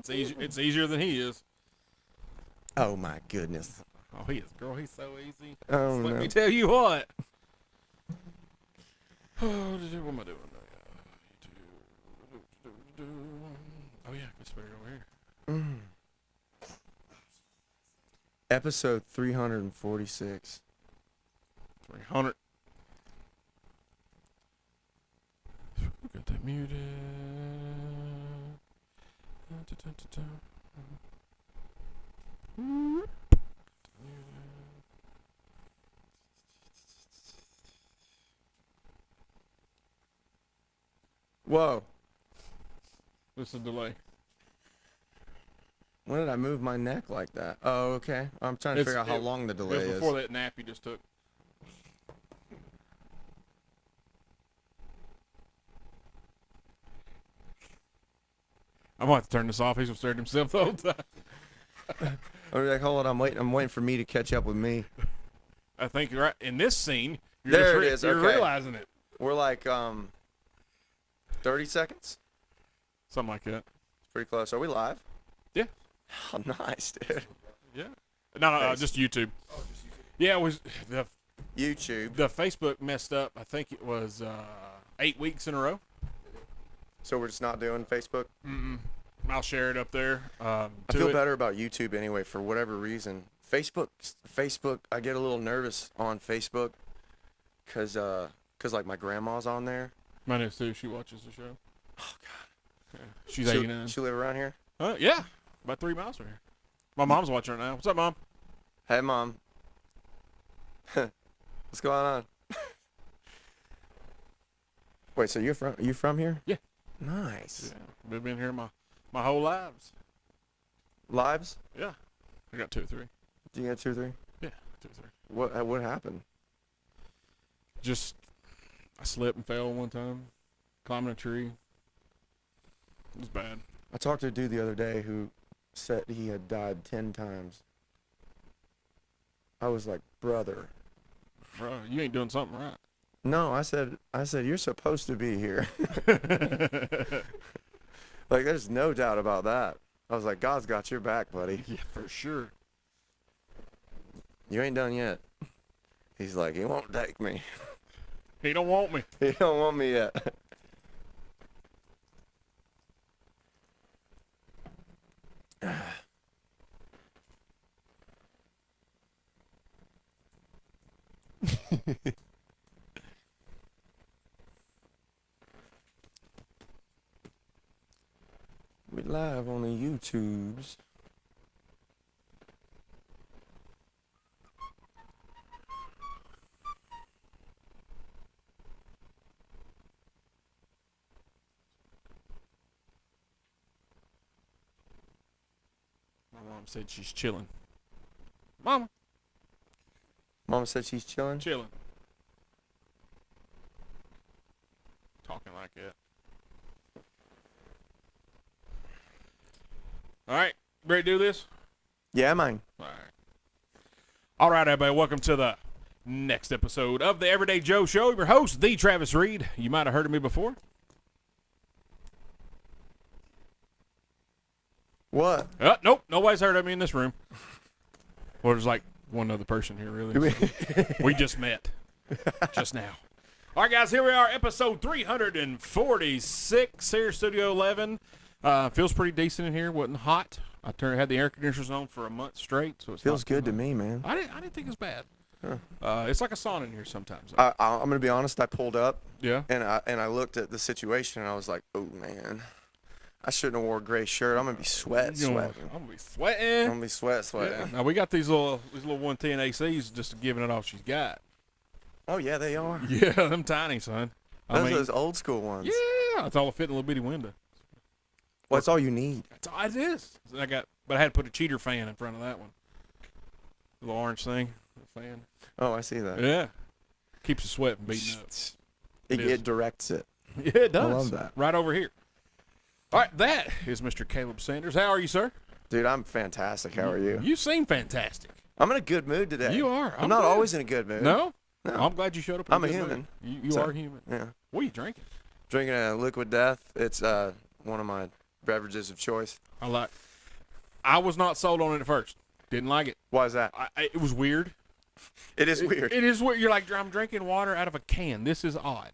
It's easier than he is. Oh my goodness. Oh, he is, girl. He's so easy. Oh Let no. me tell you what. What am I doing? Oh yeah, let's put it over here. Episode 346. 300. Got that muted. Whoa. This is a delay. When did I move my neck like that? Oh, okay. I'm trying to figure out how long the delay It was is. before that nap you just took. I'm going to have to turn this off. He's going to stare at himself the whole time. I'm like, hold on, I'm waiting for me to catch up with me. I think you're right. In this scene, you're There just it is, you're okay. realizing it. We're like 30 seconds? Something like that. It's pretty close. Are we live? Yeah. Oh, nice, dude. Yeah. No, just YouTube. Oh, just YouTube. Yeah, it was the YouTube. Facebook messed up. I think it was 8 weeks in a row. So we're just not doing Facebook? Mm-mm. I'll share it up there. I feel better about YouTube anyway for whatever reason. Facebook, I get a little nervous on Facebook because like my grandma's on there. Mine is too. She watches the show. Oh, God. Yeah. She's 89. She live around here? Yeah, about 3 miles from here. My mom's watching it now. What's up, Mom? Hey, Mom. What's going on? Wait, so you from here? Yeah. Nice. Yeah, we've been here my whole lives. Lives? Yeah. I got 2 or 3. Do you get 2 or 3? Yeah, 2 or 3. What happened? Just, I slipped and fell one time, climbing a tree. It was bad. I talked to a dude the other day who said he had died 10 times. I was like, brother. Bro, you ain't doing something right. No, I said you're supposed to be here. Like, there's no doubt about that. I was like, God's got your back, buddy. Yeah, for sure. You ain't done yet. He's like, he won't take me. He don't want me. He don't want me yet. We live on the YouTubes. My mom said she's chilling. Mama. Mama said she's chilling. Chilling. Talking like that. All right. Ready to do this? Yeah, man. All right, everybody. Welcome to the next episode of the Everyday Joe Show. Your host, the Travis Reed. You might have heard of me before. What? Nope. Nobody's heard of me in this room. Well, there's like one other person here, really. We just met just now. All right, guys. Here we are, episode 346 here, Studio 11. Feels pretty decent in here. Wasn't hot. I had the air conditioners on for a month straight, so it feels good to me, man. I didn't think it was bad. Huh. It's like a sauna in here sometimes. I'm gonna be honest. I pulled up. Yeah. And I looked at the situation and I was like, oh man, I shouldn't have wore a gray shirt. I'm gonna be sweating. I'm gonna be sweating. I'm gonna be sweating. Yeah. Now we got these little 110 ACs just giving it all she's got. Oh yeah, they are. Yeah, them tiny, son. Those are those old school ones. Yeah, it's all fit in a little bitty window. Well, that's all you need. That's all it is. But I had to put a cheater fan in front of that one. The little orange thing, the fan. Oh, I see that. Yeah, keeps the sweat from beating up. It directs it. Yeah, it does. I love that. Right over here. All right, that is Mr. Kaleb Sanders. How are you, sir? Dude, I'm fantastic. How are you? You seem fantastic. I'm in a good mood today. You are. I'm not always in a good mood. No? No. I'm glad you showed up. In I'm a good human. mood. You are human. Yeah. What are you drinking? Drinking a Liquid Death. It's one of my beverages of choice? I was not sold on it at first. Didn't like it. Why is that? It was weird. It is weird. It is weird. You're like, I'm drinking water out of a can. This is odd.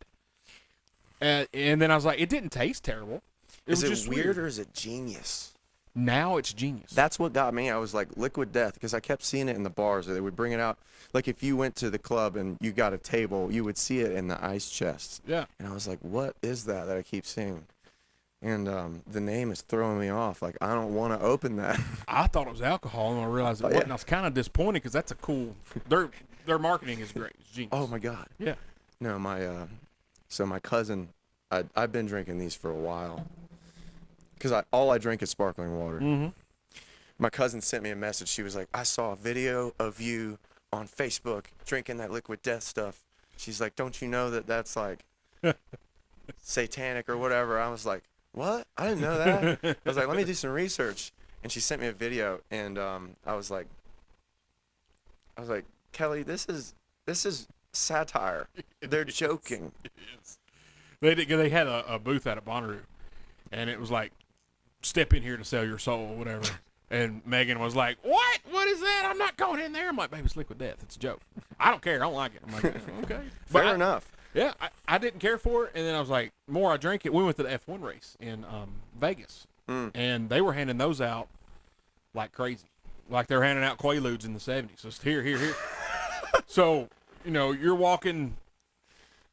And then I was like, it didn't taste terrible. Is it just weird or is it genius? Now it's genius. That's what got me. I was like, Liquid Death, because I kept seeing it in the bars. They would bring it out. Like, if you went to the club and you got a table, you would see it in the ice chest. Yeah. And I was like, what is that I keep seeing? And the name is throwing me off. Like, I don't want to open that. I thought it was alcohol, and I realized it wasn't. Yeah. I was kind of disappointed because that's a cool. Their marketing is great. It's genius. Oh my God. Yeah. No, my cousin, I've been drinking these for a while. Because all I drink is sparkling water. Mm-hmm. My cousin sent me a message. She was like, I saw a video of you on Facebook drinking that Liquid Death stuff. She's like, don't you know that that's like satanic or whatever? I was like, what? I didn't know that. I was like, let me do some research. And she sent me a video, and I was like, Kelly, this is satire. They're joking. It is. They had a booth out at Bonnaroo, and it was like, step in here to sell your soul or whatever. And Megan was like, what? What is that? I'm not going in there. I'm like, baby, it's Liquid Death. It's a joke. I don't care. I don't like it. I'm like, okay. Fair enough. Yeah, I didn't care for it. And then I was like, more I drink it. We went to the F1 race in Vegas. And they were handing those out like crazy. Like they were handing out Quaaludes in the 70s. So it's here. So, you're walking.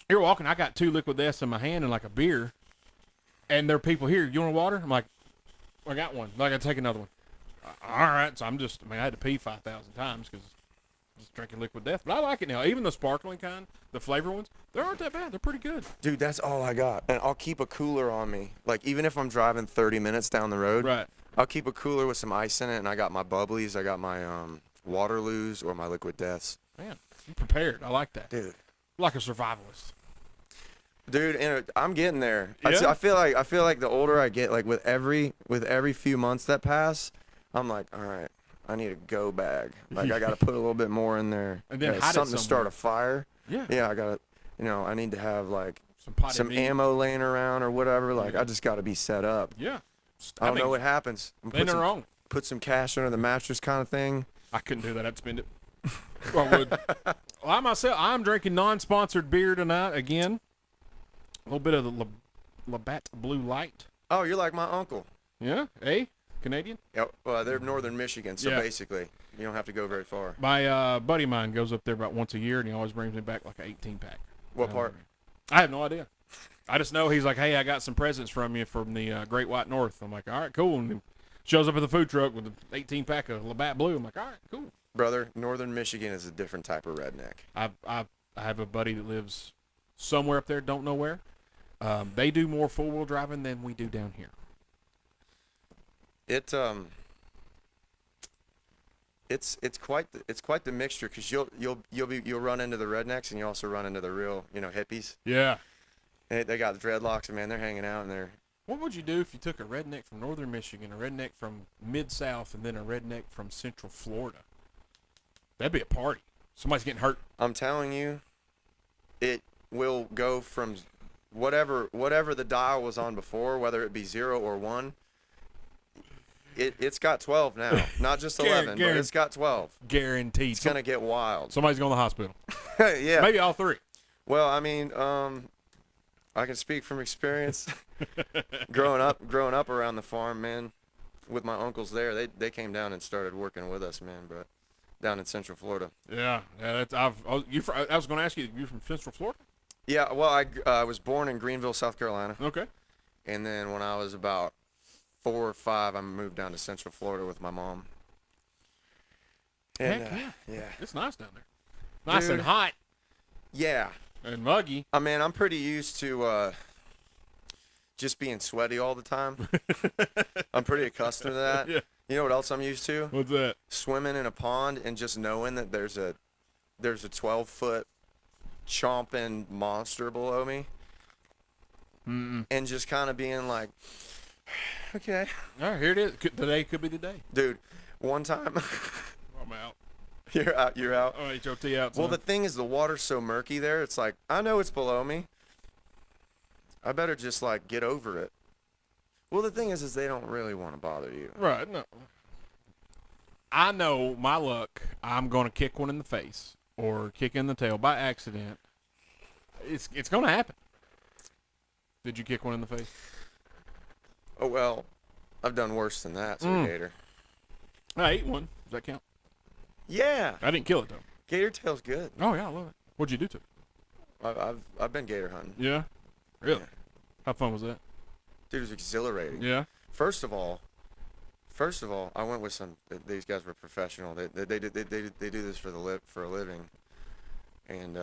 I got 2 Liquid Deaths in my hand and like a beer. And there are people here. You want water? I'm like, I got one. I got to take another one. All right. So I had to pee 5,000 times because just drinking Liquid Death. But I like it now. Even the sparkling kind, the flavor ones, they aren't that bad. They're pretty good. Dude, that's all I got. And I'll keep a cooler on me. Like, even if I'm driving 30 minutes down the road, right, I'll keep a cooler with some ice in it. And I got my bubblies. I got my Waterloos or my Liquid Deaths. Man, you're prepared. I like that. Dude. Like a survivalist. Dude, and I'm getting there. Yeah? I feel like the older I get, like with every few months that pass, I'm like, all right, I need a go bag. Like I got to put a little bit more in there. And then something to start a fire. Yeah. Yeah, I got to, I need to have like some meat. ammo laying around or whatever. Like I just got to be set up. Yeah. I don't know what happens. Ain't no wrong. Put some cash under the mattress kind of thing. I couldn't do that. I'd spend it. Well, I would. Well, I'm drinking non-sponsored beer tonight again. A little bit of the Labatt Blue Light. Oh, you're like my uncle. Yeah? Canadian? Yeah, well, they're northern Michigan, so basically you don't have to go very far. My buddy of mine goes up there about once a year, and he always brings me back like an 18-pack. What part? I have no idea. I just know he's like, hey, I got some presents from you from the Great White North. I'm like, all right, cool. And he shows up at the food truck with an 18-pack of Labatt Blue. I'm like, all right, cool. Brother, northern Michigan is a different type of redneck. I have a buddy that lives somewhere up there, don't know where. They do more four-wheel driving than we do down here. It's quite the mixture because you'll run into the rednecks and you also run into the real hippies. Yeah. And they got the dreadlocks and man, they're hanging out in there. What would you do if you took a redneck from northern Michigan, a redneck from mid-south, and then a redneck from central Florida? That'd be a party. Somebody's getting hurt. I'm telling you, it will go from whatever the dial was on before, whether it be 0 or 1. It's got 12 now, not just 11, but it's got 12. Guaranteed. It's gonna get wild. Somebody's going to the hospital. Yeah. Maybe all 3. Well, I mean, I can speak from experience. growing up around the farm, man, with my uncles there, they came down and started working with us, man, bro, down in Central Florida. Yeah. I was going to ask you, you from Central Florida? Yeah. Well, I was born in Greenville, South Carolina. Okay. And then when I was about 4 or 5, I moved down to Central Florida with my mom. And, Heck yeah. It's nice down there. Nice Dude. and hot. Yeah. And muggy. I mean, I'm pretty used to just being sweaty all the time. I'm pretty accustomed to that. Yeah. You know what else I'm used to? What's that? Swimming in a pond and just knowing that there's a 12-foot chomping monster below me. Mm-mm. And just kind of being like, okay. All right, here it is. Today could be the day. Dude, one time. I'm out. You're out. Oh, HOT out. Well, the thing is, the water's so murky there. It's like, I know it's below me. I better just, like, get over it. Well, the thing is they don't really want to bother you. Right. No. I know my luck. I'm going to kick one in the face or kick in the tail by accident. It's going to happen. Did you kick one in the face? Oh, well, I've done worse than that, to a gator. I ate one. Does that count? Yeah. I didn't kill it, though. Gator tail's good. Oh, yeah, I love it. What'd you do to it? I've been gator hunting. Yeah? Really? Yeah. How fun was that? Dude, it was exhilarating. Yeah? First of all, I went with these guys were professional. They do this for a living. And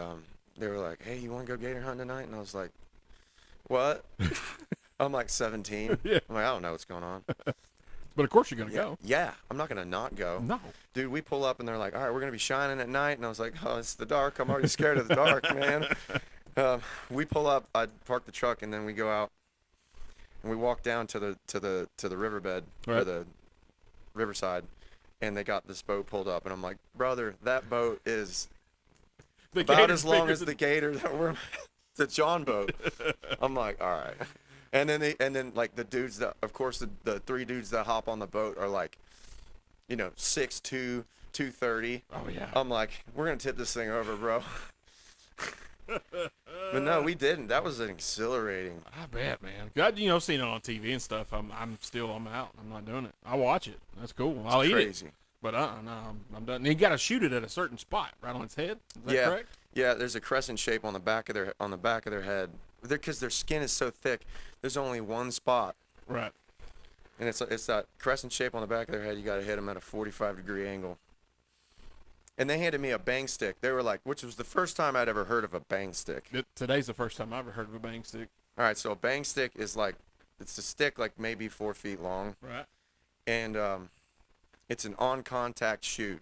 they were like, "Hey, you want to go gator hunting tonight?" And I was like, "What?" I'm like 17. Yeah. I'm like, I don't know what's going on. But of course you're going to go. Yeah, I'm not going to not go. No. Dude, we pull up and they're like, "All right, we're going to be shining at night." And I was like, "Oh, it's the dark. I'm already scared of the dark, man." We pull up, I park the truck, and then we go out and we walk down to the riverbed, right, or the riverside, and they got this boat pulled up, and I'm like, "Brother, that boat is about as long as the gator that we're the John boat." I'm like, "All right." And then like the dudes that, of course, the three dudes that hop on the boat are like, 6'2", 230. Oh yeah. I'm like, "We're gonna tip this thing over, bro." But no, we didn't. That was exhilarating. I bet, man. God, seen it on TV and stuff. I'm out. I'm not doing it. I'll watch it. That's cool. I'll eat Crazy. it. But no, I'm done. And you got to shoot it at a certain spot, right on its head. Is that correct? Yeah. There's a crescent shape on the back of their head. Because their skin is so thick, there's only one spot. Right. And it's that crescent shape on the back of their head. You got to hit them at a 45-degree angle. And they handed me a bang stick. They were like, which was the first time I'd ever heard of a bang stick. Today's the first time I ever heard of a bang stick. All right, so a bang stick is like, it's a stick like maybe 4 feet long. Right. And it's an on-contact shoot.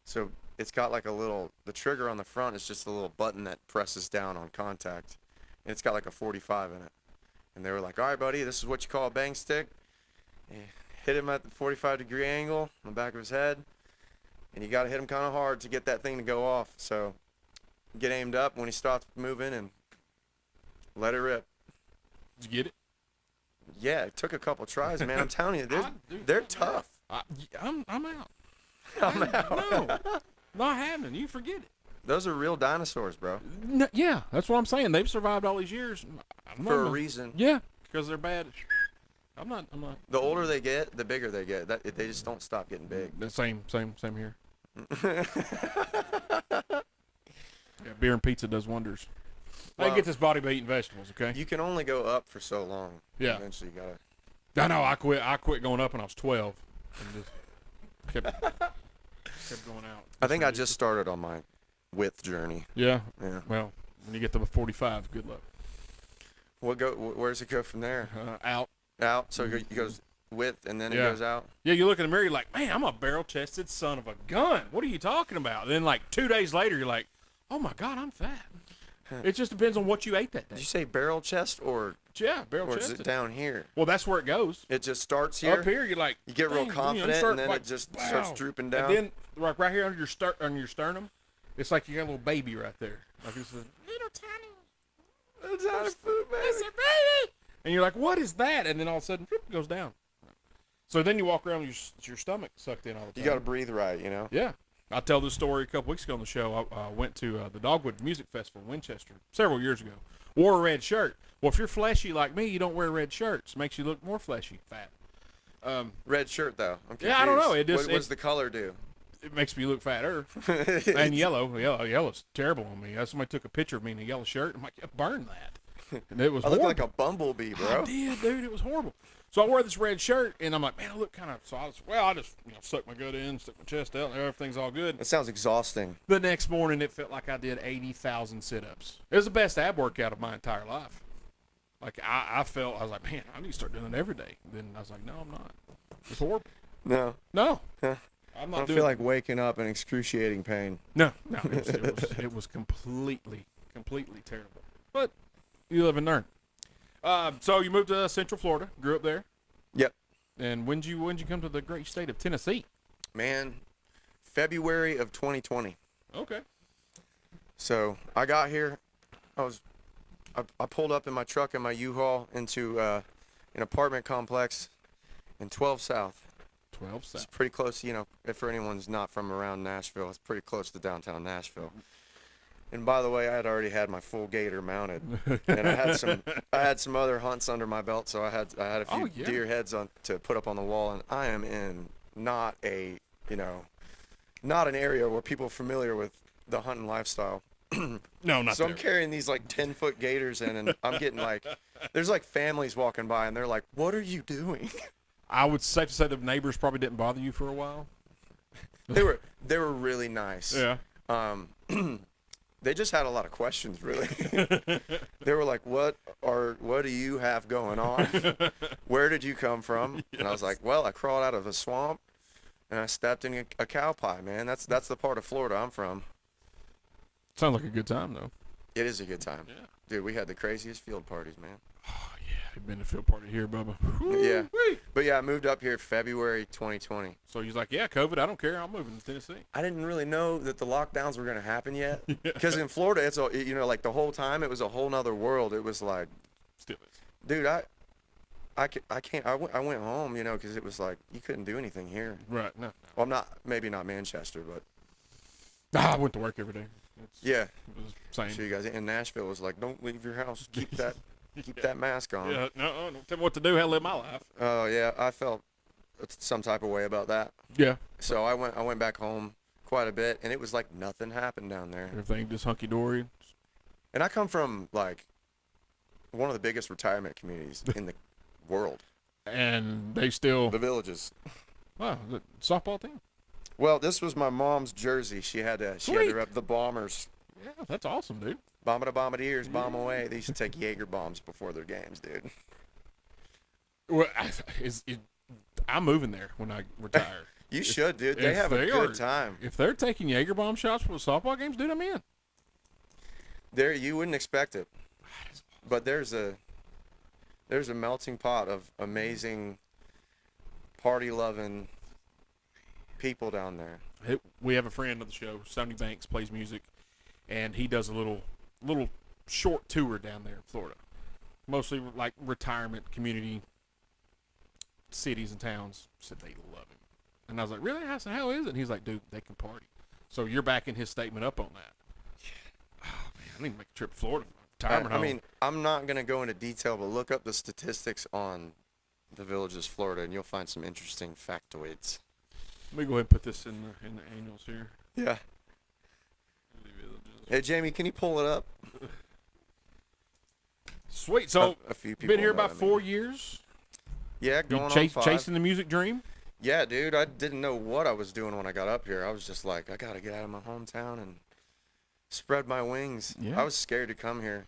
So it's got like the trigger on the front is just a little button that presses down on contact. And it's got like a 45 in it. And they were like, "All right, buddy, this is what you call a bang stick." And hit him at the 45-degree angle on the back of his head. And you got to hit him kind of hard to get that thing to go off. So get aimed up when he stops moving and let it rip. Did you get it? Yeah, it took a couple tries, man. I'm telling you, they're tough. I'm out. I'm out. No, not happening. You forget it. Those are real dinosaurs, bro. No, yeah, that's what I'm saying. They've survived all these years. For a reason. Yeah, because they're bad. I'm not. The older they get, the bigger they get. They just don't stop getting big. The same here. Yeah, beer and pizza does wonders. Well, I get this body by eating vegetables, okay? You can only go up for so long. Yeah. Eventually you gotta. I know. I quit going up when I was 12. And just kept going out. I think I just started on my width journey. Yeah. Yeah. Well, when you get to 45, good luck. Where does it go from there? Out. Out. So it goes width and then it goes out. Yeah, you look in the mirror, you're like, man, I'm a barrel-chested son of a gun. What are you talking about? And then like 2 days later, you're like, oh my God, I'm fat. It just depends on what you ate that day. Did you say barrel chest or? Yeah, barrel Or chested. is it down here? Well, that's where it goes. It just starts here. Up here, you're like, You get real dang, confident, start and then like, it just wow. starts drooping down. And then, like right here under your sternum, it's like you got a little baby right there. Like it's a little tiny food, baby. It's a baby. And you're like, what is that? And then all of a sudden, it goes down. So then you walk around with your stomach sucked in all the time. You got to breathe right, you know. Yeah. I tell this story a couple weeks ago on the show. I went to the Dogwood Music Festival in Winchester several years ago. Wore a red shirt. Well, if you're fleshy like me, you don't wear red shirts. Makes you look more fleshy, fat. Red shirt, though. I'm confused. Yeah, I don't know. It just what does the color do? It makes me look fatter. And yellow. Yellow's terrible on me. Somebody took a picture of me in a yellow shirt. I'm like, yeah, burn that. And it was I look horrible. like a bumblebee, bro. I did, dude. It was horrible. So I wore this red shirt, and I'm like, man, I look kind of. So I just suck my gut in, stuck my chest out, and everything's all good. That sounds exhausting. The next morning, it felt like I did 80,000 sit-ups. It was the best ab workout of my entire life. Like I was like, man, I need to start doing it every day. Then I was like, no, I'm not. It's horrible. No. I'm not I don't doing feel like waking up in excruciating pain. No. It was completely terrible. But you live and learn. So you moved to Central Florida, grew up there. Yep. And when'd you come to the great state of Tennessee? Man, February of 2020. Okay. So I got here. I pulled up in my truck in my U-Haul into an apartment complex in 12 South. 12 It's South. pretty close, if for anyone's not from around Nashville, it's pretty close to downtown Nashville. And by the way, I had already had my full gator mounted, and I had some other hunts under my belt, so I had a few deer heads on to put up on the wall, and I am in not an area where people are familiar with the hunting lifestyle. No, not So there. I'm carrying these like 10-foot gators in, and I'm getting there's like families walking by, and they're like, "What are you doing?" I would safe to say the neighbors probably didn't bother you for a while. They were really nice. Yeah. They just had a lot of questions, really. They were like, what do you have going on? Where did you come from? Yes. And I was like, well, I crawled out of a swamp and I stepped in a cow pie, man. That's the part of Florida I'm from. Sounds like a good time, though. It is a good time. Yeah. Dude, we had the craziest field parties, man. Oh, yeah. You've been to field party here, Bubba. Yeah. Woo-wee. But yeah, I moved up here February 2020. So he's like, yeah, COVID, I don't care. I'm moving to Tennessee. I didn't really know that the lockdowns were going to happen yet. Because in Florida, it's like the whole time it was a whole nother world. It was like, Still is. dude, I can't. I went home, because it was like you couldn't do anything here. Right. No. Well, maybe not Manchester, but I went to work every day. yeah. It was the So same. you guys in Nashville was like, don't leave your house. Keep that mask on. Yeah. No, don't tell me what to do. How to live my life. Oh yeah, I felt some type of way about that. Yeah. So I went back home quite a bit, and it was like nothing happened down there. Everything just hunky dory. And I come from like one of the biggest retirement communities in the world. And they still. The Villages. Wow. The softball team. Well, this was my mom's jersey. She had to rep the Bombers. Yeah, that's awesome, dude. Bombardiers, bomb away. They used to take Jaeger bombs before their games, dude. Well, I'm moving there when I retire. You should, dude. They have a good time. If they're taking Jaeger bomb shots for the softball games, dude, I'm in. You wouldn't expect it, but there's a melting pot of amazing, party-loving people down there. We have a friend of the show, Sonny Banks, plays music, and he does a little short tour down there in Florida, mostly like retirement community cities and towns. Said they love him, and I was like, really? I said, how is it? And he's like, dude, they can party. So you're backing his statement up on that. Oh man, I need to make a trip to Florida. Retirement home. I mean, I'm not gonna go into detail, but look up the statistics on the Villages, Florida, and you'll find some interesting factoids. Let me go ahead and put this in the annuals here. Yeah. Hey, Jamie, can you pull it up? Sweet. So, a few people been here know about what I mean. 4 years. Yeah, You going on 5. chasing the music dream. Yeah, dude, I didn't know what I was doing when I got up here. I was just like, I gotta get out of my hometown and spread my wings. Yeah. I was scared to come here.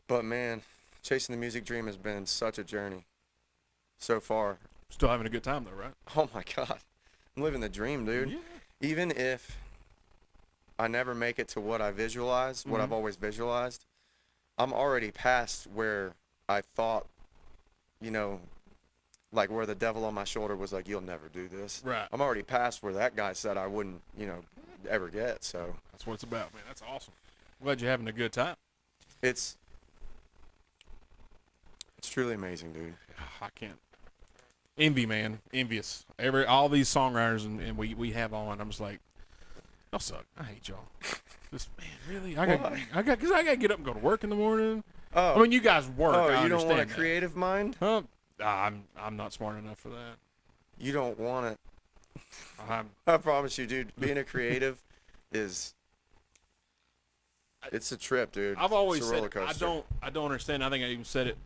But man, chasing the music dream has been such a journey so far. Still having a good time though, right? Oh my God. I'm living the dream, dude. Yeah. Even if I never make it to what I visualized, what I've always visualized, I'm already past where I thought, like where the devil on my shoulder was like, you'll never do this. Right. I'm already past where that guy said I wouldn't, ever get. So That's what it's about, man. That's awesome. Glad you're having a good time. it's truly amazing, dude. I can't. Envy, man. Envious. All these songwriters and we have on, I'm just like, y'all suck. I hate y'all. Just, man, really? I got to get up and go to work in the morning. Oh, I mean, you guys work. I you don't want a understand that. creative mind? I'm not smart enough for that. You don't want it. I'm, I promise you, dude. Being a creative it's a trip, dude. I've always it's a said roller coaster. I don't understand. I think I even said it.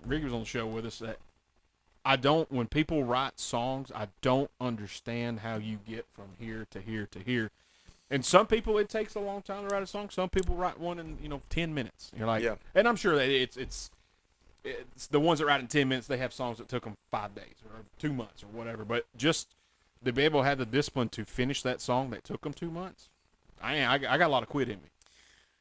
Ricky was on the show with us that I don't. When people write songs, I don't understand how you get from here to here to here. And some people it takes a long time to write a song. Some people write one in 10 minutes. You're like, Yeah. And I'm sure that it's the ones that write in 10 minutes. They have songs that took them 5 days or 2 months or whatever. But just to be able to have the discipline to finish that song that took them 2 months. I got a lot of quit in me.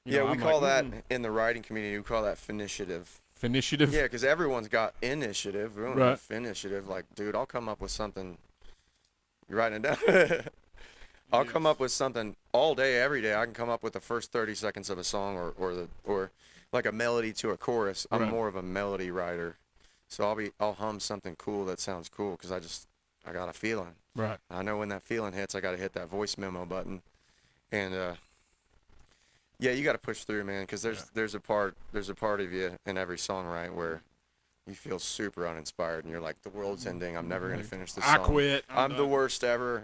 Yeah, we I'm call like, that in the writing community. We call that finitiative. Finitiative. Yeah, because everyone's got initiative. We don't Right. have finitiative. Like, dude, I'll come up with something. You're writing it down. I'll come up with something all day, every day. I can come up with the first 30 seconds of a song, or like a melody to a chorus. I'm Right. more of a melody writer, so I'll hum something cool that sounds cool because I got a feeling. Right. I know when that feeling hits, I got to hit that voice memo button, and yeah, you got to push through, man, because there's a part of you in every song, right, where you feel super uninspired and you're like, the world's ending. I'm never gonna finish this I song. quit. I'm the done. worst ever.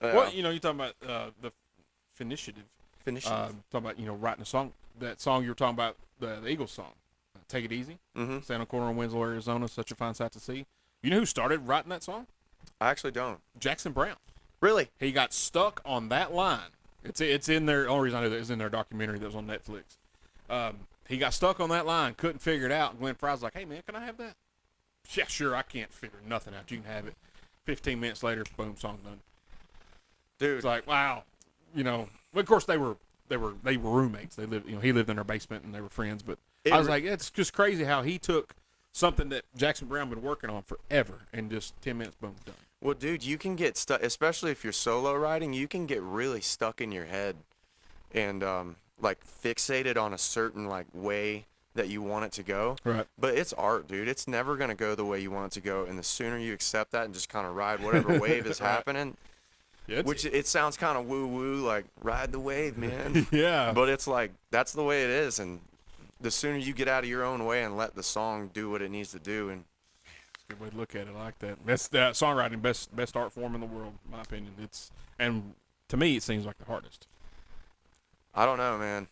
Yeah. Well, you know, you're talking about the finitiative. Finish it. Talking about, you know, writing a song. That song you were talking about, the Eagles song, "Take It Easy." Mm-hmm. Stand on a corner in Winslow, Arizona. Such a fine sight to see. You know who started writing that song? I actually don't. Jackson Brown. Really? He got stuck on that line. It's in there. The only reason I know that is in their documentary that was on Netflix. He got stuck on that line, couldn't figure it out. And Glenn Fry's like, "Hey man, can I have that?" Yeah, sure. I can't figure nothing out. You can have it. 15 minutes later, boom, song done. Dude. It's like, wow. You know, of course they were roommates. They lived, you know, he lived in their basement and they were friends. But I was like, it's just crazy how he took something that Jackson Brown been working on forever and just 10 minutes, boom, done. Well, dude, you can get stuck, especially if you're solo writing, you can get really stuck in your head and like fixated on a certain like way that you want it to go. Right. But it's art, dude. It's never going to go the way you want it to go. And the sooner you accept that and just kind of ride whatever wave is happening, Yeah, which it sounds kind of woo-woo, like ride the wave, man. yeah. But it's like, that's the way it is. And the sooner you get out of your own way and let the song do what it needs to do. And Good way to look at it. I like that. Best songwriting, best art form in the world, in my opinion. And to me, it seems like the hardest. I don't know, man.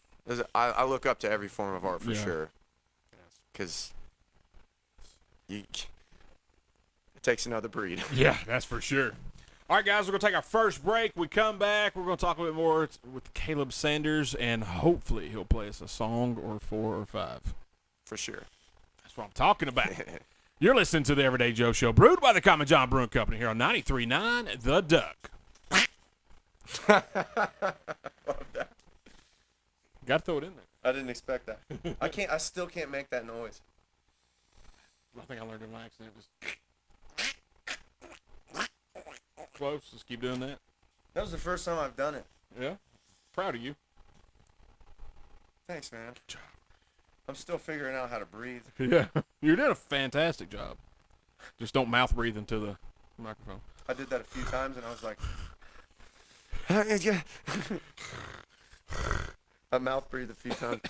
I look up to every form of art for sure. Because it takes another breed. Yeah, that's for sure. All right, guys, we're going to take our first break. We come back. We're going to talk a little bit more with Kaleb Sanders, and hopefully he'll play us a song or 4 or 5. For sure. That's what I'm talking about. You're listening to the Everyday Joe Show, brewed by the Common John Brewing Company here on 93.9 The Duck. Love that. Got to throw it in there. I didn't expect that. I still can't make that noise. I think I learned it by accident. Just close. Just keep doing that. That was the first time I've done it. Yeah. Proud of you. Thanks, man. Good job. I'm still figuring out how to breathe. Yeah. You're doing a fantastic job. Just don't mouth breathe into the microphone. I did that a few times, and I was like, I mouth breathed a few times.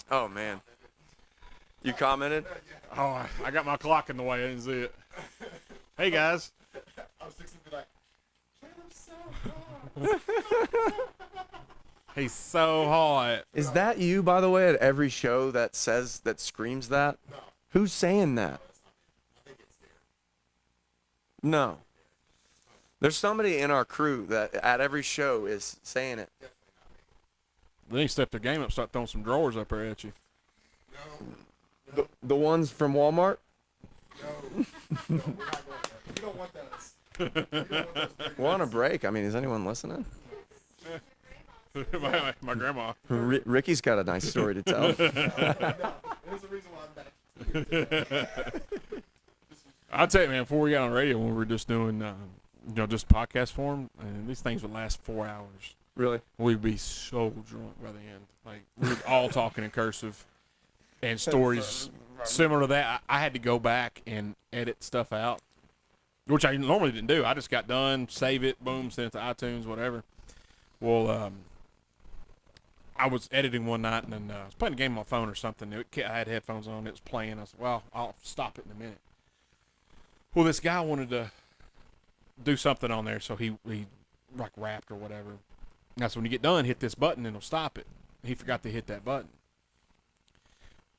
Oh, man. You commented? Oh, I got my clock in the way. I didn't see it. Hey, guys. I was fixing to be like, Caleb's so hot. He's so hot. Is that you, by the way, at every show that screams that? No. Who's saying that? I think it's there. No. There's somebody in our crew that at every show is saying it. Definitely not me. Then you step their game up, start throwing some drawers up there at you. No. The ones from Walmart? No, we're not going there. You don't want those. You don't want those big We're on a ones. break. I mean, is anyone listening? my grandma. Ricky's got a nice story to tell. No, there's a reason why I'm back here today. I'll tell you, man, before we got on radio, when we were just doing, just podcast form, and these things would last 4 hours. Really? We'd be so drunk by the end. Like, we were all talking in cursive and stories similar to that. I had to go back and edit stuff out, which I normally didn't do. I just got done, save it, boom, send it to iTunes, whatever. Well, I was editing one night, and then I was playing a game on my phone or something. I had headphones on. It was playing. I said, well, I'll stop it in a minute. Well, this guy wanted to do something on there, so he like rapped or whatever. That's when you get done, hit this button, and it'll stop it. He forgot to hit that button.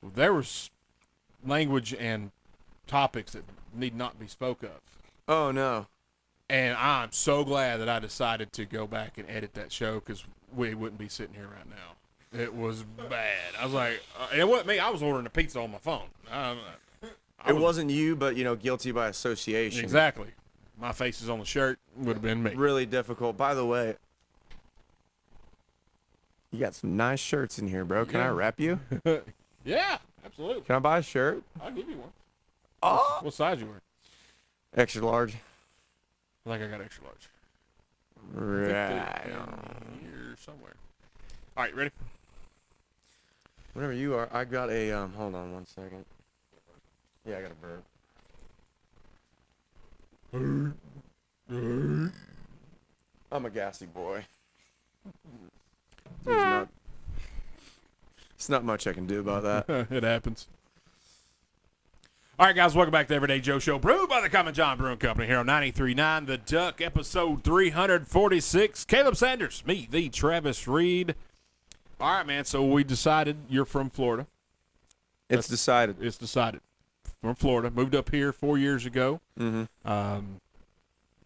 Well, there was language and topics that need not be spoke of. Oh, no. And I'm so glad that I decided to go back and edit that show because we wouldn't be sitting here right now. It was bad. I was like, and it wasn't me. I was ordering a pizza on my phone. It wasn't you, but, guilty by association. Exactly. My face is on the shirt. Would have been me. Really difficult. By the way, you got some nice shirts in here, bro. Can I wrap you? Yeah, absolutely. Can I buy a shirt? I'll give you one. Oh. What size you wear? Extra large. I think I got extra large. Right. Here somewhere. All right, ready? Whenever you are, I got a, hold on 1 second. Yeah, I got a burp. I'm a gassy boy. It's not much I can do about that. It happens. All right, guys, welcome back to Everyday Joe Show, brewed by the Common John Brewing Company here on 93.9 The Duck, episode 346. Kaleb Sanders, me, the Travis Reed. All right, man, so we decided you're from Florida. It's decided. It's decided. From Florida. Moved up here 4 years ago. Mm-hmm.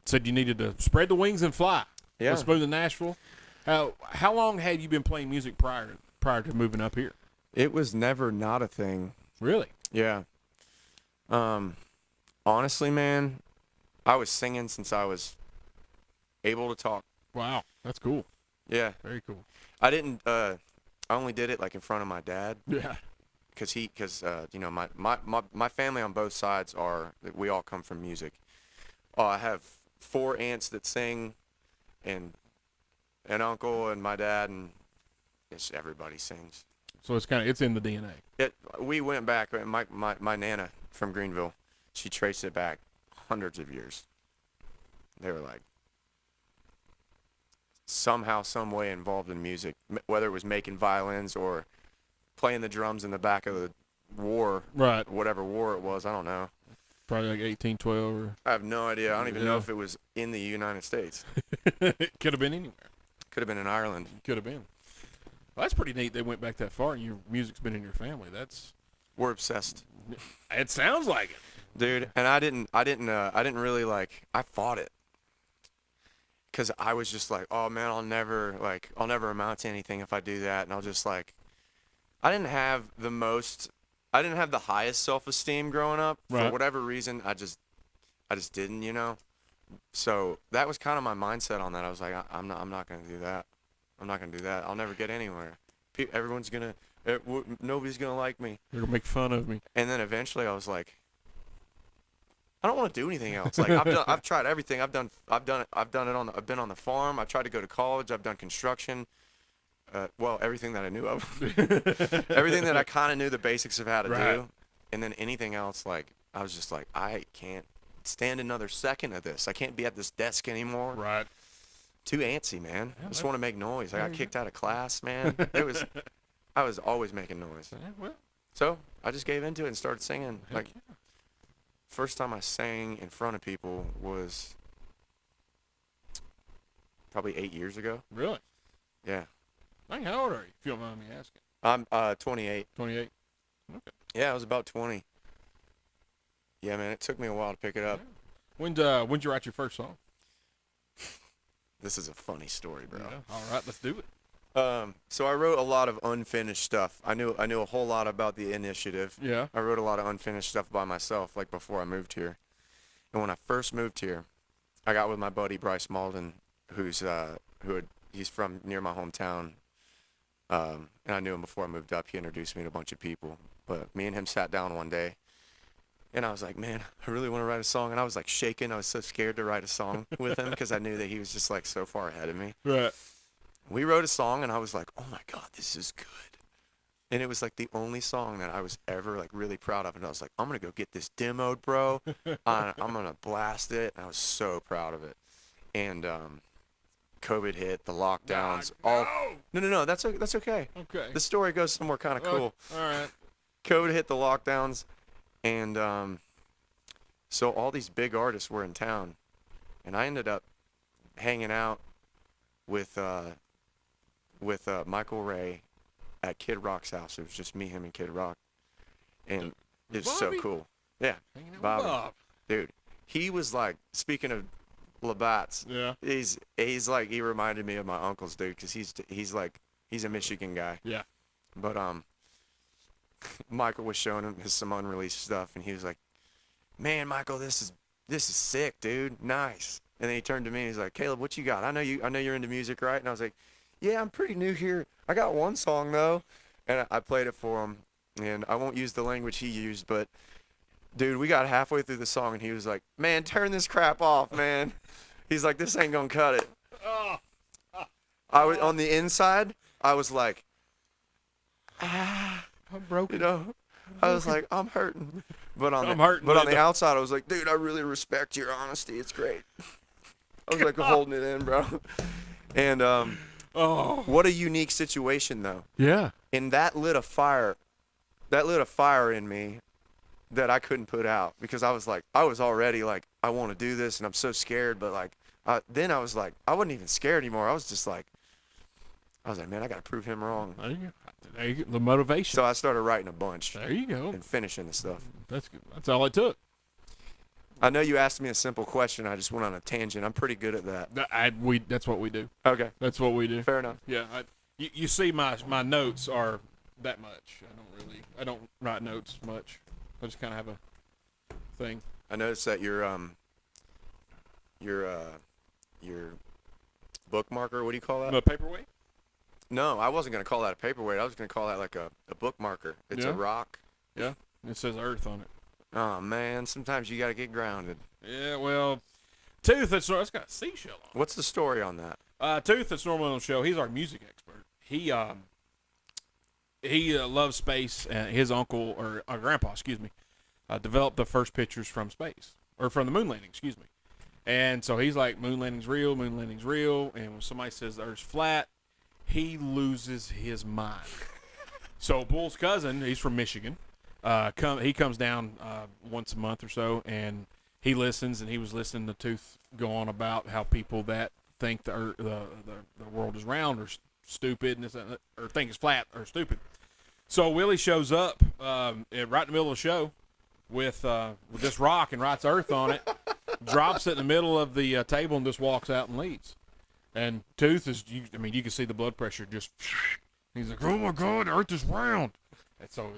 Said you needed to spread the wings and fly. Yeah. Let's move to Nashville. How long had you been playing music prior to moving up here? It was never not a thing. Really? Yeah. Honestly, man, I was singing since I was able to talk. Wow, that's cool. Yeah. Very cool. I didn't, I only did it like in front of my dad. Yeah. Because you know, my family on both sides we all come from music. I have 4 aunts that sing, and an uncle and my dad, and just everybody sings. So it's in the DNA. We went back, my Nana from Greenville, she traced it back hundreds of years. They were like somehow, some way involved in music, whether it was making violins or playing the drums in the back of the war, Right. whatever war it was, I don't know. Probably like 1812 or... I have no idea. I don't even know Yeah. if it was in the United States. It could have been anywhere. Could have been in Ireland. Could have been. Well, that's pretty neat they went back that far and your music's been in your family. We're obsessed, It sounds like it. dude. And I didn't really I fought it. Cause I was just like, oh man, I'll never amount to anything if I do that. And I'll just I didn't have the highest self-esteem growing up. Right. For whatever reason, I just didn't, you know? So that was kind of my mindset on that. I was like, I'm not going to do that. I'm not going to do that. I'll never get anywhere. Everyone's going to, nobody's going to like me. They're going to make fun of me. And then eventually I was like, I don't want to do anything else. Like I've tried everything. I've been on the farm. I tried to go to college. I've done construction. Well, everything that I knew of. Everything that I kind of knew the basics of how to Right. do. And then anything else, I was just like, I can't stand another second of this. I can't be at this desk anymore. Right. Too antsy, man. Yeah, I just want to make noise. I got kicked out of class, man. I was always making noise. Yeah, well, So I just gave into it and started singing. heck yeah. First time I sang in front of people was probably 8 years ago. Really? Yeah. Like, how old are you, if you don't mind me asking? I'm 28. 28? Okay. Yeah, I was about 20. Yeah, man, it took me a while to pick it up. When'd you write your first song? This is a funny story, bro. Yeah. All right, let's do it. So I wrote a lot of unfinished stuff. I knew a whole lot about the initiative. Yeah. I wrote a lot of unfinished stuff by myself, before I moved here. And when I first moved here, I got with my buddy Bryce Malden, he's from near my hometown. And I knew him before I moved up. He introduced me to a bunch of people. But me and him sat down one day, and I was like, man, I really want to write a song. And I was shaking. I was so scared to write a song with him because I knew that he was just so far ahead of me. Right. We wrote a song, and I was like, oh my God, this is good. And it was the only song that I was ever really proud of. And I was like, I'm going to go get this demoed, bro. I'm going to blast it. And I was so proud of it. And COVID hit, the lockdowns. No, that's okay. Okay. The story goes somewhere kind of cool. All right. COVID hit the lockdowns, and so all these big artists were in town. And I ended up hanging out with Michael Ray at Kid Rock's house. It was just me, him, and Kid Rock, and it's so Bobby? cool. Yeah, Hanging out with Bobby. Bob. Dude, he was speaking of Labatt's. Yeah. He's he reminded me of my uncles, dude, because he's a Michigan guy. Yeah. But Michael was showing him some unreleased stuff, and he was like, "Man, Michael, this is sick, dude. Nice." And then he turned to me and he's like, "Kaleb, what you got? I know you're into music, right?" And I was like, "Yeah, I'm pretty new here. I got one song though." And I played it for him, and I won't use the language he used, but dude, we got halfway through the song and he was like, "Man, turn this crap off, man." He's like, "This ain't gonna cut it." I was on the inside. I was like, I'm broken. you know, I was like, I'm hurting. But on I'm the, hurting, but on the Linda. outside, I was like, dude, I really respect your honesty. It's great. I was like holding it in, bro. And Oh. what a unique situation, though. Yeah. And that lit a fire in me that I couldn't put out, because I was already like, I want to do this, and I'm so scared. But like, then I was like, I wasn't even scared anymore. I was like, man, I got to prove him wrong. There you go. There you go. The motivation. So I started writing a bunch There you go. and finishing the stuff. That's good. That's all it took. I know you asked me a simple question. I just went on a tangent. I'm pretty good at that. That's what we do. Okay, That's what we do. fair enough. Yeah. You see, my notes are that much. I don't write notes much. I just kind of have a thing. I noticed that your bookmarker, what do you call that? The paperweight. No, I wasn't going to call that a paperweight. I was going to call that like a bookmarker. It's Yeah. a rock. Yeah. It says Earth on it. Oh, man, sometimes you got to get grounded. Yeah. Well, Tooth. It's got a seashell on it. What's the story on that? Tooth, that's normally on the show. He's our music expert. He loves space, and his uncle or grandpa, excuse me, developed the first pictures from space or from the moon landing, excuse me. And so he's like, moon landing's real, moon landing's real. And when somebody says the Earth's flat, he loses his mind. So Bull's cousin, he's from Michigan. He comes down once a month or so, and he listens. And he was listening to Tooth go on about how people that think the world is round or stupid, and or think it's flat or stupid. So Willie shows up right in the middle of the show with this rock and writes Earth on it, drops it in the middle of the table, and just walks out and leaves. And Tooth is, you can see the blood pressure just. He's like, oh my God, the Earth is round. And so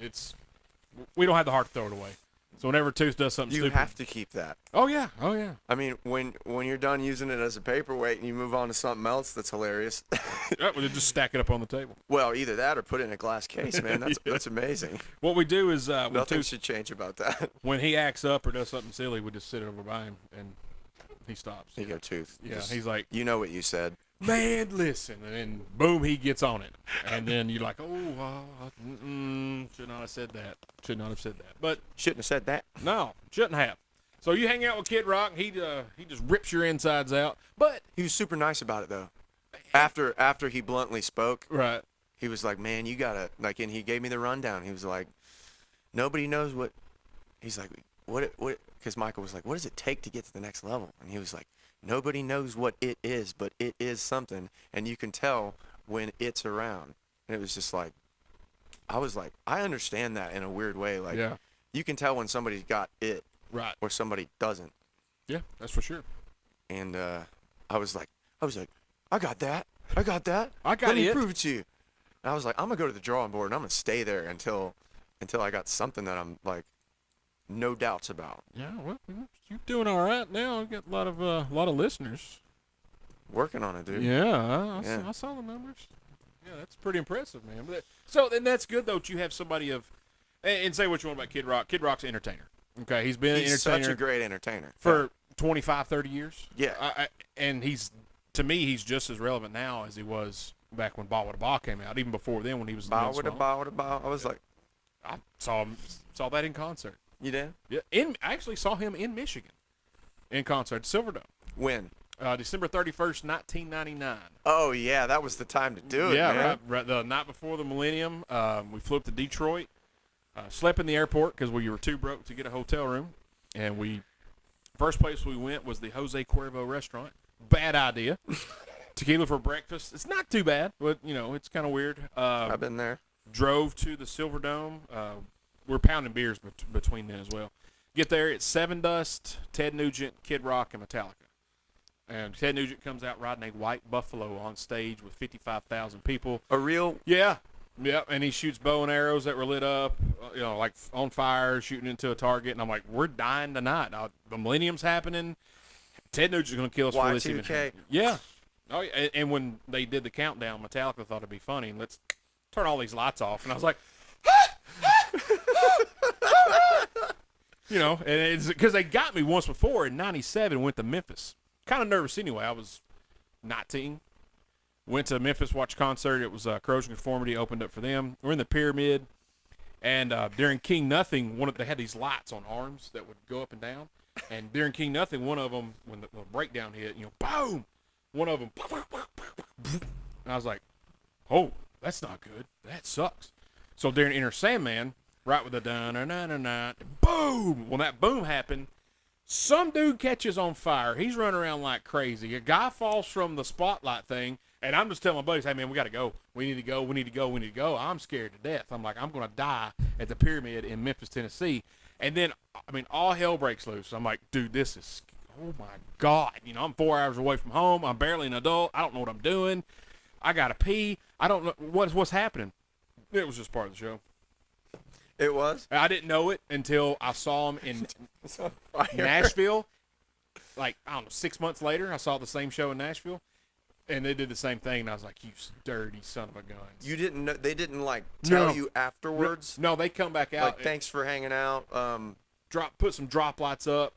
we don't have the heart to throw it away. So whenever Tooth does something You stupid, have to keep that. oh yeah. I mean, when you're done using it as a paperweight and you move on to something else that's hilarious. Yeah, we'll just stack it up on the table. Well, either that or put it in a glass case, man. That's amazing. What we do is when Nothing Tooth, should change about that. when he acts up or does something silly, we just sit over by him and he stops. Here you go, Tooth. Yeah, Just- he's like, you know what you said. man, listen, and then boom, he gets on it, and then you're like, oh, should not have said that. Should not have said that. But Shouldn't have said that. no, shouldn't have. So you hang out with Kid Rock, he just rips your insides out. But He was super nice about it, though. After he bluntly spoke, right, he was like, man, you gotta, like, and he gave me the rundown. He was like, nobody knows what, he's like, what, because Michael was like, what does it take to get to the next level? And he was like, nobody knows what it is, but it is something, and you can tell when it's around. And it was just like, I was like, I understand that in a weird way. Like, yeah, you can tell when somebody's got it right, or somebody doesn't. yeah, that's for sure. And I was like, I got that. I got I Let me it. prove it to you. And I was like, I'm gonna go to the drawing board and I'm gonna stay there until I got something that I'm like, no doubts about. Yeah, well, you're doing all right now. I've got a lot of listeners. Working on it, dude. Yeah, Yeah. I saw the numbers. Yeah, that's pretty impressive, man. So then that's good though that you have somebody of, and say what you want about Kid Rock. Kid Rock's an entertainer. Okay, he's been an He's entertainer such a great entertainer. for 25, 30 years. Yeah. And to me, he's just as relevant now as he was back when Ball with a Ball came out. Even before then, when he was Bow doing with a small. bow with a bow. I was like, I saw that in concert. you did? Yeah, I actually saw him in Michigan, in concert, at Silverdome, When? December 31st, 1999. Oh yeah, that was the time to do it. Yeah, man. right. The night before the millennium, we flew up to Detroit, slept in the airport because we were too broke to get a hotel room, and first place we went was the Jose Cuervo restaurant. Bad idea. Tequila for breakfast. It's not too bad, but it's kind of weird. I've been there. Drove to the Silverdome. We're pounding beers between then as well. Get there, it's Seven Dust, Ted Nugent, Kid Rock, and Metallica. And Ted Nugent comes out riding a white Buffalo on stage with 55,000 people. A real. Yeah, and he shoots bow and arrows that were lit up, like on fire, shooting into a target. And I'm like, we're dying tonight. The millennium's happening. Ted Nugent's going to kill us for this even. Y2K. Yeah. Oh, yeah. And when they did the countdown, Metallica thought it'd be funny. Let's turn all these lights off. And I was like, and it's because they got me once before in '97. Went to Memphis. Kind of nervous anyway. I was 19. Went to Memphis, watched a concert. It was Corrosion Conformity opened up for them. We're in the Pyramid, and during King Nothing, they had these lights on arms that would go up and down. And during King Nothing, one of them, when the breakdown hit, boom, one of them, and I was like, oh, that's not good. That sucks. So during Enter Sandman, right with the da-na-na-na-na, boom, when that boom happened, some dude catches on fire. He's running around like crazy. A guy falls from the spotlight thing, and I'm just telling my buddies, hey, man, we got to go. We need to go. We need to go. We need to go. I'm scared to death. I'm like, I'm going to die at the Pyramid in Memphis, Tennessee. And then, all hell breaks loose. I'm like, dude, this is, oh, my God. I'm 4 hours away from home. I'm barely an adult. I don't know what I'm doing. I got to pee. I don't know what's happening. It was just part of the show. It was? I didn't know it until I saw him in Nashville. Like, I don't know, 6 months later, I saw the same show in Nashville, and they did the same thing, and I was like, you dirty son of a gun. You didn't know, they didn't, tell you afterwards? No, they come back out. Like, thanks for hanging out. Put some drop lights up,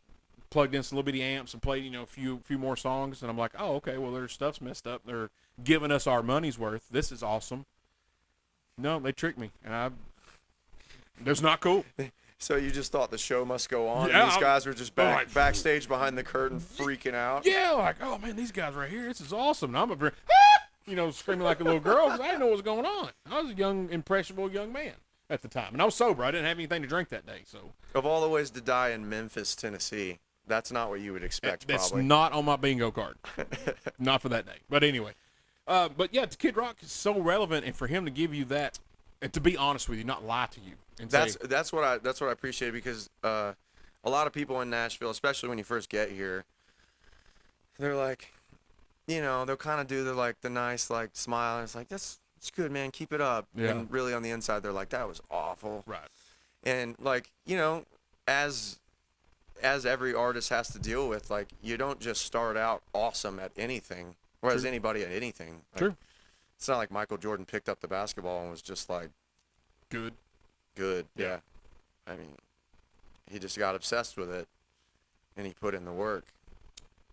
plugged in some little bitty amps, and played, a few more songs, and I'm like, oh, okay, well, their stuff's messed up. They're giving us our money's worth. This is awesome. No, they tricked me, and that's not cool. So you just thought the show must go on, Yeah, and these guys were just backstage behind the curtain freaking out? Yeah, like, oh, man, these guys right here, this is awesome. And I'm up here, screaming like a little girl because I didn't know what was going on. I was a young, impressionable young man at the time, and I was sober. I didn't have anything to drink that day. So, of all the ways to die in Memphis, Tennessee, that's not what you would expect, that's probably. not on my bingo card. Not for that day. But anyway. But yeah, Kid Rock is so relevant, and for him to give you that, and to be honest with you, not lie to you, and that's what I appreciate, because a lot of people in Nashville, especially when you first get here, they're like, they'll kind of do the nice smile, and it's like, it's good, man, keep it up. Yeah. And really on the inside, they're like, that was awful. Right. And as every artist has to deal with, you don't just start out awesome at anything. Whereas anybody at anything. True. It's not like Michael Jordan picked up the basketball and was just good. Yeah. I mean, he just got obsessed with it, and he put in the work.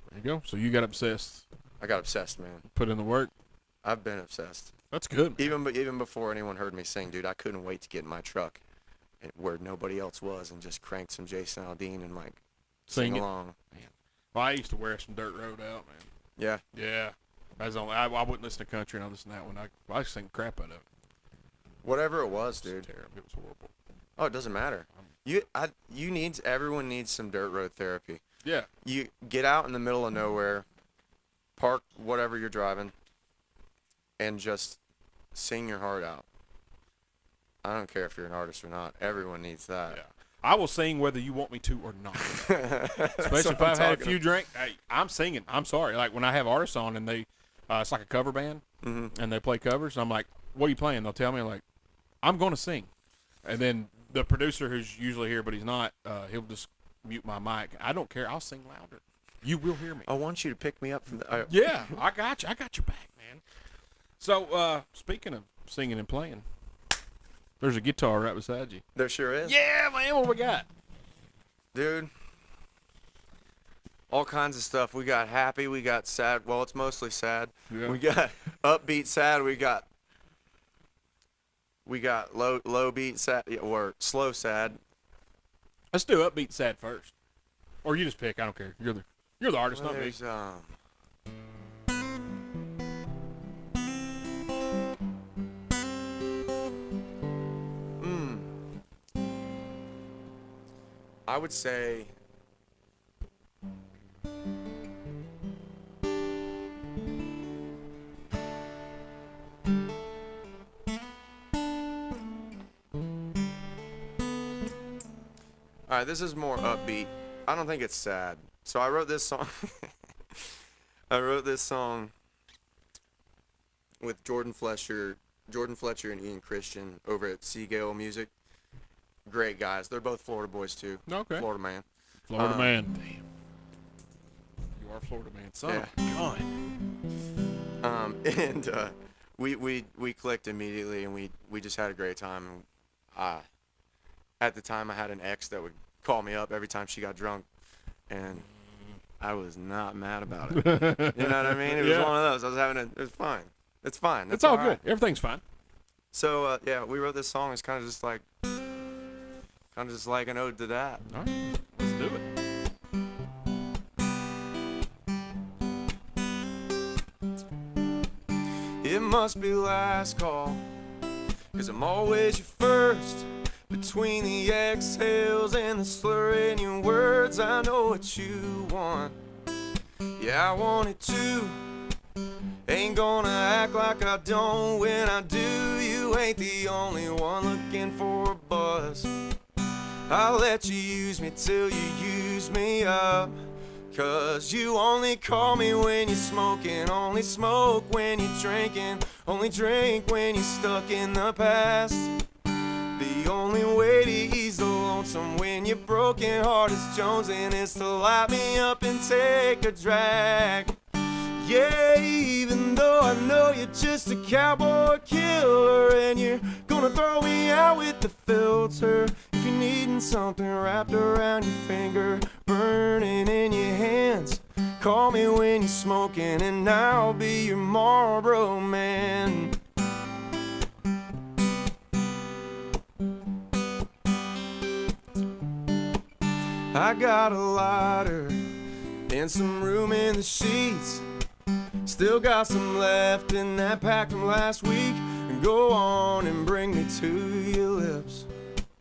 There you go. So you got obsessed. I got obsessed, man. Put in the work. I've been obsessed. That's good, man. Even before anyone heard me sing, dude, I couldn't wait to get in my truck where nobody else was and just crank some Jason Aldean and sing along. Man. Well, I used to wear some Dirt Road out, man. Yeah. Yeah. I wouldn't listen to country, and I listened to that one. I sing crap out of it. Whatever it was, dude. Terrible. It was horrible. Oh, it doesn't matter. Everyone needs some dirt road therapy. Yeah. You get out in the middle of nowhere, park whatever you're driving, and just sing your heart out. I don't care if you're an artist or not. Everyone needs that. Yeah. I will sing whether you want me to or not. Especially if I've had a few drinks. Hey, I'm singing. I'm sorry. Like when I have artists on and they, it's like a cover band, and they play covers. And I'm like, "What are you playing?" They'll tell me, like, "I'm going to sing," and then the producer, who's usually here but he's not, he'll just mute my mic. I don't care. I'll sing louder. You will hear me. I want you to pick me up from the. Yeah, I got you. I got your back, man. So speaking of singing and playing. There's a guitar right beside you. There sure is. Yeah, man, what we got? Dude, all kinds of stuff. We got happy, we got sad. Well, it's mostly sad. Yeah. We got upbeat sad, we got low beat sad, or slow sad. Let's do upbeat sad first. Or you just pick, I don't care. You're the artist, Well, not me. there's, I would say all right, this is more upbeat. I don't think it's sad. So I wrote this song. I wrote this song with Jordan Fletcher and Ian Christian over at Seagale Music. Great guys. They're both Florida boys too. Okay. Florida man. Florida man. Damn. You are Florida man. Son of a gun. And we clicked immediately, and we just had a great time. And at the time I had an ex that would call me up every time she got drunk, and I was not mad about it. You know what I mean? It was one of those. It was fine. It's fine. That's It's all right. good. Everything's fine. So yeah, we wrote this song. It's kind of just like an ode to that. All right, let's do it. It must be last call, 'cause I'm always your first. Between the exhales and the slur in your words, I know what you want. Yeah, I want it too. Ain't gonna act like I don't when I do. You ain't the only one looking for a buzz. I'll let you use me till you use me up. 'Cause you only call me when you're smoking, only smoke when you're drinking, only drink when you're stuck in the past. The only way to ease the lonesome when your broken heart is jonesing is to light me up and take a drag. Yeah, even though I know you're just a cowboy killer and you're gonna throw me out with the filter. If you're needing something wrapped around your finger, burning in your hands, call me when you're smoking and I'll be your Marlboro man. I got a lighter and some room in the sheets. Still got some left in that pack from last week. And go on and bring me to your lips.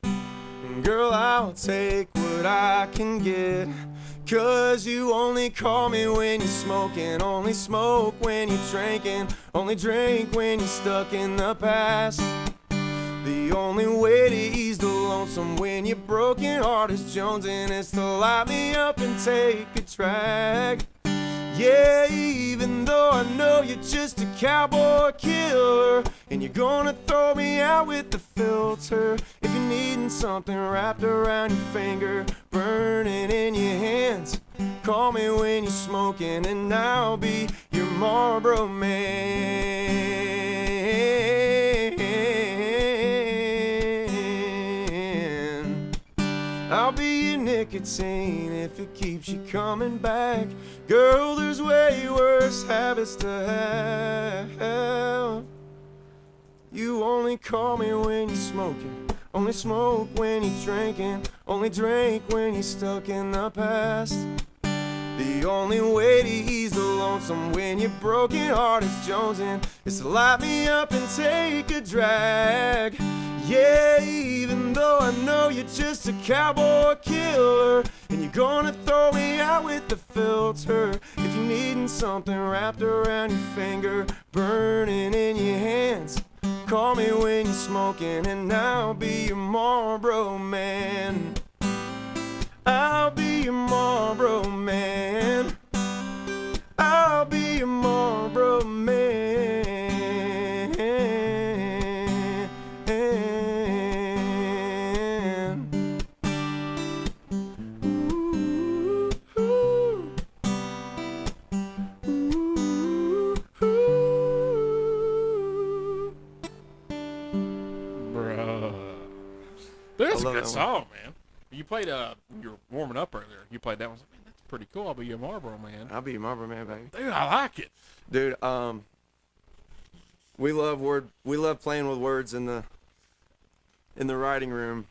And girl, I'll take what I can get. 'Cause you only call me when you're smoking, only smoke when you're drinking, only drink when you're stuck in the past. The only way to ease the lonesome when your broken heart is jonesing is to light me up and take a drag. Yeah, even though I know you're just a cowboy killer and you're gonna throw me out with the filter. If you're needing something wrapped around your finger, burning in your hands, call me when you're smoking and I'll be your Marlboro man. I'll be your nicotine if it keeps you coming back. Girl, there's way worse habits to have. You only call me when you're smoking, only smoke when you're drinking, only drink when you're stuck in the past. The only way to ease the lonesome when your broken heart is jonesing is to light me up and take a drag. Yeah, even though I know you're just a cowboy killer and you're gonna throw me out with the filter. If you're needing something wrapped around your finger, burning in your hands, call me when you're smoking and I'll be your Marlboro man. I'll be your Marlboro man. I'll be your Marlboro man. That's a good song, man. You played, you were warming up earlier. You played that one. I was like, man, that's pretty cool. I'll be your Marlboro man. I'll be your Marlboro man, baby. Dude, I like it. Dude, we love playing with words in the writing room.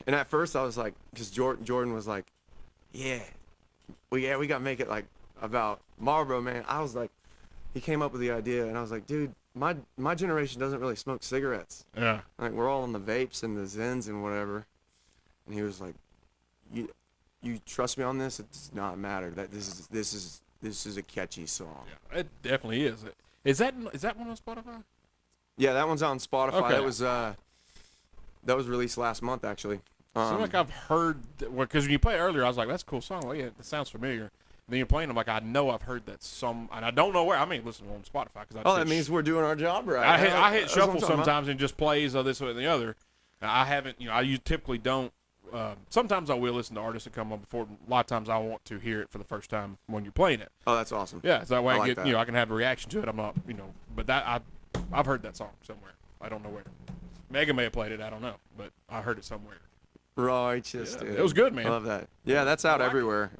And at first I was like, because Jordan was like, yeah, we gotta make it like about Marlboro man. I was like, he came up with the idea, and I was like, dude, my generation doesn't really smoke cigarettes. Yeah. Like, we're all on the vapes and the Zens and whatever. And he was like, you trust me on this? It does not matter. That this is a catchy song. Yeah, it definitely is. Is that one on Spotify? Yeah, that one's on Spotify. Okay. That was released last month, actually. Seems like I've heard, because when you played earlier, I was like, that's a cool song. Well, yeah, it sounds familiar. And then you're playing, I'm like, I know I've heard that some, and I don't know where. I mean, listen on Spotify. That means we're doing our job right. I hit shuffle sometimes and just plays this way and the other. I haven't, I typically don't. Sometimes I will listen to artists that come on before. A lot of times I want to hear it for the first time when you're playing it. Oh, that's awesome. Yeah, so that way I get, that. I can have a reaction to it. I'm not, but that I've heard that song somewhere. I don't know where. Megan may have played it. I don't know, but I heard it somewhere. Righteous, Yeah, dude. it was good, man. I love that. Yeah, that's out everywhere.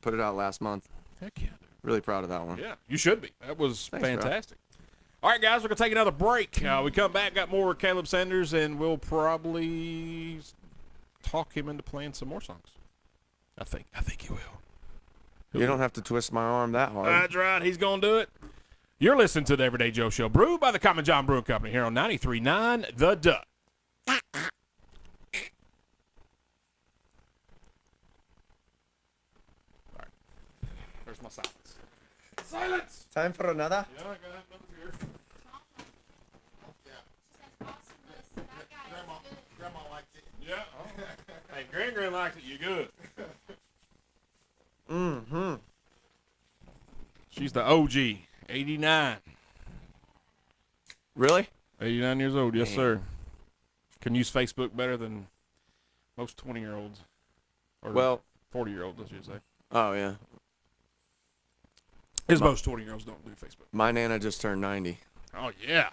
Put it out last month. Heck yeah. Really proud of that one. Yeah, you should be. That was Thanks, bro. fantastic. All right, guys, we're going to take another break. We come back, got more Kaleb Sanders, and we'll probably talk him into playing some more songs. I think he will. You don't have to twist my arm that hard. That's right. He's going to do it. You're listening to the Everyday Joe Show, brewed by the Common John Brewing Company here on 93.9 The Duck. All right. There's my silence. Silence! Time for another. Yeah, I got another beer. Grandma liked it. Yeah. Hey, Gran likes it. You good. Mm-hmm. She's the OG. 89. Really? 89 years old. Yes, Man. sir. Can use Facebook better than most 20-year-olds. Or Well, 40-year-olds, I should say. oh, yeah. Because most 20-year-olds don't do Facebook. My Nana just turned 90. Oh, yeah.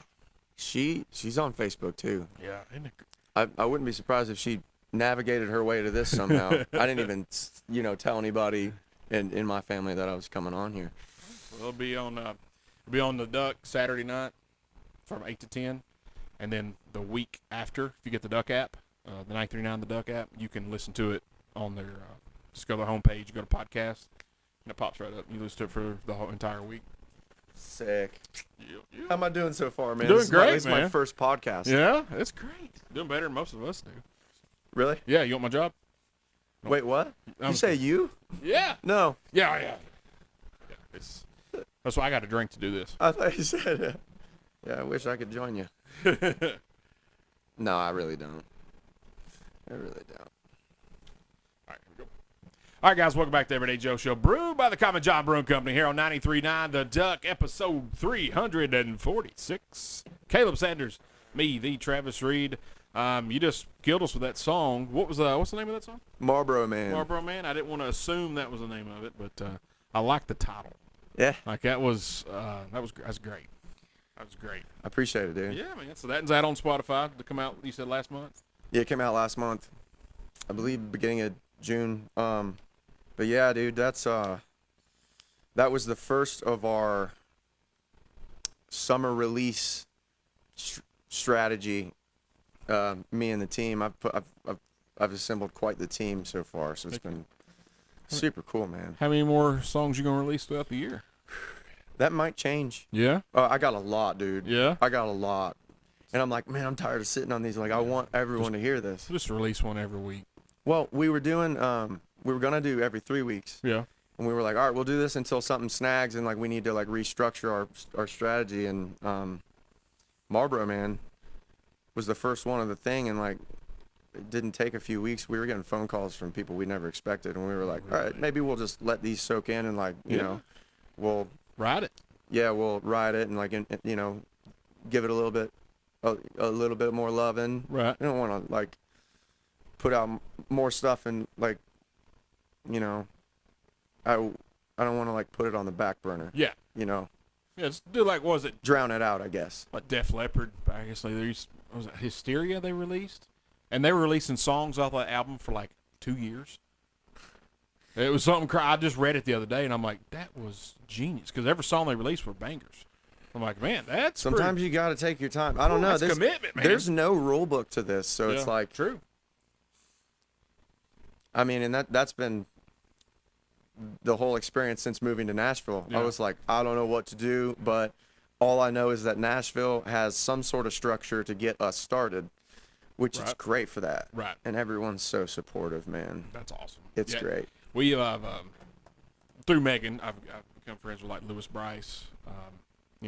She's on Facebook, too. Yeah. Isn't it? I wouldn't be surprised if she navigated her way to this somehow. I didn't even, tell anybody in my family that I was coming on here. We'll be on the Duck Saturday night from 8 to 10. And then the week after, if you get the Duck app, the 939 The Duck app, you can listen to it on their, just go to the homepage, go to podcast, and it pops right up. You listen to it for the whole entire week. Sick. Yeah. How am I doing so far, man? Doing This is great, This is my man. first podcast. Yeah, it's great. Doing better than most of us do. Really? Yeah, you want my job? Wait, what? I'm- You say you? Yeah. No. Yeah. That's why I got to drink to do this. I thought you said, yeah, I wish I could join you. No, I really don't. I really don't. All right, here we go. All right, guys, welcome back to Everyday Joe Show, brewed by the Common John Brewing Company here on 93.9 The Duck, episode 346. Kaleb Sanders, me, the Travis Reed. You just killed us with that song. What's the name of that song? Marlboro Man. Marlboro Man. I didn't want to assume that was the name of it, but I like the title. Yeah, Like that was great. That was great. I appreciate it, dude. Yeah, man. So that's out on Spotify to come out. You said last month. Yeah, it came out last month. I believe beginning of June. But yeah, dude, that was the first of our summer release strategy. Me and the team, I've assembled quite the team so far, so it's been super cool, man. How many more songs you gonna release throughout the year? That might change. Yeah. I got a lot, dude. Yeah. I got a lot. And I'm like, man, I'm tired of sitting on these. Like, I want everyone to hear this. Just release one every week. Well, we were going to do every 3 weeks. Yeah. And we were like, all right, we'll do this until something snags and, like, we need to, like, restructure our strategy. And Marlboro Man was the first one of the thing. And, like, it didn't take a few weeks. We were getting phone calls from people we never expected. And we were like, all right, maybe we'll just let these soak in and, like, you know, we'll Ride it. we'll ride it and, like, give it a little bit more loving. Right. I don't want to, like, put out more stuff and, like, I don't want to, like, put it on the back burner. Yeah. Yeah, Just do like, what was it? drown it out, I guess. Like Def Leppard. I guess like was it Hysteria they released? And they were releasing songs off that album for like 2 years. It was something. I just read it the other day, and I'm like, that was genius. Because every song they released were bangers. I'm like, man, that's Sometimes you got to take your time. I don't know. That's commitment, man. There's no rule book to this, so it's like, true. I mean, and that's been the whole experience since moving to Nashville. Yeah. I was like, I don't know what to do, but all I know is that Nashville has some sort of structure to get us started, which is great for that. Right. And everyone's so supportive, man. That's awesome. It's Yeah. great. We have through Megan, I've become friends with like Lewis Bryce,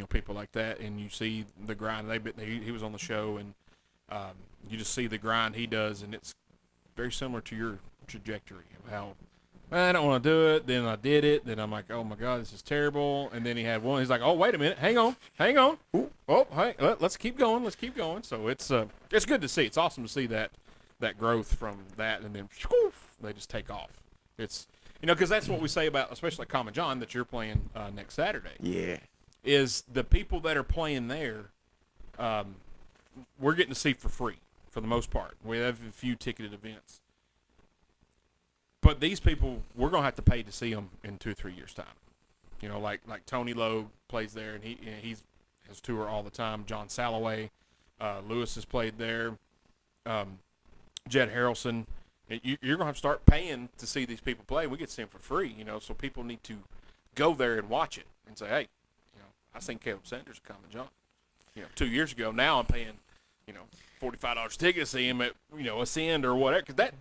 people like that, and you see the grind. He was on the show, and you just see the grind he does, and it's very similar to your trajectory of how I don't want to do it. Then I did it. Then I'm like, oh my God, this is terrible. And then he had one. He's like, oh wait a minute, hang on. Ooh. Oh, hey, let's keep going. So it's good to see. It's awesome to see that growth from that, and then they just take off. It's because that's what we say about, especially like Common John that you're playing next Saturday. Yeah. Is the people that are playing there, we're getting to see for free for the most part. We have a few ticketed events, but these people we're gonna have to pay to see them in 2 or 3 years time. You know, like Tony Logue plays there, and he's has tour all the time. John Salloway, Lewis has played there. Jed Harrelson. You're gonna have to start paying to see these people play. We get to see them for free, you know. So people need to go there and watch it and say, hey, you know, I seen Kaleb Sanders come and John. You know, 2 years ago. Now I'm paying, you know, $45 ticket to see him at, you know, Ascend or whatever. Because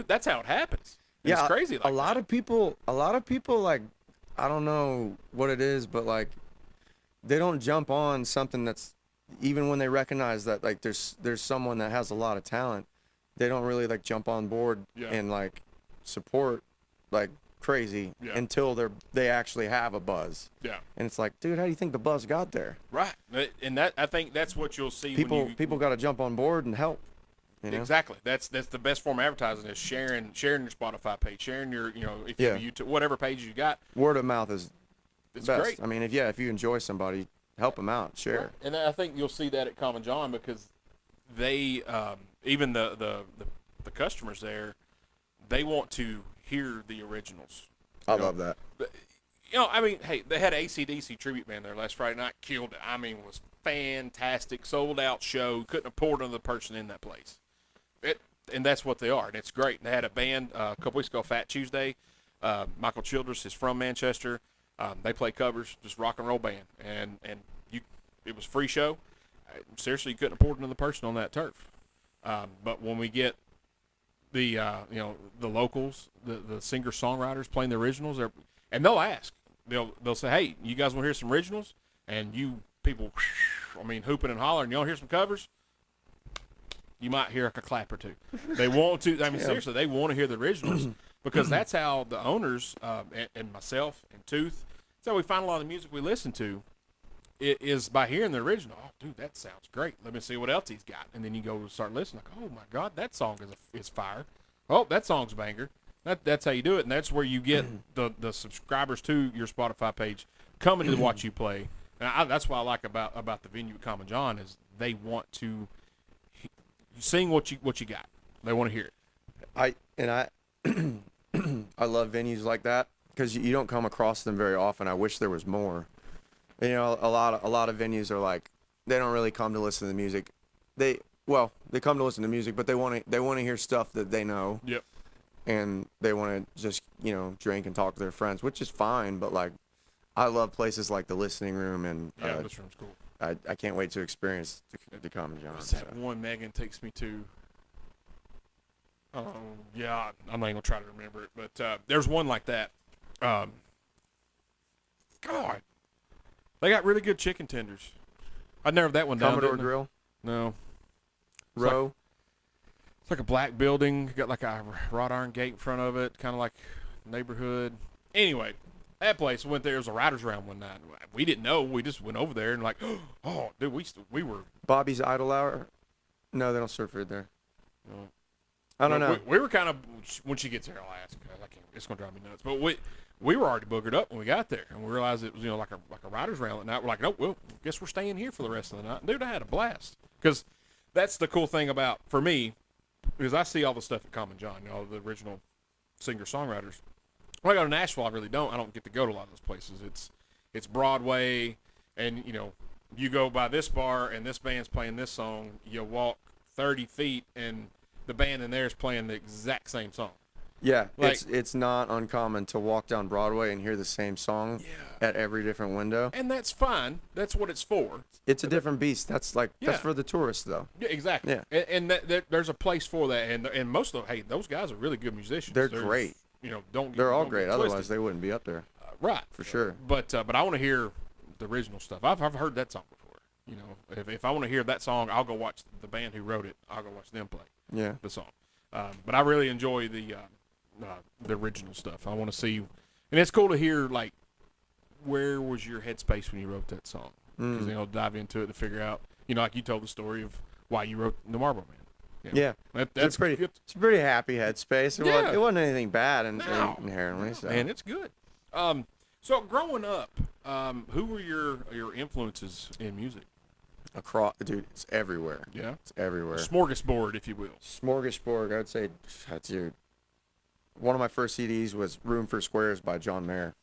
that's how it happens. And it's crazy. Like a lot of people, like, I don't know what it is, but like, they don't jump on something that's, even when they recognize that like there's someone that has a lot of talent, they don't really like jump on board and like support like crazy until they actually have a buzz. Yeah. And it's like, dude, how do you think the buzz got there? Right. And that, I think that's what you'll see. People got to jump on board and help. You know? Exactly. That's the best form of advertising is sharing your Spotify page, sharing your, you know, if you have YouTube, whatever pages you got. Word of mouth is it's best. Great. I mean, if you enjoy somebody, help them out, share. Right. And I think you'll see that at Common John because they even the customers there, they want to hear the originals. I love that. You know, I mean, hey, they had an AC/DC tribute band there last Friday night. Killed it. I mean, it was fantastic. Sold out show. Couldn't have poured another person in that place. And that's what they are, and it's great. And they had a band a couple weeks ago, Fat Tuesday. Michael Childress is from Manchester. They play covers, just rock and roll band, and it was free show. Seriously, you couldn't have poured another person on that turf. But when we get the you know, the locals, the singer songwriters playing the originals, and they'll ask, they'll say, hey, you guys want to hear some originals? And you people, I mean, hooping and hollering, you want to hear some covers? You might hear like a clap or two. They want to. I mean, seriously, they want to hear the originals because that's how the owners and myself and Tooth. That's how we find a lot of the music we listen to. It is by hearing the original. Oh, dude, that sounds great. Let me see what else he's got, and then you go start listening. Like, oh my God, that song is fire. Oh, that song's a banger. That's how you do it, and that's where you get the subscribers to your Spotify page coming to watch you play. And that's what I like about the venue at Common John is they want to sing what you got. They want to hear it. I I love venues like that because you don't come across them very often. I wish there was more. You know, a lot of venues are like they don't really come to listen to the music. They come to listen to music, but they want to hear stuff that they know. Yep. And they want to just, you know, drink and talk to their friends, which is fine. But like, I love places like the Listening Room and this room's cool. I can't wait to experience the Common John. What's that one Megan takes me to? Oh, yeah, I'm not even going to try to remember it. But there's one like that. God. They got really good chicken tenders. I'd never that one down. Commodore Grill? No. Row? It's like a black building. Got like a wrought iron gate in front of it. Kind of like neighborhood. Anyway. That place, went there, it was a writer's round one night. We didn't know. We just went over there and like, oh, dude, we were. Bobby's Idle Hour? No, they don't serve food there. No. I don't know. We were kind of, when she gets here, I'll ask. It's going to drive me nuts. But we were already boogered up when we got there. And we realized it was, you know, like a writer's round that night. We're like, no, well, guess we're staying here for the rest of the night. Dude, I had a blast. Because that's the cool thing about, for me, because I see all the stuff at Common John, you know, the original singer-songwriters. When I go to Nashville, I really don't. I don't get to go to a lot of those places. It's Broadway, and, you know, you go by this bar, and this band's playing this song. You walk 30 feet, and the band in there is playing the exact same song. Yeah, like, it's not uncommon to walk down Broadway and hear the same song at every different window. And that's fine. That's what it's for. It's a different beast. That's that's for the tourists, though. Yeah, exactly. Yeah. And there's a place for that. And most of them, hey, those guys are really good musicians. They're great. You know, they're all great. Otherwise, they wouldn't be up there. Right. For sure. But I want to hear the original stuff. I've heard that song before. You know, if I want to hear that song, I'll go watch the band who wrote it. I'll go watch them play the song. But I really enjoy the original stuff. I want to see, and it's cool to hear, like, where was your headspace when you wrote that song? Because, you know, dive into it to figure out, you know, like you told the story of why you wrote the Marlboro Man. You know, that's pretty. It's a pretty happy headspace. It wasn't anything bad inherently. So. Man, it's good. So growing up, who were your influences in music? Dude, it's everywhere. Yeah, it's everywhere. Smorgasbord, if you will. Smorgasbord. I would say that's one of my first CDs was "Room for Squares" by John Mayer.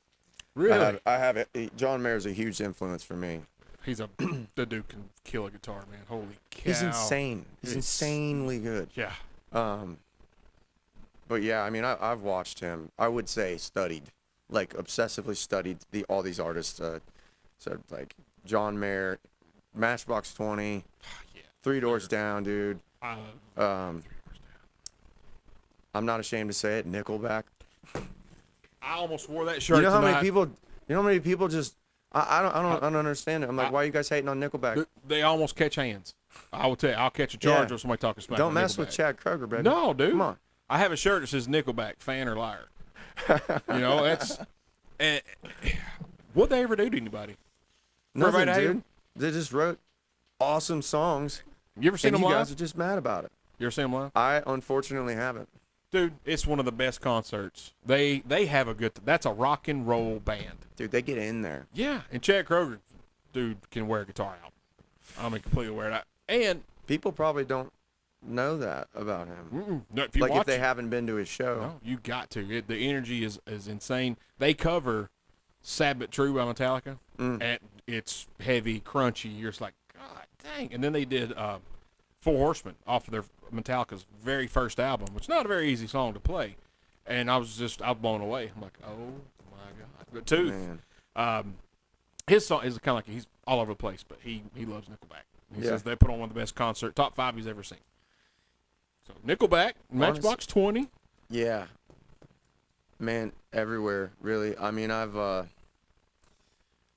Really? I have it. John Mayer's a huge influence for me. The dude can kill a guitar, man. Holy cow. He's insane. He's insanely good. Yeah. But yeah, I mean, I've watched him. I would say studied, like obsessively studied all these artists. So like John Mayer, Matchbox 20, Yeah. Three Doors Down, dude. Um, I'm not ashamed to say it. Nickelback. I almost wore that shirt You know how tonight. many people? You know how many people just? I don't understand it. I'm like, why are you guys hating on Nickelback? They almost catch hands. I will tell you, I'll catch a charge Yeah. with somebody talking smack. Don't on mess with Nickelback. Chad Kroger, baby. No, dude. Come on. I have a shirt that says Nickelback, fan or liar. You know, that's. And, what'd they ever do to anybody? Nothing, everybody to hate dude. They just wrote awesome songs, You ever seen and them you live? guys are just mad about it. You ever seen them live? I unfortunately haven't. Dude, it's one of the best concerts. They have a good. That's a rock and roll band. Dude, they get in there. Yeah, and Chad Kroger, dude, can wear a guitar out. I mean, completely wear it out. And People probably don't know that about him. no, if you Like watch if they it, haven't been to his show. no, you got to. The energy is insane. They cover "Sad But True" by Metallica, and it's heavy, crunchy. You're just like, God dang! And then they did Four Horsemen off of their Metallica's very first album, which is not a very easy song to play. And I was blown away. I'm like, oh my God! But Tooth, Man. his song is kind of like he's all over the place, but he loves Nickelback. He Yeah. says they put on one of the best top 5 he's ever seen. So Nickelback, Matchbox 20. Yeah. Man, everywhere, really. I mean, I've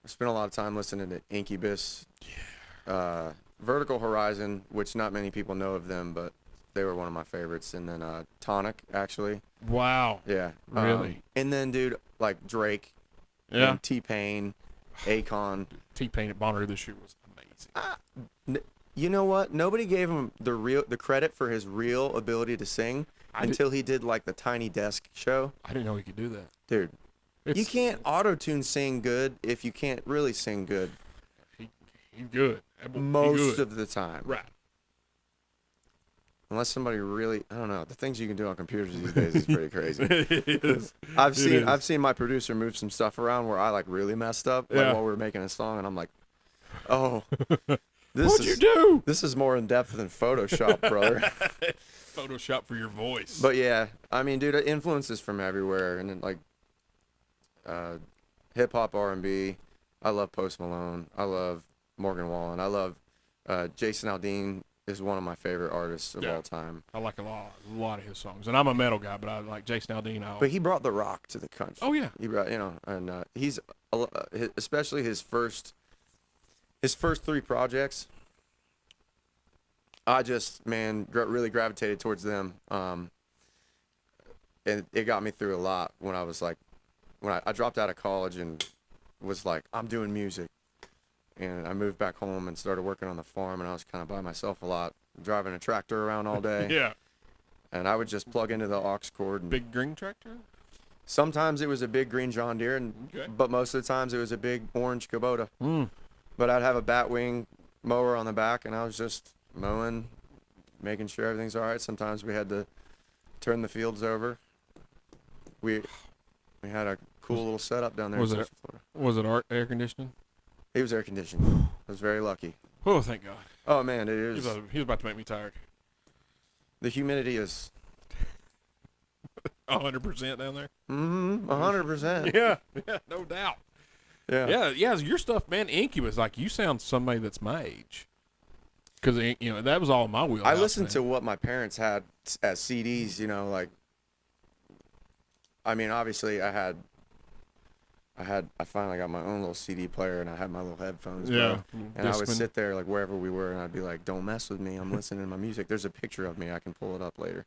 spent a lot of time listening to Incubus, Vertical Horizon, which not many people know of them, but they were one of my favorites. And then Tonic, actually. Wow. Yeah. Really? And then, dude, like Drake, Yeah. and T-Pain, Akon. T-Pain at Bonnaroo this year was amazing. You know what? Nobody gave him the credit for his real ability to sing until he did like the Tiny Desk show. I didn't know he could do that. Dude, you It's- can't auto-tune sing good if you can't really sing good He's good. most of the time. Right. Unless somebody really, I don't know, the things you can do on computers these days is pretty crazy. It is. I've is. seen my producer move some stuff around where I like really messed up like, Yeah. while we were making a song, and I'm like, oh, this What'd you is do? this is more in depth than Photoshop, brother. Photoshop for your voice. But yeah, I mean, dude, influences from everywhere, and then like hip hop, R&B. I love Post Malone. I love Morgan Wallen. I love Jason Aldean is one of my favorite artists of Yeah. all time. I like a lot of his songs, and I'm a metal guy, but I like Jason Aldean. But he brought the rock to the country. Oh yeah. He brought, and he's especially his first 3 projects. I just, man, really gravitated towards them. And it got me through a lot when I was like, when I dropped out of college and was like, I'm doing music. And I moved back home and started working on the farm, and I was kind of by myself a lot, driving a tractor around all day. Yeah. And I would just plug into the aux cord. And Big green tractor. sometimes it was a big green John Deere, Okay. but most of the times it was a big orange Kubota. Mm. But I'd have a batwing mower on the back, and I was just mowing, making sure everything's all right. Sometimes we had to turn the fields over. We had a cool little setup down there in Was it- Central Florida. Was it air conditioning? It was air conditioned. I was very lucky. Oh, thank God. Oh man, it He is. was about to make me tired. The humidity is 100% down there. 100%. Yeah, no doubt. Yeah. Yeah. Your stuff, man. Incubus, like you sound somebody that's my age. Because that was all in my wheelhouse. I listened man. to what my parents had as CDs. Like. I mean, obviously, I finally got my own little CD player, and I had my little headphones. Yeah. Bro. And I would Discman. sit there like wherever we were, and I'd be like, "Don't mess with me. I'm listening to my music." There's a picture of me. I can pull it up later.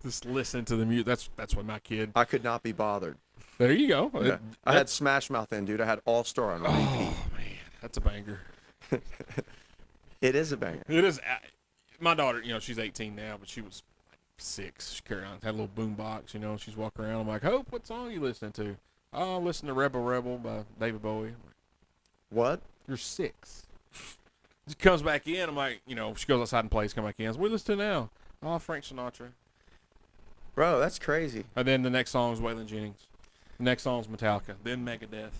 Just listen to the music. That's what my kid. I could not be bothered. There you go. Yeah. I had Smash Mouth in, dude. I had All Star on repeat. Oh man, that's a banger. It is a banger. It is. My daughter, she's 18 now, but she was like 6. She carried on, had a little boom box, she's walking around. I'm like, Hope, what song are you listening to? Oh, listen to Rebel Rebel by David Bowie. I'm like, What? you're 6. She comes back in. I'm like, she goes outside and plays, come back in. What are you listening to now? Oh, Frank Sinatra. Bro, that's crazy. And then the next song is Waylon Jennings. The next song's Metallica, then Megadeth.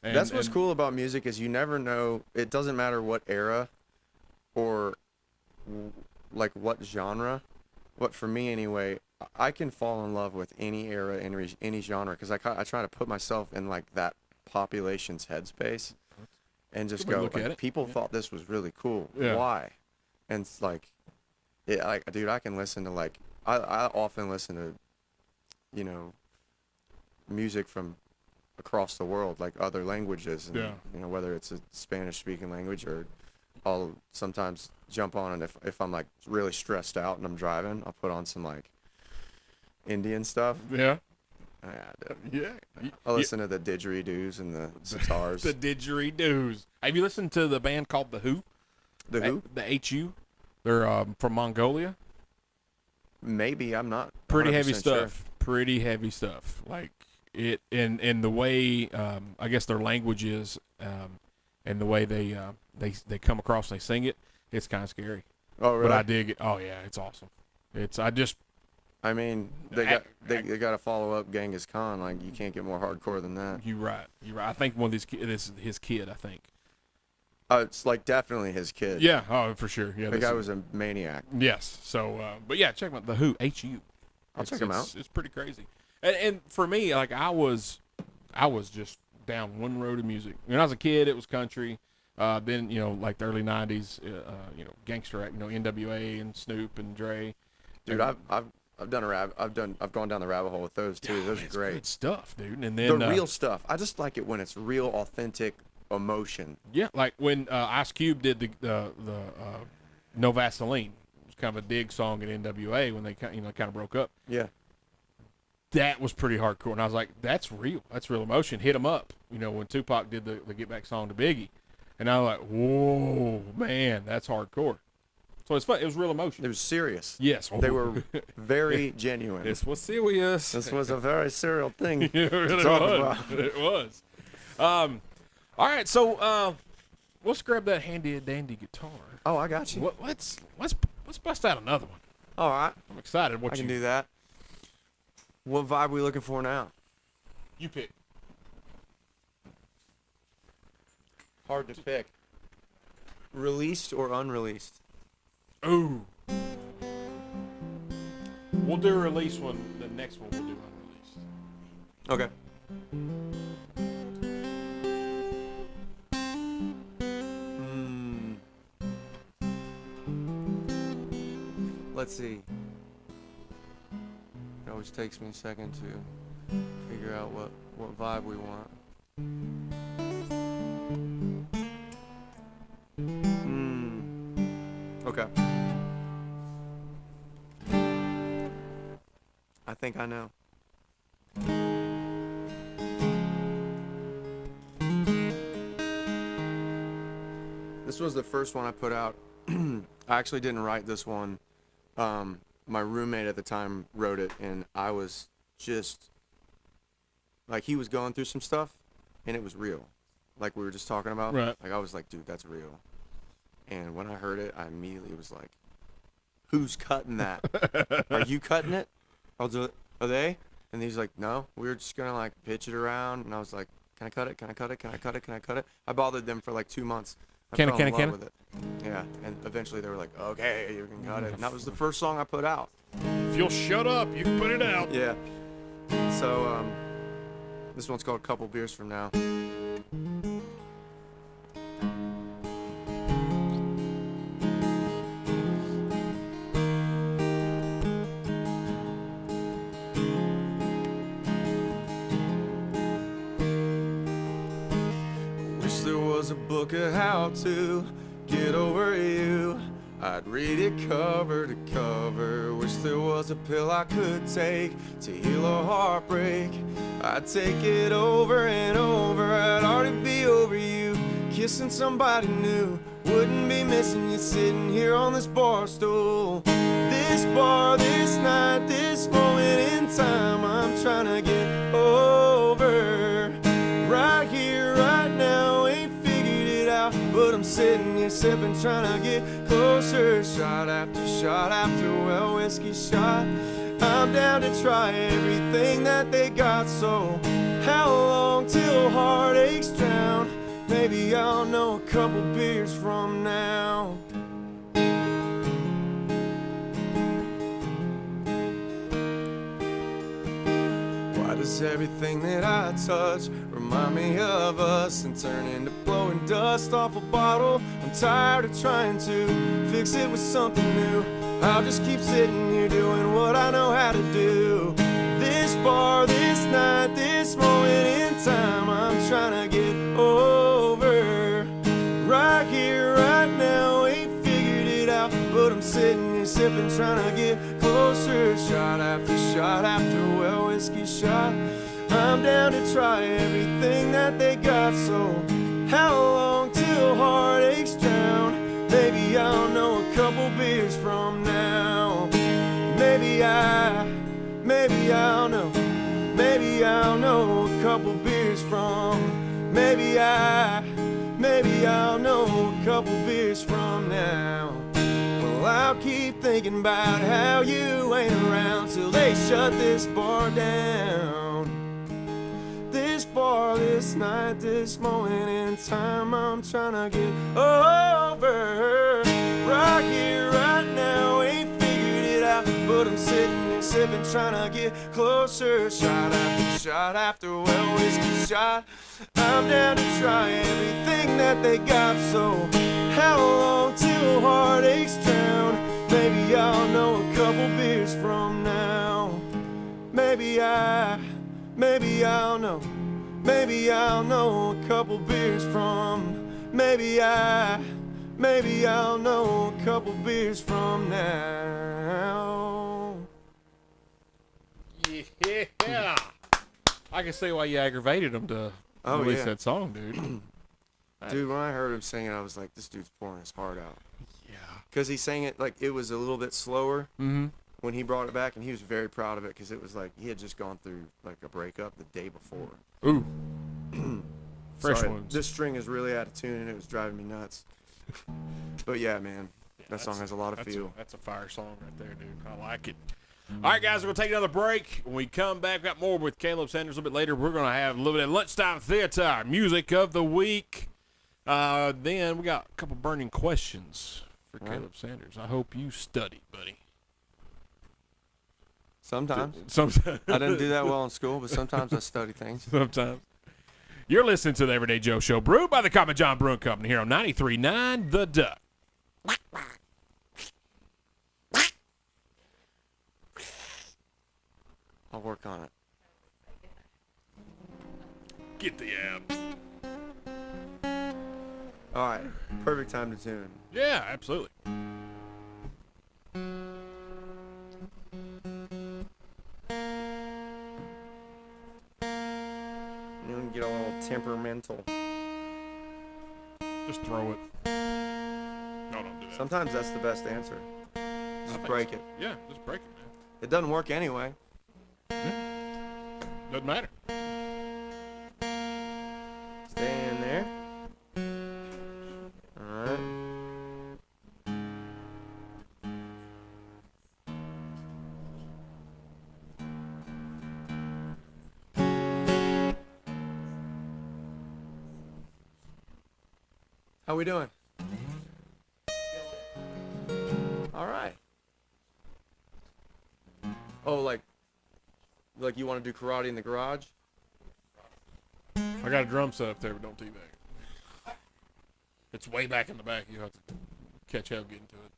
And, That's what's cool about music is you never know. It doesn't matter what era or like what genre. But for me anyway, I can fall in love with any era, any genre, because I try to put myself in like that population's headspace and just go, like, people thought this was really cool. Yeah. Why? And it's like, dude, I can listen to like, I often listen to, you know, music from across the world, like other languages, and you know, whether it's a Spanish speaking language, or I'll sometimes jump on, and if I'm like really stressed out and I'm driving, I'll put on some like Indian stuff. Yeah. Yeah. I listen to the didgeridoos and the sitars. The didgeridoos. Have you listened to the band called The Who? The Who? The HU. They're from Mongolia. Maybe. I'm not pretty heavy stuff. Sure. Pretty heavy stuff. Like it in the way I guess their language is, and the way they come across and they sing it. It's kind of scary. Oh really? But I dig it. Oh yeah, it's awesome. I mean, they got to follow up Genghis Khan. Like, you can't get more hardcore than that. You're right. I think one of these this is his kid. I think. It's like definitely his kid. Yeah. Oh, for sure. Yeah. The guy was a maniac. Yes. So, but yeah, check them out. The Who. HU. I'll check them out. It's pretty crazy. And for me, like I was just down one road of music. When I was a kid, it was country. Then like the early '90s, gangster rap. NWA and Snoop and Dre. Dude, I've gone down the rabbit hole with those too. Those are great. Good stuff, dude. And then the real stuff. I just like it when it's real, authentic emotion. Yeah, like when Ice Cube did the No Vaseline. It was kind of a dig song at NWA when they kind of broke up. Yeah. That was pretty hardcore, and I was like, "That's real. That's real emotion." Hit 'em up. When Tupac did the Get Back song to Biggie, and I was like, "Whoa, man, that's hardcore." So it's fun. It was real emotion. It was serious. Yes. They were very genuine. This was serious. This was a very serial thing It really to talk was. about. It was. All right, so let's grab that handy dandy guitar. Oh, I got you. Let's bust out another one. All right. I'm excited. I can do that. What vibe are we looking for now? You pick. Hard to pick. Released or unreleased? Ooh. We'll do a release one. The next one we'll do unreleased. Okay. Let's see. It always takes me a second to figure out what vibe we want. Okay. I think I know. This was the first one I put out. I actually didn't write this one. My roommate at the time wrote it, and I was just like, he was going through some stuff, and it was real, like we were just talking about. Right. Like I was like, dude, that's real. And when I heard it, I immediately was like, who's cutting that? Are you cutting it? Are they? And he's like, no, we were just gonna like pitch it around. And I was like, can I cut it? Can I cut it? Can I cut it? Can I cut it? I bothered them for like 2 months. I fell in love with it. Yeah, and eventually they were like, okay, you can cut it. And that was the first song I put out. If you'll shut up, you can put it out. Yeah. So this one's called Couple Beers From Now. Wish there was a book of how to get over you. I'd read it cover to cover. Wish there was a pill I could take to heal a heartbreak. I'd take it over and over. I'd already be over you, kissing somebody new. Wouldn't be missing you sitting here on this bar stool. This bar, this night, this moment in time, I'm trying to get over. Right here, right now, ain't figured it out, but I'm sitting here sipping, trying to get closer. Shot after, well, whiskey shot. I'm down to try everything that they got, so How long till heartaches drown? Maybe I'll know a couple beers from now. Why does everything that I touch remind me of us and turn into blowing dust off a bottle? I'm tired of trying to fix it with something new. I'll just keep sitting here doing what I know how to do. This bar, this night, this moment in time, I'm trying to get over. Right here, right now, ain't figured it out, but I'm sitting here sipping, trying to get closer. Shot after well, whiskey shot. I'm down to try everything that they got. So how long till heartaches drown? Maybe I'll know a couple beers from now. Maybe I'll know. Maybe I'll know a couple beers from. Maybe I'll know a couple beers from now. Well, I'll keep thinking about how you ain't around till they shut this bar down. This bar, this night, this moment in time, I'm trying to get over. Right here, right now, ain't figured it out, but I'm sitting here sipping, trying to get closer. Shot after well, whiskey shot. I'm down to try everything that they got. So how long till heartaches drown? Maybe I'll know a couple beers from now. Maybe I'll know. Maybe I'll know a couple beers from. Maybe I'll know a couple beers from now. Yeah. I can see why you aggravated him to release that song, dude. Dude, when I heard him sing it, I was like, this dude's pouring his heart out. Yeah. Because he sang it like it was a little bit slower Mm-hmm. when he brought it back, and he was very proud of it because it was like he had just gone through like a breakup the day before. Ooh. Fresh Sorry, ones. This string is really out of tune, and it was driving me nuts. But yeah, man, that song has a lot of feel. That's a fire song right there, dude. I like it. All right, guys, we're going to take another break. When we come back, we've got more with Kaleb Sanders a little bit later. We're going to have a little bit of lunchtime theater, music of the week. Then we got a couple burning questions for Kaleb Sanders. I hope you study, buddy. Sometimes. Sometimes. I didn't do that well in school, but sometimes I study things. Sometimes. You're listening to the Everyday Joe Show, brewed by the Common John Brewing Company here on 93.9 The Duck. I'll work on it. Get the abs. All right, perfect time to tune. Yeah, absolutely. You can get a little temperamental. Just throw it. No, don't do that. Sometimes that's the best answer. Just break it. Yeah, just break it, man. It doesn't work anyway. Doesn't matter. Stay in there. All right. How we doing? All right. Oh, like you want to do karate in the garage? I got a drum set up there, but don't teabag. It's way back in the back. You have to catch up getting to it.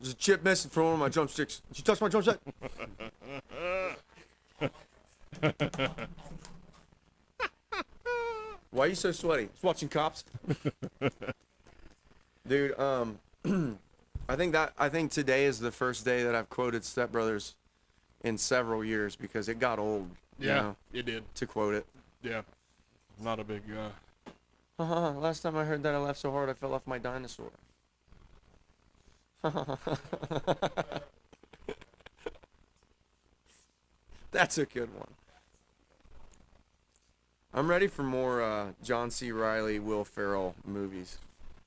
There's a chip missing from one of my drumsticks. Did you touch my drumstick? Why are you so sweaty? Just watching Cops. Dude, I think today is the first day that I've quoted Step Brothers in several years because it got old. Yeah, you know, it did. to quote it. Yeah. Not a big, Last time I heard that, I laughed so hard I fell off my dinosaur. That's a good one. I'm ready for more John C. Reilly, Will Ferrell movies.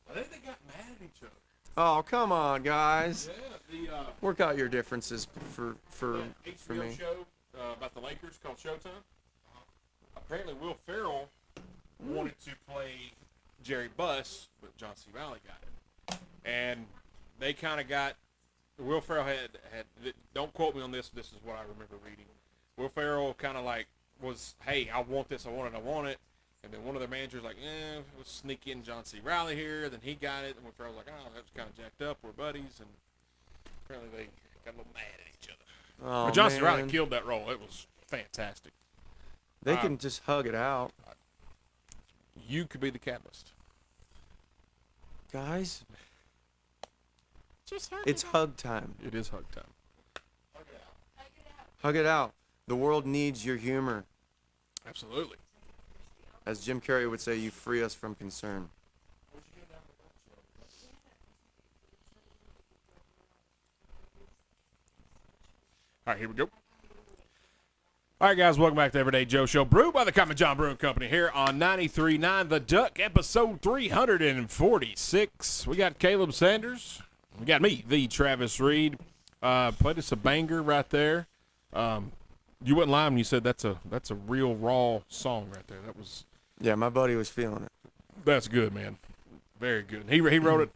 I think they got mad at each other. Oh, come on, guys. Yeah, the Work out your differences for HBO me. show about the Lakers called Showtime. apparently Will Ferrell wanted to play Jerry Buss, but John C. Reilly got it. And they kind of got, Will Ferrell had, don't quote me on this, this is what I remember reading. Will Ferrell kind of like was, hey, I want this, I want it. And then one of their managers like, let's sneak in John C. Reilly here. Then he got it. And Will Ferrell's like, oh, that's kind of jacked up. We're buddies. And apparently they got a little mad at each other. Oh, But John C. Reilly man. killed that role. It was fantastic. They can just hug it out. You could be the catalyst. Guys, Just hug it's hug time. It is hug time. Hug it out. The world needs your humor. Absolutely. As Jim Carrey would say, you free us from concern. All right, here we go. All right, guys, welcome back to Everyday Joe Show, brewed by the Common John Brewing Company here on 93.9 The Duck, episode 346. We got Kaleb Sanders. We got me, the Travis Reed. Played us a banger right there. You wouldn't lie when you said that's a real raw song right there. Yeah, my buddy was feeling it. That's good, man. Very good. He wrote it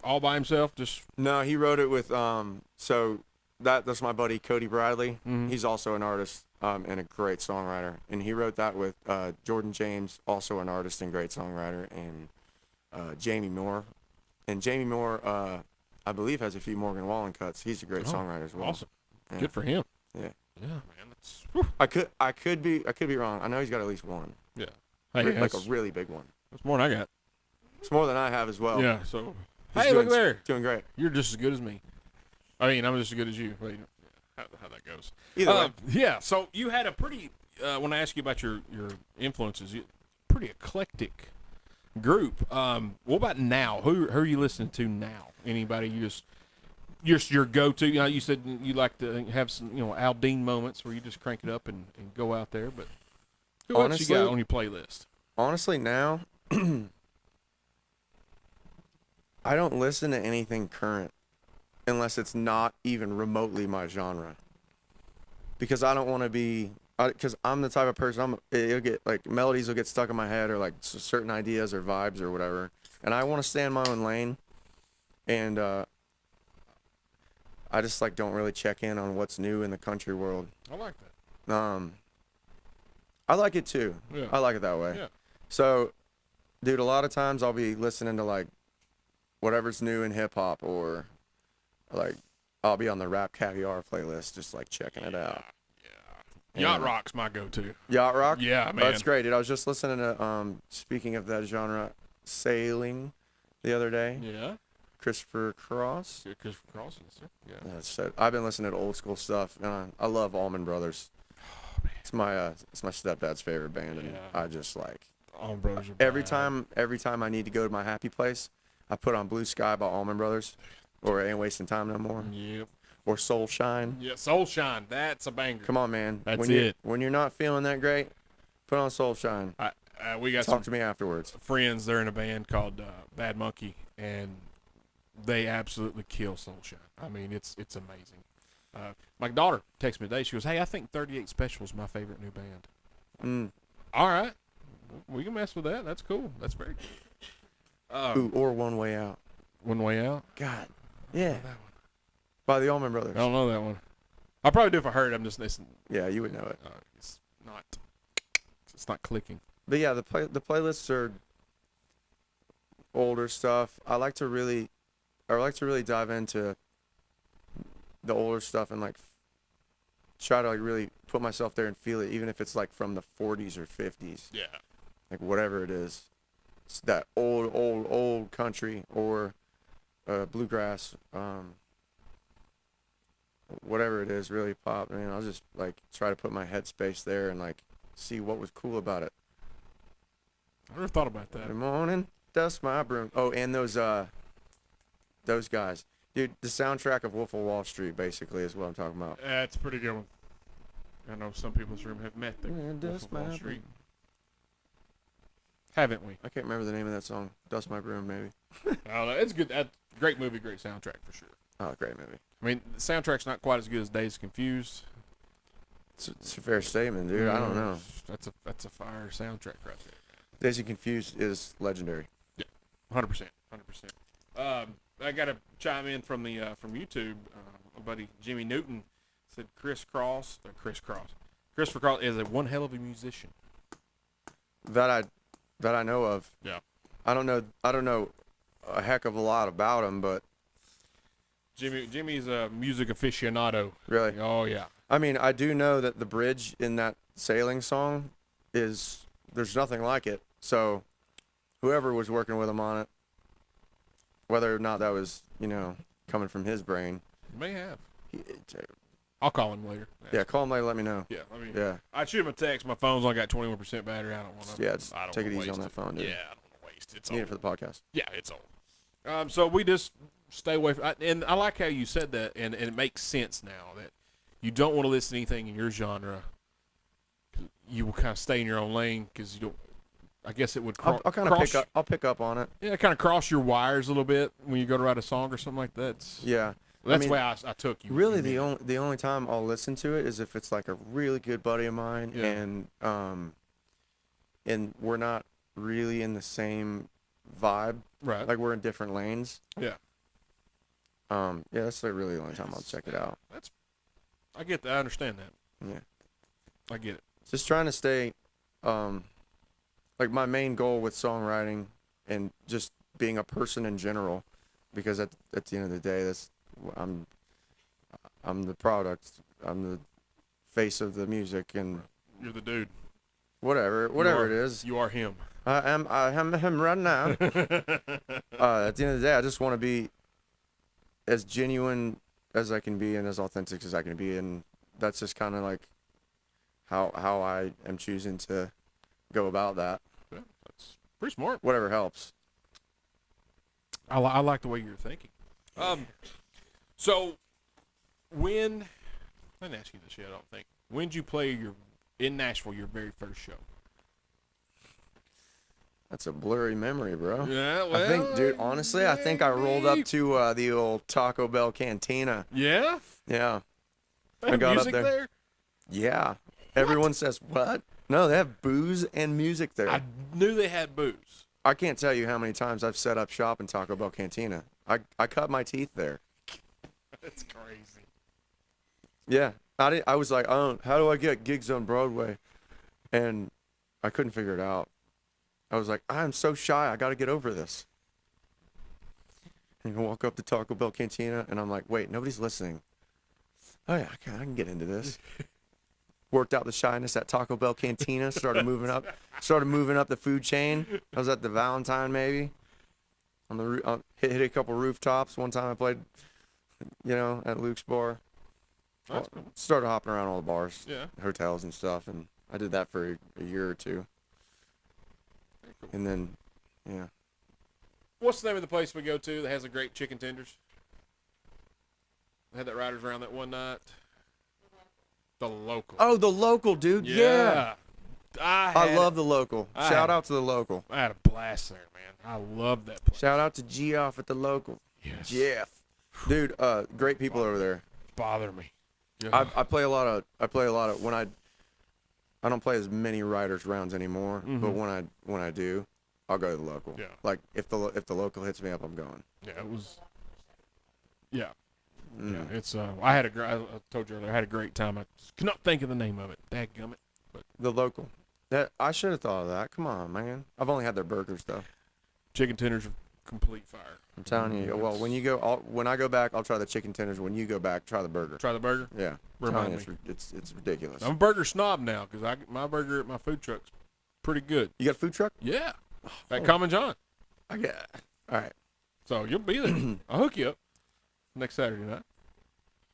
all by himself. Just No, he wrote it with so that's my buddy Cody Bradley. He's also an artist and a great songwriter. And he wrote that with Jordan James, also an artist and great songwriter, and Jamie Moore. And Jamie Moore, I believe, has a few Morgan Wallen cuts. He's a great songwriter as well. awesome. Yeah. Good for him. Yeah. Yeah, man. That's whew. I could be wrong. I know he's got at least one. Yeah. Hey, Like a that's really big one. more than I got. It's more than I have as well. Yeah. So He's hey, look there. Doing great. You're just as good as me. I mean, I'm just as good as you. But you know, how that goes. Either way. Yeah. So you had a pretty. When I ask you about your influences, pretty eclectic group. What about now? Who are you listening to now? Anybody you just your go-to? You know, you said you like to have some Aldine moments where you just crank it up and go out there. But who else Honestly- you got on your playlist? Honestly, now I don't listen to anything current unless it's not even remotely my genre. Because I don't want to be, because I'm the type of person, it'll get, like, melodies will get stuck in my head, or like certain ideas or vibes or whatever. And I want to stay in my own lane. And I just, like, don't really check in on what's new in the country world. I like that. I like it too. Yeah. I like it that way. Yeah. So, dude, a lot of times I'll be listening to, like, whatever's new in hip hop, or like I'll be on the Rap Caviar playlist, just like checking it out. Yeah. Yacht Rock's my go-to. Yacht Rock? Yeah, man. That's great, dude. I was just listening to, speaking of that genre, Sailing the other day. Yeah. Christopher Cross. Yeah, Christopher Cross, yes, sir. Yeah. That's it. I've been listening to old school stuff, and I love Allman Brothers. It's my stepdad's favorite band, and Yeah. I just like Allman Brothers are every bad. time I need to go to my happy place, I put on Blue Sky by Allman Brothers, or Ain't Wasting Time No More, Yep. or Soul Shine. Yeah, Soul Shine. That's a banger. Come on, man. That's when it. When you're not feeling that great, put on Soul Shine. We got Talk some to me afterwards. friends. They're in a band called Bad Monkey, and they absolutely kill Soul Shine. I mean, it's amazing. My daughter texted me today. She goes, "Hey, I think 38 Special is my favorite new band." All right, we can mess with that. That's cool. That's very cool. Ooh, or One Way Out. One Way Out. God. Yeah. That one. By the Allman Brothers. I don't know that one. I'll probably do if I heard it. I'm just listening. Yeah, you would know it. It's not clicking. But yeah, the playlists are older stuff. I like to really dive into the older stuff and like try to like really put myself there and feel it, even if it's like from the 40s or 50s, Yeah. like whatever it is. It's that old country or bluegrass, whatever it is, really pop. I mean, I'll just like try to put my headspace there and like see what was cool about it. I never thought about that. Good morning, dust my broom. Oh, and those guys, dude. The soundtrack of Wolf of Wall Street, basically, is what I'm talking about. That's a pretty good one. I know some people in this room have met the Yeah, Wolf dust of Wall my Street. broom. Haven't we? I can't remember the name of that song. Dust my broom, maybe. I don't know. It's good. Great movie, great soundtrack for sure. Oh, great movie. I mean, the soundtrack's not quite as good as Days Confused. It's a fair statement, dude. I don't know. That's a fire soundtrack right there. Dazed and Confused is legendary. 100%. I got to chime in from the from YouTube. My buddy Jimmy Newton said Christopher Cross is a one hell of a musician. That I know of. Yeah. I don't know a heck of a lot about him, but Jimmy's a music aficionado. really. Oh yeah. I mean, I do know that the bridge in that sailing song there's nothing like it. So whoever was working with him on it, whether or not that was, coming from his brain. May have. He, I'll call him later. yeah, call him later, let me know. Yeah, Yeah. I'd shoot him a text. My phone's only got 21% battery. I don't want to. Yeah, just take it easy on that phone, dude. Yeah, I don't want to waste it. It's Need old. it for the podcast. Yeah, it's old. So we just stay away from, and I like how you said that, and it makes sense now that you don't want to listen to anything in your genre. You will kind of stay in your own lane because you don't. I guess it would I'll kind of I'll pick up on it. Yeah, kind of cross your wires a little bit when you go to write a song or something like that. Yeah. That's the way I took you. Really, the only time I'll listen to it is if it's like a really good buddy of mine, and we're not really in the same vibe. Right. Like we're in different lanes. Yeah. Yeah, that's like really the only time I'll check it out. I get that. I understand that. Yeah. I get it. Just trying to stay, like my main goal with songwriting and just being a person in general, because at the end of the day, I'm the product. I'm the face of the music, and You're the dude. whatever it is. You are him. I am him right now. At the end of the day, I just want to be as genuine as I can be and as authentic as I can be, and that's just kind of like how I am choosing to go about that. Yeah, that's pretty smart. Whatever helps. I like the way you're thinking. So when I didn't ask you this yet, I don't think. When did you play in Nashville your very first show? That's a blurry memory, bro. Yeah, well, I think, dude, honestly, I think I rolled up to the old Taco Bell Cantina. Yeah. Yeah. They have got up music there. there. Yeah. Everyone says, what? No, they have booze and music there. I knew they had booze. I can't tell you how many times I've set up shop in Taco Bell Cantina. I cut my teeth there. That's crazy. Yeah. I was like, oh, how do I get gigs on Broadway? And I couldn't figure it out. I was like, I'm so shy. I got to get over this. And I walk up to Taco Bell Cantina, and I'm like, wait, nobody's listening. Oh, yeah, I can get into this. Worked out the shyness at Taco Bell Cantina. Started moving up the food chain. I was at the Valentine, maybe. On the hit a couple rooftops. One time I played, at Luke's bar. That's cool. Started hopping around all the bars, Yeah. hotels and stuff, and I did that for a year or two. Cool. And then, yeah. What's the name of the place we go to that has the great chicken tenders? They had that Riders Round that one night. The Local. Oh, the Local, dude. Yeah. I love the Local. Shout out to the Local. I had a blast there, man. I love that place. Shout out to Geoff at the Local. Yes. Jeff. Dude, great people over there. Bother me. I play a lot of when I don't play as many Riders Rounds anymore, but when I do, I'll go to the Local. Yeah. Like if the Local hits me up, I'm going. Yeah, it was. Yeah. Mm. Yeah, it's I told you earlier, I had a great time. I could not think of the name of it. Dadgummit. But The Local. That I should have thought of that. Come on, man. I've only had their burgers though. chicken tenders are complete fire. I'm telling you. Well, when I go back, I'll try the chicken tenders. When you go back, try the burger. Try the burger. Yeah. Remind I'm telling you, it's ridiculous. I'm a burger snob now because my burger at my food truck's pretty good. You got a food truck? Yeah, at Common John. I get. All right. So you'll be there. I'll hook you up next Saturday night.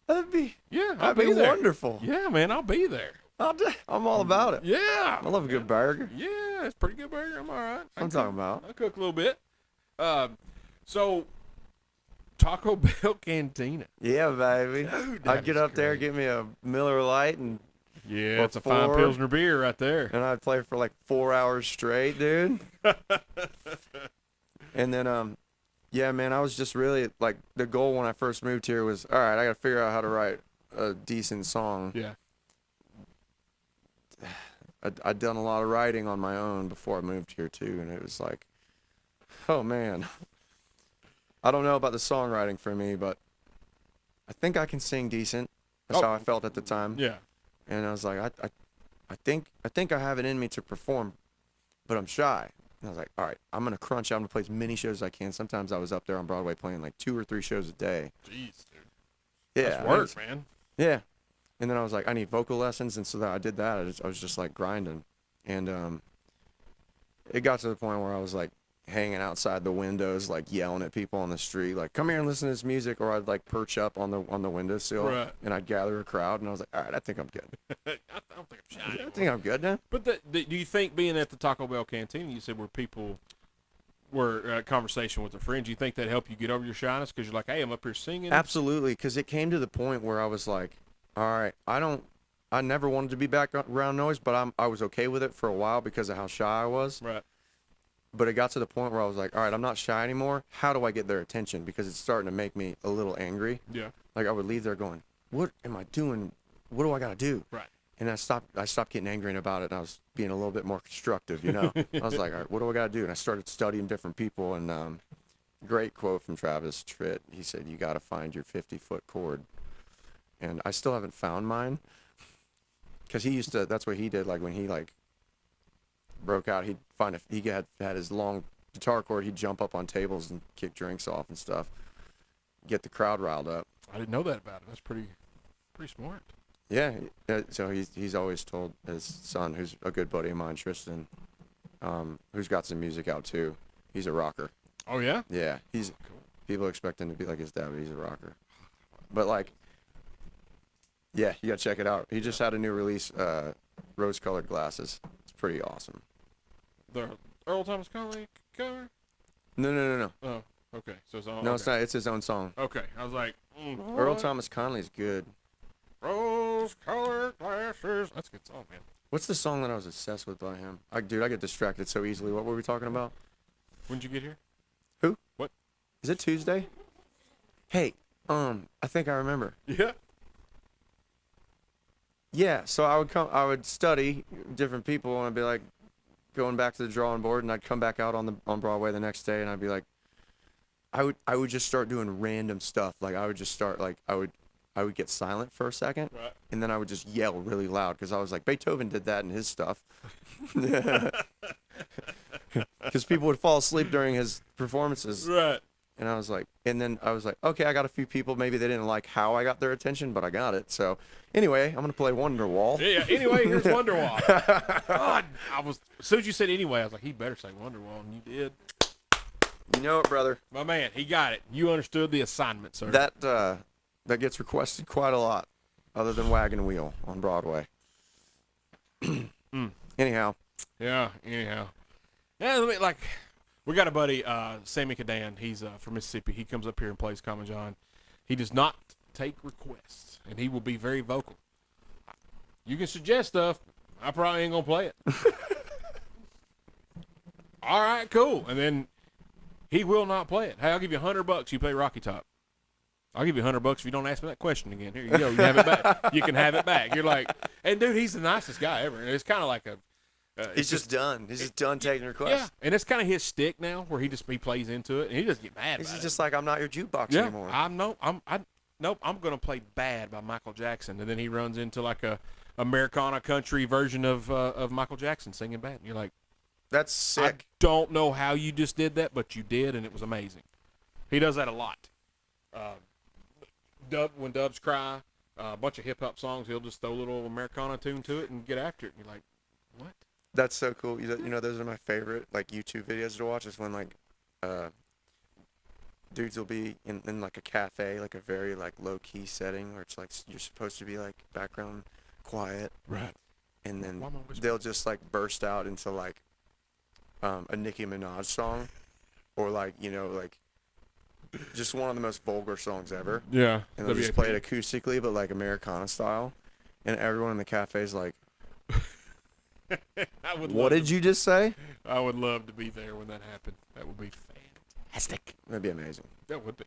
That'd be I'll be there. wonderful. Yeah, man, I'll be there. I'm all about it. Yeah, I love a good burger. Yeah, it's a pretty good burger. I'm all right. I'm talking about. I cook a little bit. So Taco Bell Cantina. Yeah, baby. Dude, I'd get up there, get me a Miller Lite, and Yeah, it's a fine four. Pilsner beer right there. and I'd play for like 4 hours straight, dude. And then, yeah, man, I was just really like the goal when I first moved here was, all right, I got to figure out how to write a decent song. Yeah. I'd done a lot of writing on my own before I moved here too, and it was like, oh man, I don't know about the songwriting for me, but I think I can sing decent. That's how I felt at the time. Yeah. And I was like, I think I have it in me to perform, but I'm shy. And I was like, all right, I'm gonna crunch. I'm gonna play as many shows as I can. Sometimes I was up there on Broadway playing like 2 or 3 shows a day. Jeez, dude. Yeah, That's work, man. Yeah. And then I was like, I need vocal lessons, and so that I did that. I was just like grinding, and it got to the point where I was like hanging outside the windows, like yelling at people on the street, like, "Come here and listen to this music," or I'd like perch up on the windowsill, Right. and I'd gather a crowd, and I was like, all right, I think I'm good. I don't think I'm shy I anymore. think I'm good now. But do you think being at the Taco Bell canteen, you said where people were conversation with their friends, you think that helped you get over your shyness because you're like, hey, I'm up here singing? Absolutely, because it came to the point where I was like, all right, I never wanted to be background noise, but I was okay with it for a while because of how shy I was. Right. But it got to the point where I was like, all right, I'm not shy anymore. How do I get their attention? Because it's starting to make me a little angry. Yeah. Like I would leave there going, what am I doing? What do I got to do? Right. And I stopped getting angry about it, and I was being a little bit more constructive, you know? I was like, all right, what do I got to do? And I started studying different people, and great quote from Travis Tritt. He said, you got to find your 50-foot chord. And I still haven't found mine. Because that's what he did, like when he like broke out, he'd find he had his long guitar chord, he'd jump up on tables and kick drinks off and stuff, get the crowd riled up. I didn't know that about him. That's pretty smart. Yeah, so he's always told his son, who's a good buddy of mine, Tristan, who's got some music out too. He's a rocker. Oh, yeah? Yeah, Cool. people expect him to be like his dad, but he's a rocker. But like, yeah, you gotta check it out. He just had a new release, Rose-Colored Glasses. It's pretty awesome. The Earl Thomas Conley cover? No. Oh, okay. So it's all, No, okay. it's not. It's his own song. Okay. I was like, Earl Thomas Conley's good. Rose-colored glasses. That's a good song, man. What's the song that I was obsessed with by him? Dude, I get distracted so easily. What were we talking about? When did you get here? Who? What? Is it Tuesday? Hey, I think I remember. Yeah. Yeah, so I would study different people, and I'd be like going back to the drawing board, and I'd come back out on Broadway the next day, and I'd be like, I would just start doing random stuff. Like I would just start like I would get silent for a second, Right. and then I would just yell really loud because I was like, Beethoven did that in his stuff. Because people would fall asleep during his performances. Right. And I was like, okay, I got a few people. Maybe they didn't like how I got their attention, but I got it. So anyway, I'm going to play Wonderwall. Yeah. Anyway, here's Wonderwall. God, as soon as you said anyway, I was like, he better say Wonderwall, and you did. You know it, brother. My man, he got it. You understood the assignment, sir. That gets requested quite a lot, other than Wagon Wheel on Broadway. Anyhow. Yeah. Anyhow. Yeah. Like, we got a buddy, Sammy Cadan. He's from Mississippi. He comes up here and plays Common John. He does not take requests, and he will be very vocal. You can suggest stuff. I probably ain't gonna play it. All right, cool. And then he will not play it. Hey, I'll give you $100. You play Rocky Top. I'll give you $100 if you don't ask me that question again. Here you go. You have it back. You can have it back. You're like, and dude, he's the nicest guy ever. And it's kind of like a. He's just done. He's just done taking requests. Yeah, and it's kind of his stick now, where he plays into it, and he doesn't get mad. He's about just like, I'm not your jukebox anymore. I'm gonna play Bad by Michael Jackson, and then he runs into like a Americana country version of Michael Jackson singing Bad, and you're like, That's sick. I don't know how you just did that, but you did, and it was amazing. He does that a lot. When Doves Cry, a bunch of hip hop songs, he'll just throw a little Americana tune to it and get after it, and you're like, what? That's so cool. You know, those are my favorite like YouTube videos to watch. Is when like dudes will be in like a cafe, like a very like low key setting where it's like you're supposed to be like background quiet, Right. and then they'll just like burst out into like a Nicki Minaj song, or like like just one of the most vulgar songs ever. Yeah. And they'll just play it acoustically, but like Americana style, and everyone in the cafe is like, what did you just say? I would love to be there when that happened. That would be fantastic. That'd be amazing. That would be.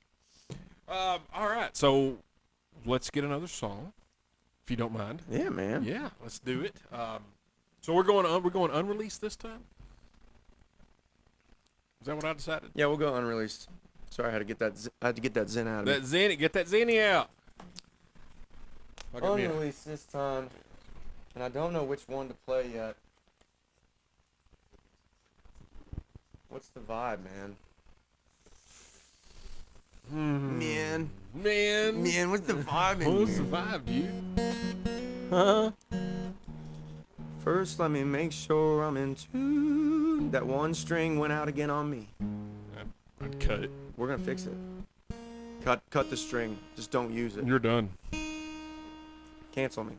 All right, so let's get another song, if you don't mind. Yeah, man. Yeah, let's do it. So we're going unreleased this time? Is that what I decided? Yeah, we'll go unreleased. Sorry, I had to get that zen out of That me. Zenny, get that Zenny out. I got me a- Unreleased this time, and I don't know which one to play yet. What's the vibe, man? Man, what's the vibe in What's here? the vibe, dude? Huh? First, let me make sure I'm in tune. That one string went out again on me. I'd cut it. We're gonna fix it. Cut the string. Just don't use it. You're done. Cancel me.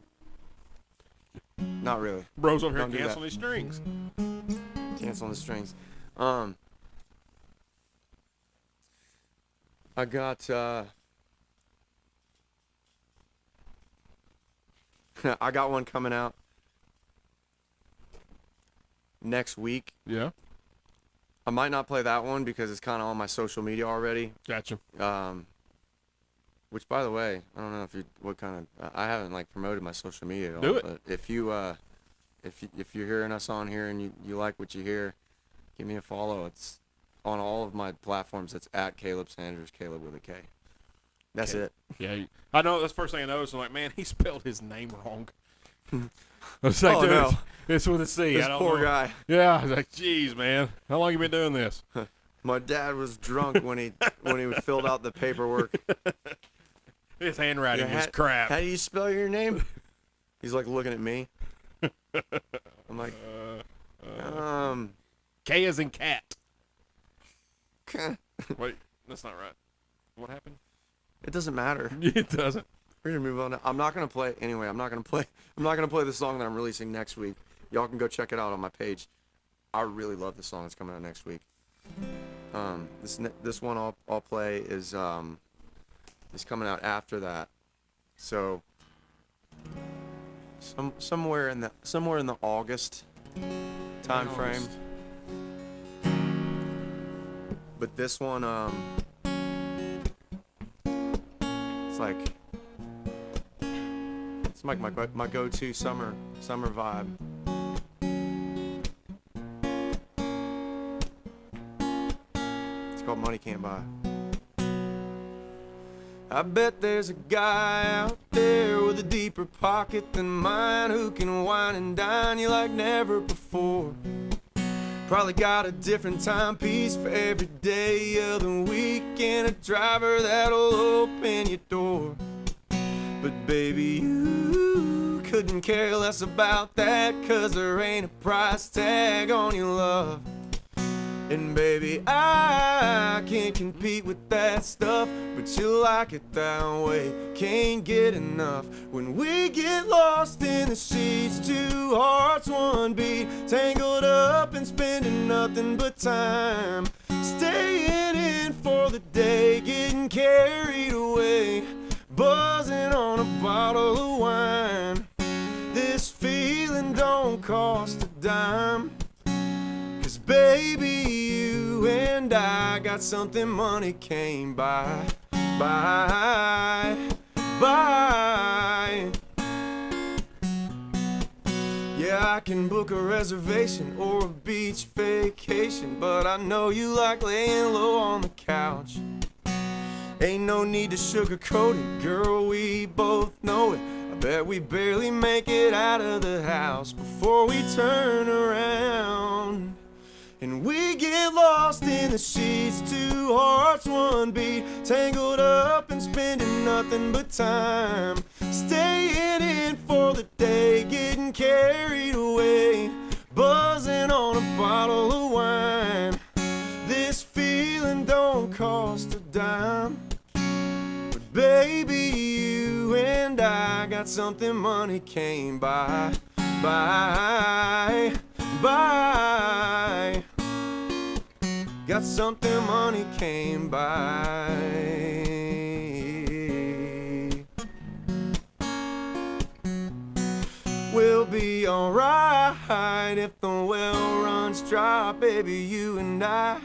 Not really. Bro's over here Don't do that. canceling these strings. Canceling the strings. I got I got one coming out next week. Yeah. I might not play that one because it's kind of on my social media already. Gotcha. Which, by the way, I don't know if you I haven't like promoted my social media at all. Do it. But if you're hearing us on here and you like what you hear, give me a follow. It's on all of my platforms. It's at Kaleb Sanders, Kaleb with a K. That's Okay. it. Yeah. I know. That's the first thing I noticed. I'm like, man, he spelled his name wrong. I was like, Oh, dude, no. it's with a C. This I don't poor know. guy. Yeah. I was like, geez, man, how long you been doing this? My dad was drunk when he filled out the paperwork. His handwriting Yeah, is crap. How do you spell your name? He's like looking at me. I'm like, K as in cat. it Wait, that's not right. What happened? doesn't matter. It doesn't. We're gonna move on. I'm not gonna play anyway. I'm not gonna play the song that I'm releasing next week. Y'all can go check it out on my page. I really love the song that's coming out next week. This one I'll play is coming out after that. So somewhere in the August time frame. But this one it's like my go-to summer vibe. It's called Money Can't Buy. I bet there's a guy out there with a deeper pocket than mine who can wine and dine you like never before. Probably got a different timepiece for every day of the week and a driver that'll open your door. But baby, you couldn't care less about that, 'cause there ain't a price tag on your love. And baby, I can't compete with that stuff, but you like it that way, can't get enough. When we get lost in the sheets, two hearts, one beat, tangled up and spending nothing but time, staying in for the day, getting carried away, buzzing on a bottle of wine. This feeling don't cost a dime, 'cause baby, you and I got something money can't buy. Yeah, I can book a reservation or a beach vacation, but I know you like laying low on the couch. Ain't no need to sugarcoat it, girl, we both know it. I bet we barely make it out of the house before we turn around. And we get lost in the sheets, two hearts, one beat, tangled up and spending nothing but time, staying in for the day, getting carried away, buzzing on a bottle of wine. This feeling don't cost a dime, but baby, you and I got something money can't buy. Got something money can't buy. We'll be alright if the well runs dry, baby, you and I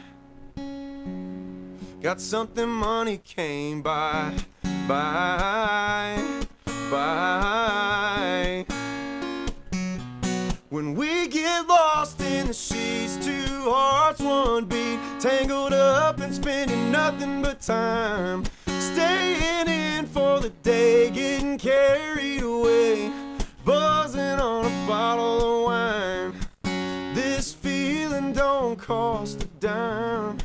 got something money can't buy. When we get lost in the sheets, two hearts, one beat, tangled up and spending nothing but time, staying in for the day, getting carried away, buzzing on a bottle of wine. This feeling don't cost a dime,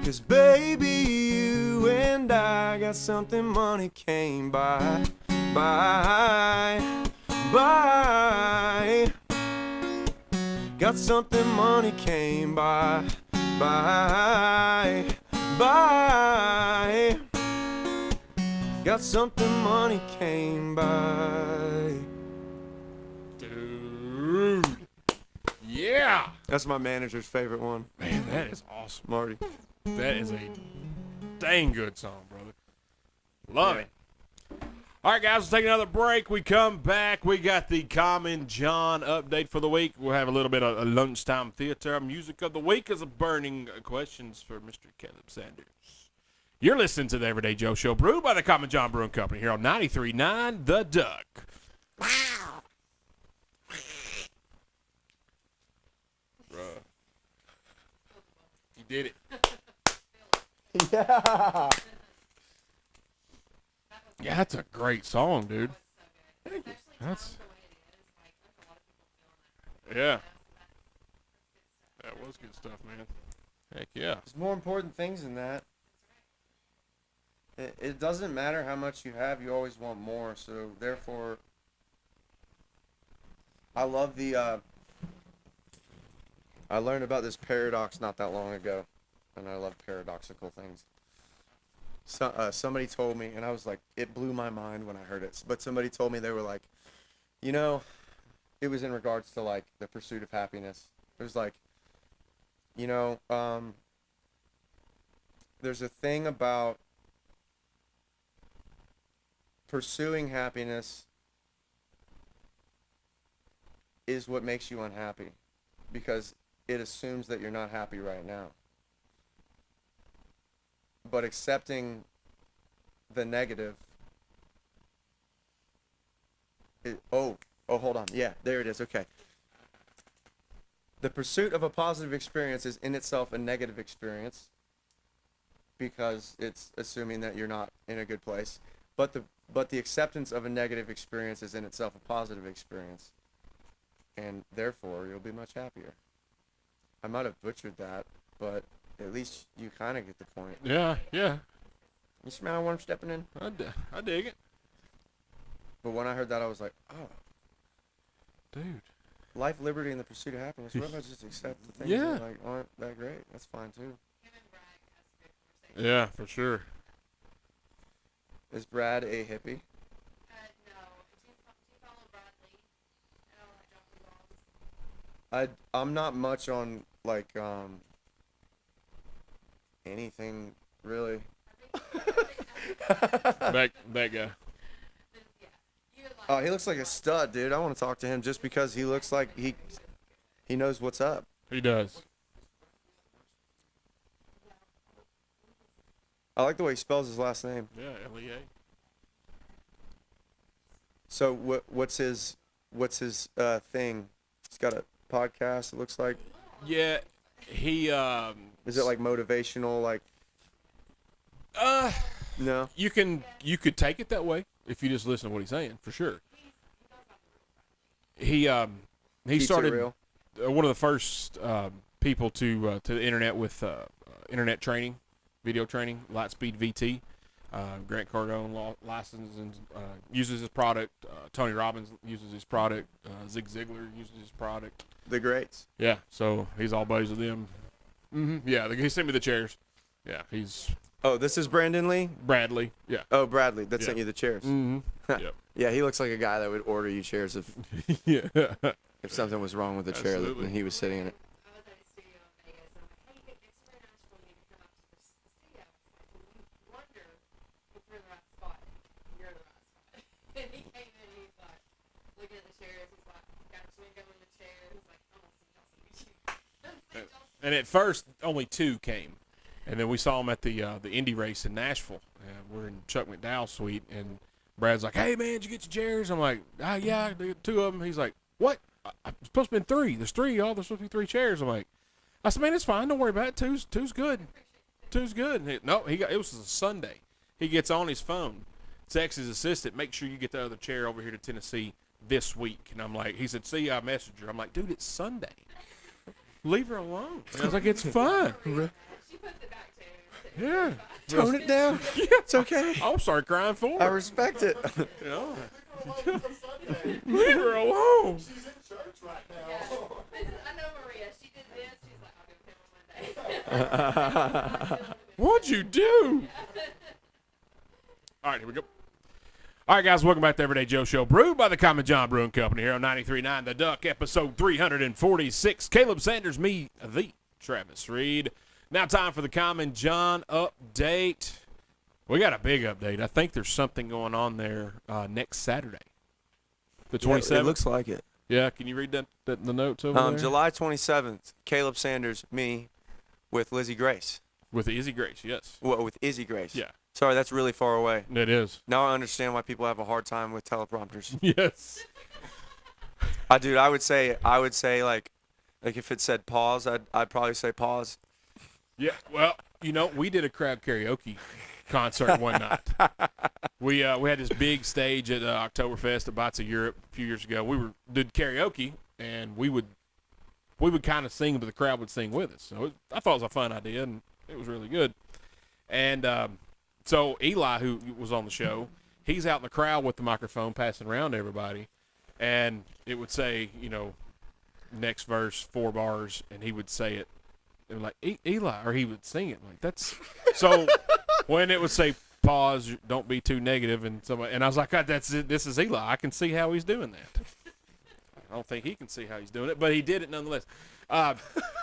'cause baby, you and I got something money can't buy. Got something money can't buy. Got something money can't buy. Dude. Yeah. That's my manager's favorite one. Man, that is awesome. Marty. That is a dang good song, brother. Love it. All right, guys, we'll take another break. We come back. We got the Common John update for the week. We'll have a little bit of a lunchtime theater. Music of the week is a burning questions for Mr. Kaleb Sanders. You're listening to the Everyday Joe Show, brewed by the Common John Brewing Company here on 93.9 The Duck. Wow. Bruh. You did it. Yeah. Yeah, that's a great song, dude. That's yeah. That was good stuff, man. Heck yeah. There's more important things than that. It doesn't matter how much you have, you always want more. So therefore, I love the. I learned about this paradox not that long ago, and I love paradoxical things. So, somebody told me, and I was like, it blew my mind when I heard it. But somebody told me, they were like, you know, it was in regards to like the pursuit of happiness. It was like, you know, there's a thing about pursuing happiness is what makes you unhappy, because it assumes that you're not happy right now. But accepting the negative, hold on. Yeah, there it is. Okay. The pursuit of a positive experience is in itself a negative experience, because it's assuming that you're not in a good place. But the acceptance of a negative experience is in itself a positive experience, and therefore you'll be much happier. I might have butchered that, but at least you kind of get the point. Yeah, yeah. You smell what I'm stepping in? I dig it. But when I heard that, I was like, oh. Dude. Life, liberty, and the pursuit of happiness. What if I just accept the things that like aren't that great? That's fine, too. Yeah, for sure. Is Brad a hippie? No. Do you follow Bradley? I'm not much on, like, anything, really. that guy. Oh, he looks like a stud, dude. I want to talk to him just because he looks like he knows what's up. He does. I like the way he spells his last name. Yeah, Lea. So what's his thing? He's got a podcast, it looks like. Yeah, he Is it like motivational, like? No. you could take it that way if you just listen to what he's saying, for sure. He Keeps started it real. One of the first people to the internet with internet training, video training, Lightspeed VT. Grant Cardone licenses and uses his product. Tony Robbins uses his product. Zig Ziglar uses his product. The greats. Yeah, so he's all buddies with them. Mm-hmm. Yeah, he sent me the chairs. Yeah, he's Oh, this is Brandon Lee? Bradley. Yeah. Oh, Bradley. That sent Yeah. you the chairs. Mm-hmm. Yep. Yeah, he looks like a guy that would order you chairs if Yeah. something was wrong with the chair Absolutely. and he was sitting in it. I was at a studio in Vegas, and I'm like, hey, next we're in Nashville, you need to come up to the studio. We wonder if we're in the right spot. You're in the right spot. And he came in and he's like, looking at the chairs, he's like, got chewing gum in the chair. He's like, I want some Johnson. And at first, only two came, and then we saw him at the Indy race in Nashville. We're in Chuck McDowell's suite, and Brad's like, "Hey man, did you get your chairs?" I'm like, "Yeah, I got two of them." He's like, "What?" It's supposed to be 3. There's 3, y'all. There's supposed to be 3 chairs. I'm like, I said, man, it's fine. Don't worry about it. Two's good. Two's good. And it was a Sunday. He gets on his phone, texts his assistant, make sure you get the other chair over here to Tennessee this week. And I'm like, he said, see, I messaged her. I'm like, dude, it's Sunday. Leave her alone. And I was like, it's fine. She puts it back to him. Yeah. Tone it down. Yeah. It's okay. I'll start crying for I her. respect it. You know? It's a Sunday. Leave her alone. She's in church right Yeah. now. I know Maria. She did this. She's like, I'll do it Monday. What'd you do? All right, here we go. All right, guys, welcome back to Everyday Joe Show, brewed by the Common John Brewing Company here on 93.9 The Duck, episode 346. Caleb Sanders, me, the Travis Reed. Now time for the Common John update. We got a big update. I think there's something going on there next Saturday, the 27th. It looks like it. Yeah, can you read that the notes over there? July 27th, Caleb Sanders, me, with Lizzie Grace. With Izzy Grace, yes. Well, with Izzy Grace. Yeah. Sorry, that's really far away. It is. Now I understand why people have a hard time with teleprompters. Yes. Dude, I would say like if it said pause, I'd probably say pause. Yeah, well, we did a crowd karaoke concert one night. We had this big stage at Oktoberfest at Bites of Europe a few years ago. We did karaoke, and we would kind of sing, but the crowd would sing with us. So I thought it was a fun idea, and it was really good. And so Eli, who was on the show, he's out in the crowd with the microphone passing around to everybody, and it would say, next verse, 4 bars, and he would say it. And like Eli, or he would sing it. Like that's so. When it would say pause, don't be too negative, and I was like, God, that's it. This is Eli. I can see how he's doing that. I don't think he can see how he's doing it, but he did it nonetheless.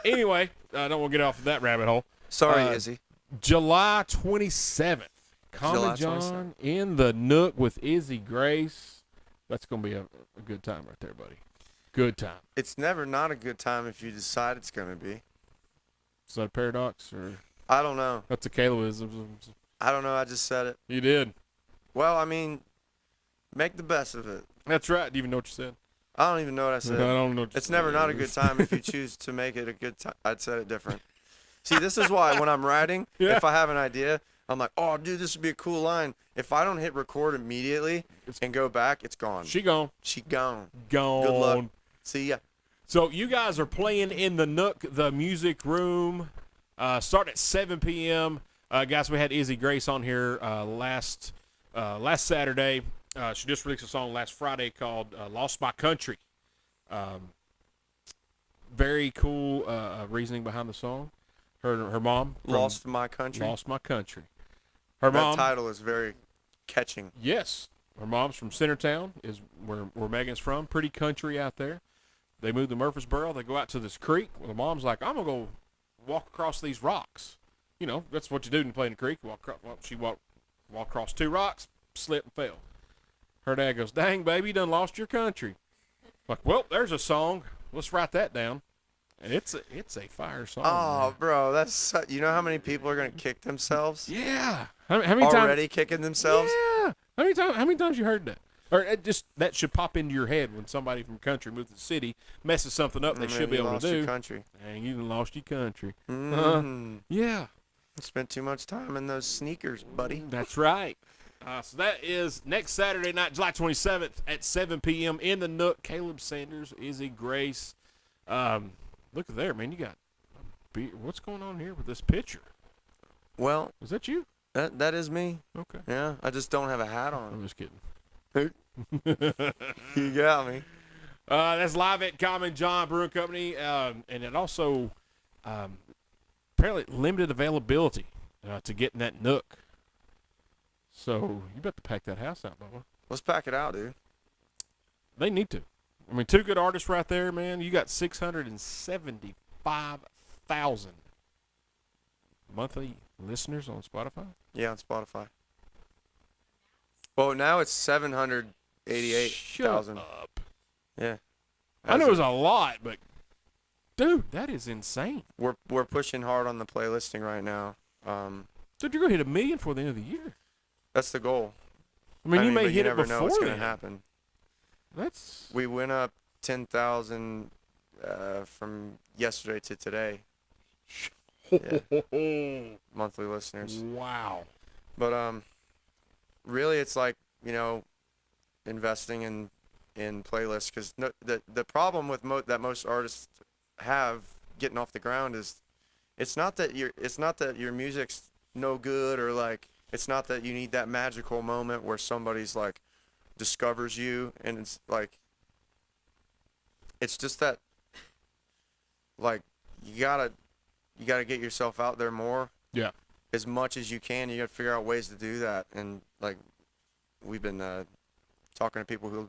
Anyway, I don't want to get off of that rabbit hole. Sorry, Izzy. July 27th, Common John in the Nook with Izzy Grace. That's gonna be a good time right there, buddy. Good time. It's never not a good time if you decide it's going to be. Is that a paradox, or I don't know. that's a Calebism? I don't know. I just said it. You did. Well, I mean, make the best of it. That's right. Do you even know what you said? I don't even know what I said. I don't know. What you It's said. never not a good time if you choose to make it a good time. I'd said it different. See, this is why when I'm writing, Yeah. if I have an idea, I'm like, oh, dude, this would be a cool line. If I don't hit record immediately and go back, it's gone. She gone. She gone. Gone. Good luck. See ya. So you guys are playing in the Nook, the music room. Start at 7 p.m. Guys, we had Izzy Grace on here last Saturday. She just released a song last Friday called Lost My Country. Very cool reasoning behind the song. Her mom. Lost My Country. Lost My Country. Her That mom. title is very catching. Yes. Her mom's from Centertown, is where Megan's from. Pretty country out there. They moved to Murfreesboro. They go out to this creek. Well, the mom's like, I'm going to go walk across these rocks. That's what you do when you play in the creek. She walked across 2 rocks, slipped and fell. Her dad goes, dang, baby, you done lost your country. Like, well, there's a song. Let's write that down. And it's a fire song. Oh, man. bro, you know how many people are going to kick themselves? Yeah. How many times? Already kicking themselves? Yeah. How many times you heard that? Or that should pop into your head when somebody from country moves to the city, messes something up they should be able to do. Your country. Dang, you done lost your country. I Yeah. spent too much time in those sneakers, buddy. That's right. So that is next Saturday night, July 27th at 7 p.m. in the Nook. Caleb Sanders, Izzy Grace. Look there, man. You got what's going on here with this picture? Well, Is that you? that is me. Okay. Yeah, I just don't have a hat I'm on. just kidding. You got me. That's live at Common John Brewing Company, and it also apparently limited availability to get in that Nook. So you better pack that house out, Bubba. Let's pack it out, dude. They need to. I mean, 2 good artists right there, man. You got 675,000 monthly listeners on Spotify. Yeah, on Spotify. Well, now it's 788,000. Shut up. Yeah. I know it was a lot, but dude, that is insane. We're pushing hard on the playlisting right now. Dude, you're gonna hit 1 million before the end of the year. That's the goal. I mean, you may but hit you it never know before what's then. gonna happen. That's We went up 10,000 from yesterday to today. Yeah. Monthly listeners. Wow. But really, it's like, you know, investing in playlists, because the problem with that most artists have getting off the ground is it's not that your music's no good, or like it's not that you need that magical moment where somebody's like discovers you, and it's like it's just that like you gotta get yourself out there more. Yeah. As much as you can. You gotta figure out ways to do that, and like we've been talking to people who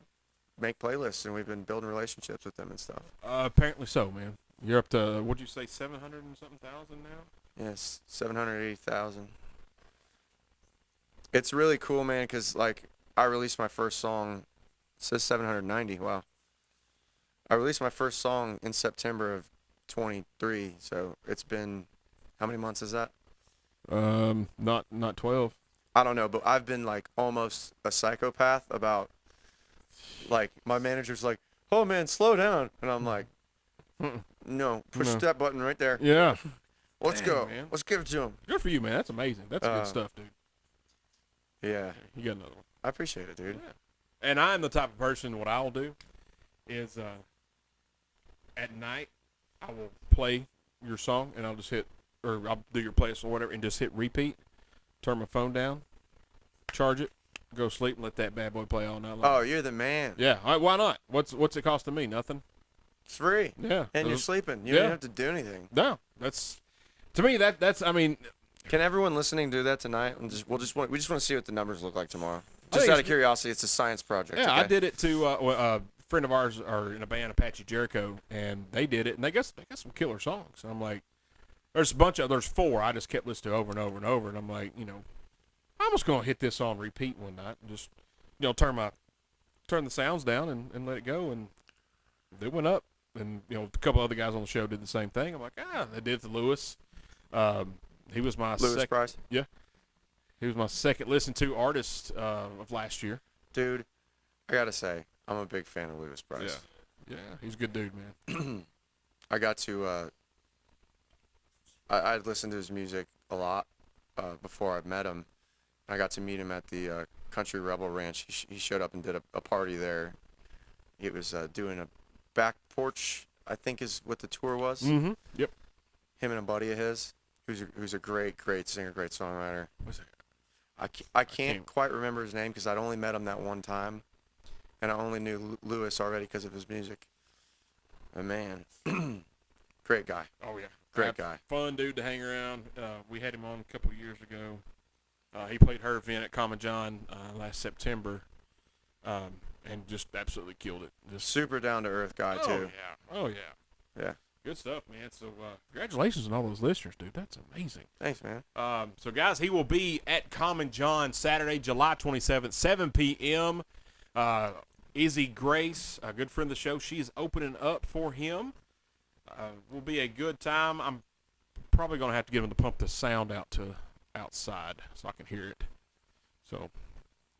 make playlists, and we've been building relationships with them and stuff. Apparently so, man. You're up to, what'd you say, 700 and something thousand now? Yes, 780,000. It's really cool, man, because like I released my first song. It says 790. Wow. I released my first song in September of 23. So it's been, how many months is that? Not 12. I don't know, but I've been like almost a psychopath about, like, my manager's like, "Oh man, slow down," and I'm like, "No, push No. that button right there. Yeah. Let's Dang, go. man. Let's give it to him." Good for you, man. That's amazing. That's good stuff, dude. Yeah, You got another one. I appreciate it, dude. Yeah. And I'm the type of person, what I'll do is at night I will play your song, and I'll just hit, or I'll do your playlist or whatever, and just hit repeat, turn my phone down, charge it, go sleep, and let that bad boy play all night long. Oh, you're the man. Yeah, why not? What's it costing me? Nothing. It's free. Yeah. And you're sleeping. You don't Yeah. have to do anything. No, that's, to me, that's, I mean, Can everyone listening do that tonight? And we just want to see what the numbers look like tomorrow. I Just think out it's of curiosity, it's a science project. yeah, okay? I did it to a friend of ours, are in a band, Apache Jericho, and they did it, and they got some killer songs. And I'm like, there's four I just kept listening to over and over and over, and I'm like, you know, I'm just gonna hit this on repeat one night and just, you know, turn the sounds down and let it go, and it went up. And you know, a couple other guys on the show did the same thing. I'm like, they did it to Lewis. He was my Lewis Price. Yeah, he was my second listened to artist of last year. Dude, I gotta say, I'm a big fan of Lewis Price. Yeah, he's a good dude, man. I got to I'd listened to his music a lot before I met him. I got to meet him at the Country Rebel Ranch. He showed up and did a party there. He was doing a back porch, I think is what the tour was. Mm-hmm. Yep. Him and a buddy of his, who's a great singer, great songwriter. What's that? I can't quite remember his name because I'd only met him that one time, and I only knew Lewis already because of his music. And man, great guy. Oh yeah, Great guy. Fun dude to hang around. We had him on a couple years ago. He played her event at Common John last September, and just absolutely killed it. Just Super down to earth guy too. Oh yeah. Yeah. Good stuff, man. So congratulations on all those listeners, dude. That's amazing. Thanks, man. So guys, he will be at Common John Saturday, July 27th, 7 p.m. Izzy Grace, a good friend of the show, she is opening up for him. Will be a good time. I'm probably going to have to get him to pump the sound out to outside so I can hear it. So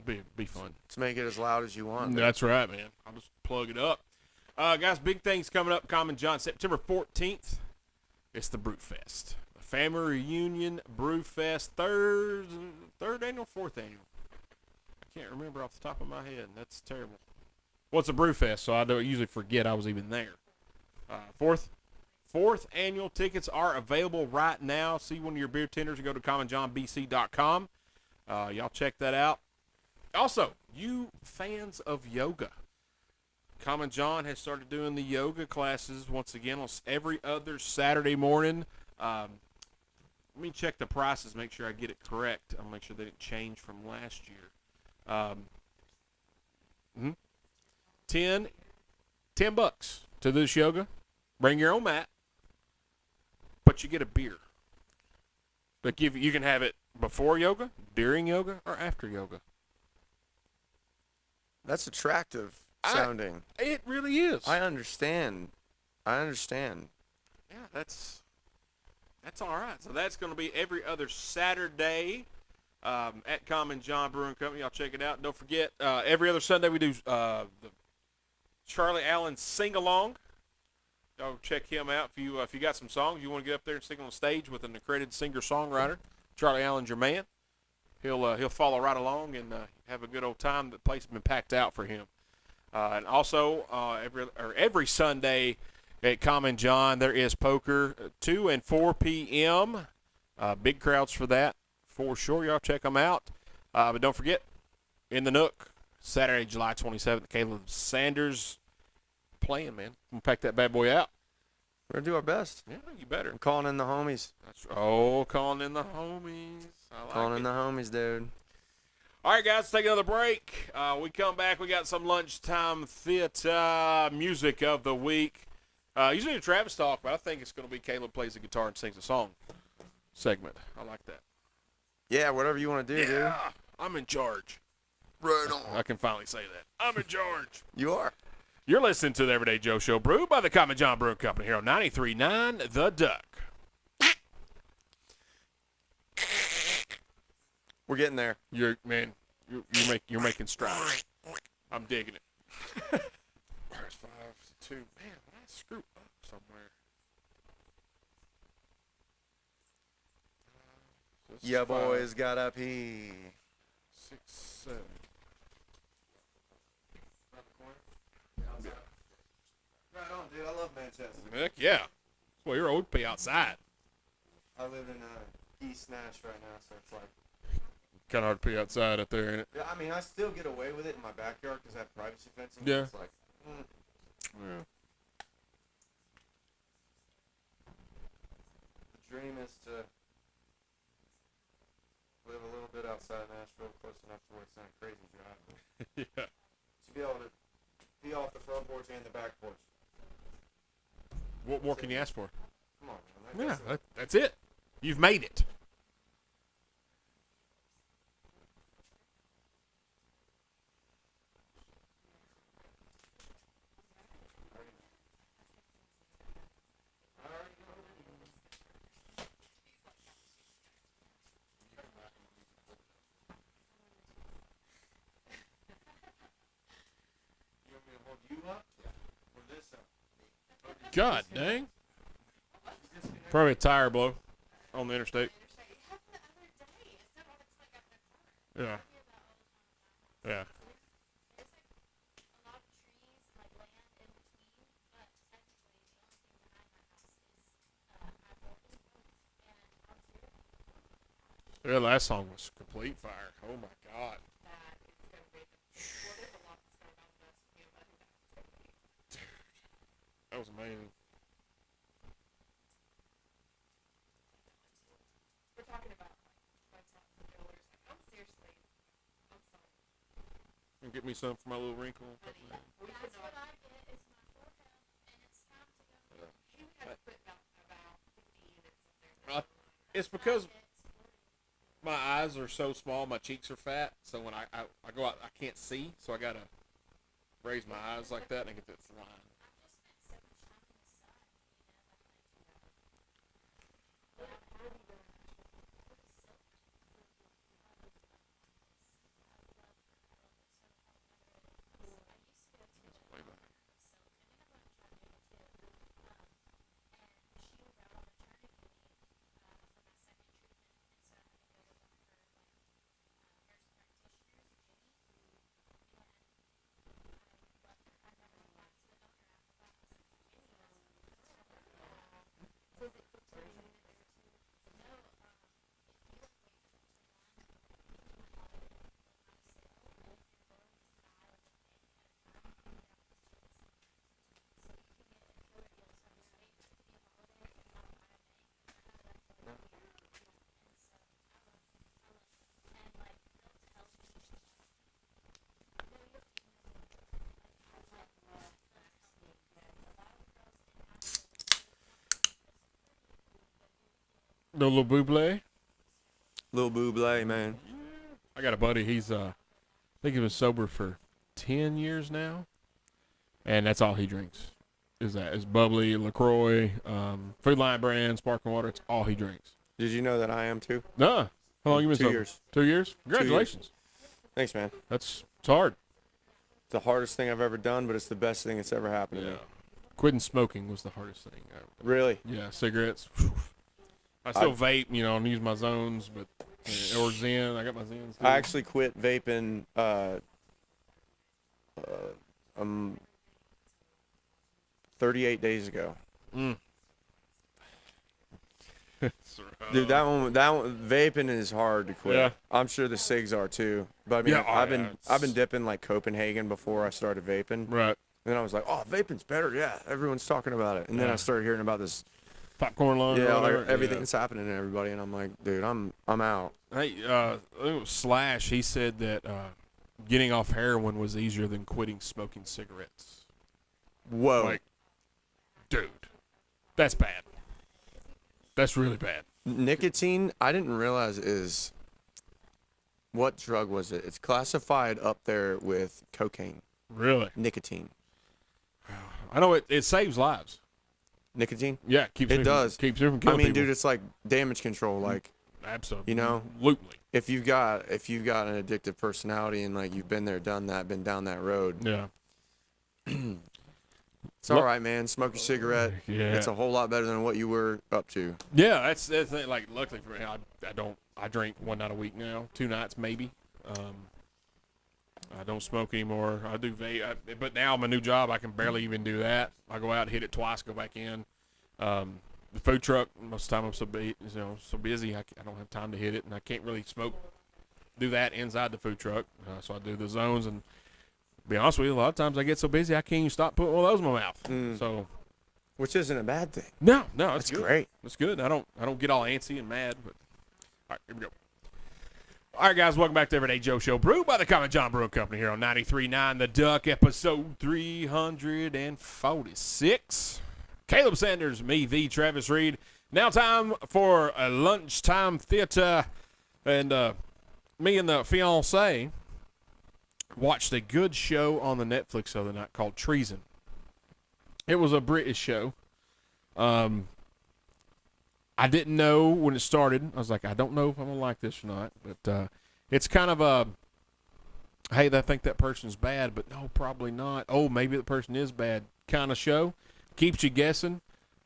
be fun. Let's make it as loud as you want. man. That's right, man. I'll just plug it up. Guys, big things coming up. Common John, September 14th. It's the Brew Fest. The Family Reunion Brew Fest. Third annual, fourth annual. I can't remember off the top of my head. That's terrible. Well, it's a Brew Fest, so I don't usually forget I was even there. Fourth annual tickets are available right now. See one of your beer tenders and go to commonjohnbc.com. Y'all check that out. Also, you fans of yoga, Common John has started doing the yoga classes once again on every other Saturday morning. Let me check the prices, make sure I get it correct. I'll make sure they didn't change from last year. $10 to this yoga. Bring your own mat, but you get a beer. Like you can have it before yoga, during yoga, or after yoga. That's attractive sounding. It really is. I understand. Yeah, that's all right. So that's going to be every other Saturday at Common John Brewing Company. Y'all check it out. Don't forget, every other Sunday we do the Charlie Allen Sing Along. Y'all check him out if you got some songs you want to get up there and sing on stage with an accredited singer-songwriter. Charlie Allen's your man. He'll follow right along and have a good old time. The place has been packed out for him. And also every Sunday at Common John there is poker 2 and 4 p.m. Big crowds for that for sure. Y'all check them out. But don't forget, in the Nook, Saturday, July 27th, Kaleb Sanders playing, man. We'll pack that bad boy out. We're going to do our best. Yeah, you better. I'm calling in the homies. Calling in the homies. I like Calling it. in the homies, dude. All right, guys, take another break. We come back. We got some lunchtime theater music of the week. Usually a Travis talk, but I think it's going to be Kaleb plays the guitar and sings a song segment. I like that. Yeah, whatever you want to do, dude. I'm in charge. Right on. I can finally say that. I'm in charge. You are. You're listening to the Everyday Joe Show, brewed by the Common John Brewing Company here on 93.9 The Duck. We're getting there. You're making strides. I'm digging it. Where's 5-2? Man, I screwed up somewhere. Yeah, boys gotta pee. 6, 7. Right on, dude. I love Manchester. Heck yeah. Well, you're old pay outside. I live in East Nash right now, so it's like. Kind of hard to pee outside up there, ain't it? Yeah, I mean, I still get away with it in my backyard because I have privacy fencing. Yeah. It's like. Yeah. The dream is to live a little bit outside Nashville, close enough to where it's not a crazy drive. Yeah. To be able to pee off the front porch and the back porch. What more can you ask for? Come on, man. Yeah, that's it. You've made it. God dang. Probably a tire blow on the interstate. Yeah. Yeah. Yeah, last song was complete fire. Oh my God. That was amazing. We're talking about I'm seriously, I'm sorry. And get me some for my little wrinkle. That's what I get is my forehead, and it's time to go. He would have to put about 50 units up there. It's because my eyes are so small, my cheeks are fat, so when I go out, I can't see, so I gotta raise my eyes like that and I get this line. No little buble. Lil Buble, man. I got a buddy. He's I think he was sober for 10 years now, and that's all he drinks. Is bubbly, LaCroix, Food Line brand, sparkling water. It's all he drinks. Did you know that I am too? Nah. How long you been 2 sober? years. 2 years. Congratulations. Thanks, man. It's hard. the hardest thing I've ever done, but it's the best thing that's ever happened to me. Quitting smoking was the hardest thing. Really? Yeah, cigarettes. I still vape, and use my zones, but or Zen. I got my Zens. I actually quit vaping 38 days ago. Dude, that one, vaping is hard to quit. Yeah. I'm sure the cigs are too. But I mean, Yeah, I've been dipping like Copenhagen before I started vaping. Right. And then I was like, oh, vaping's better. Yeah, everyone's talking about it. And then I started hearing about this. Popcorn lung. Yeah, like everything that's happening to everybody, and I'm like, dude, I'm out. Hey, it was Slash. He said that getting off heroin was easier than quitting smoking cigarettes. Whoa. Like, dude, that's bad. That's really bad. Nicotine, I didn't realize is what drug was it? It's classified up there with cocaine. Really? Nicotine. I know it saves lives. Nicotine? Yeah, keeps It does. Keeps you from I killing mean, people. dude, it's like damage control. Like, Absolutely. you know, if you've got an addictive personality and like you've been there, done that, been down that road, Yeah. it's all right, man. Smoke a cigarette. Yeah. It's a whole lot better than what you were up to. Yeah, that's the thing. Like, luckily for me, I drink one night a week now, 2 nights maybe. I don't smoke anymore. I do vape, but now my new job, I can barely even do that. I go out, hit it twice, go back in. The food truck, most of the time I'm so busy, I don't have time to hit it, and I can't really do that inside the food truck. So I do the zones, and to be honest with you, a lot of times I get so busy I can't even stop putting one of those in my mouth. So, which isn't a bad thing. no, it's That's good. great. It's good. I don't get all antsy and mad, but all right, here we go. All right, guys, welcome back to Everyday Joe Show, brewed by the Common John Brewing Company here on 93.9 The Duck, episode 346. Kaleb Sanders, me, the Travis Reed. Now time for a lunchtime theater, and me and the fiancé watched a good show on the Netflix the other night called Treason. It was a British show. I didn't know when it started. I was like, I don't know if I'm going to like this or not. But it's kind of a, hey, I think that person's bad, but no, probably not. Oh, maybe the person is bad kind of show. Keeps you guessing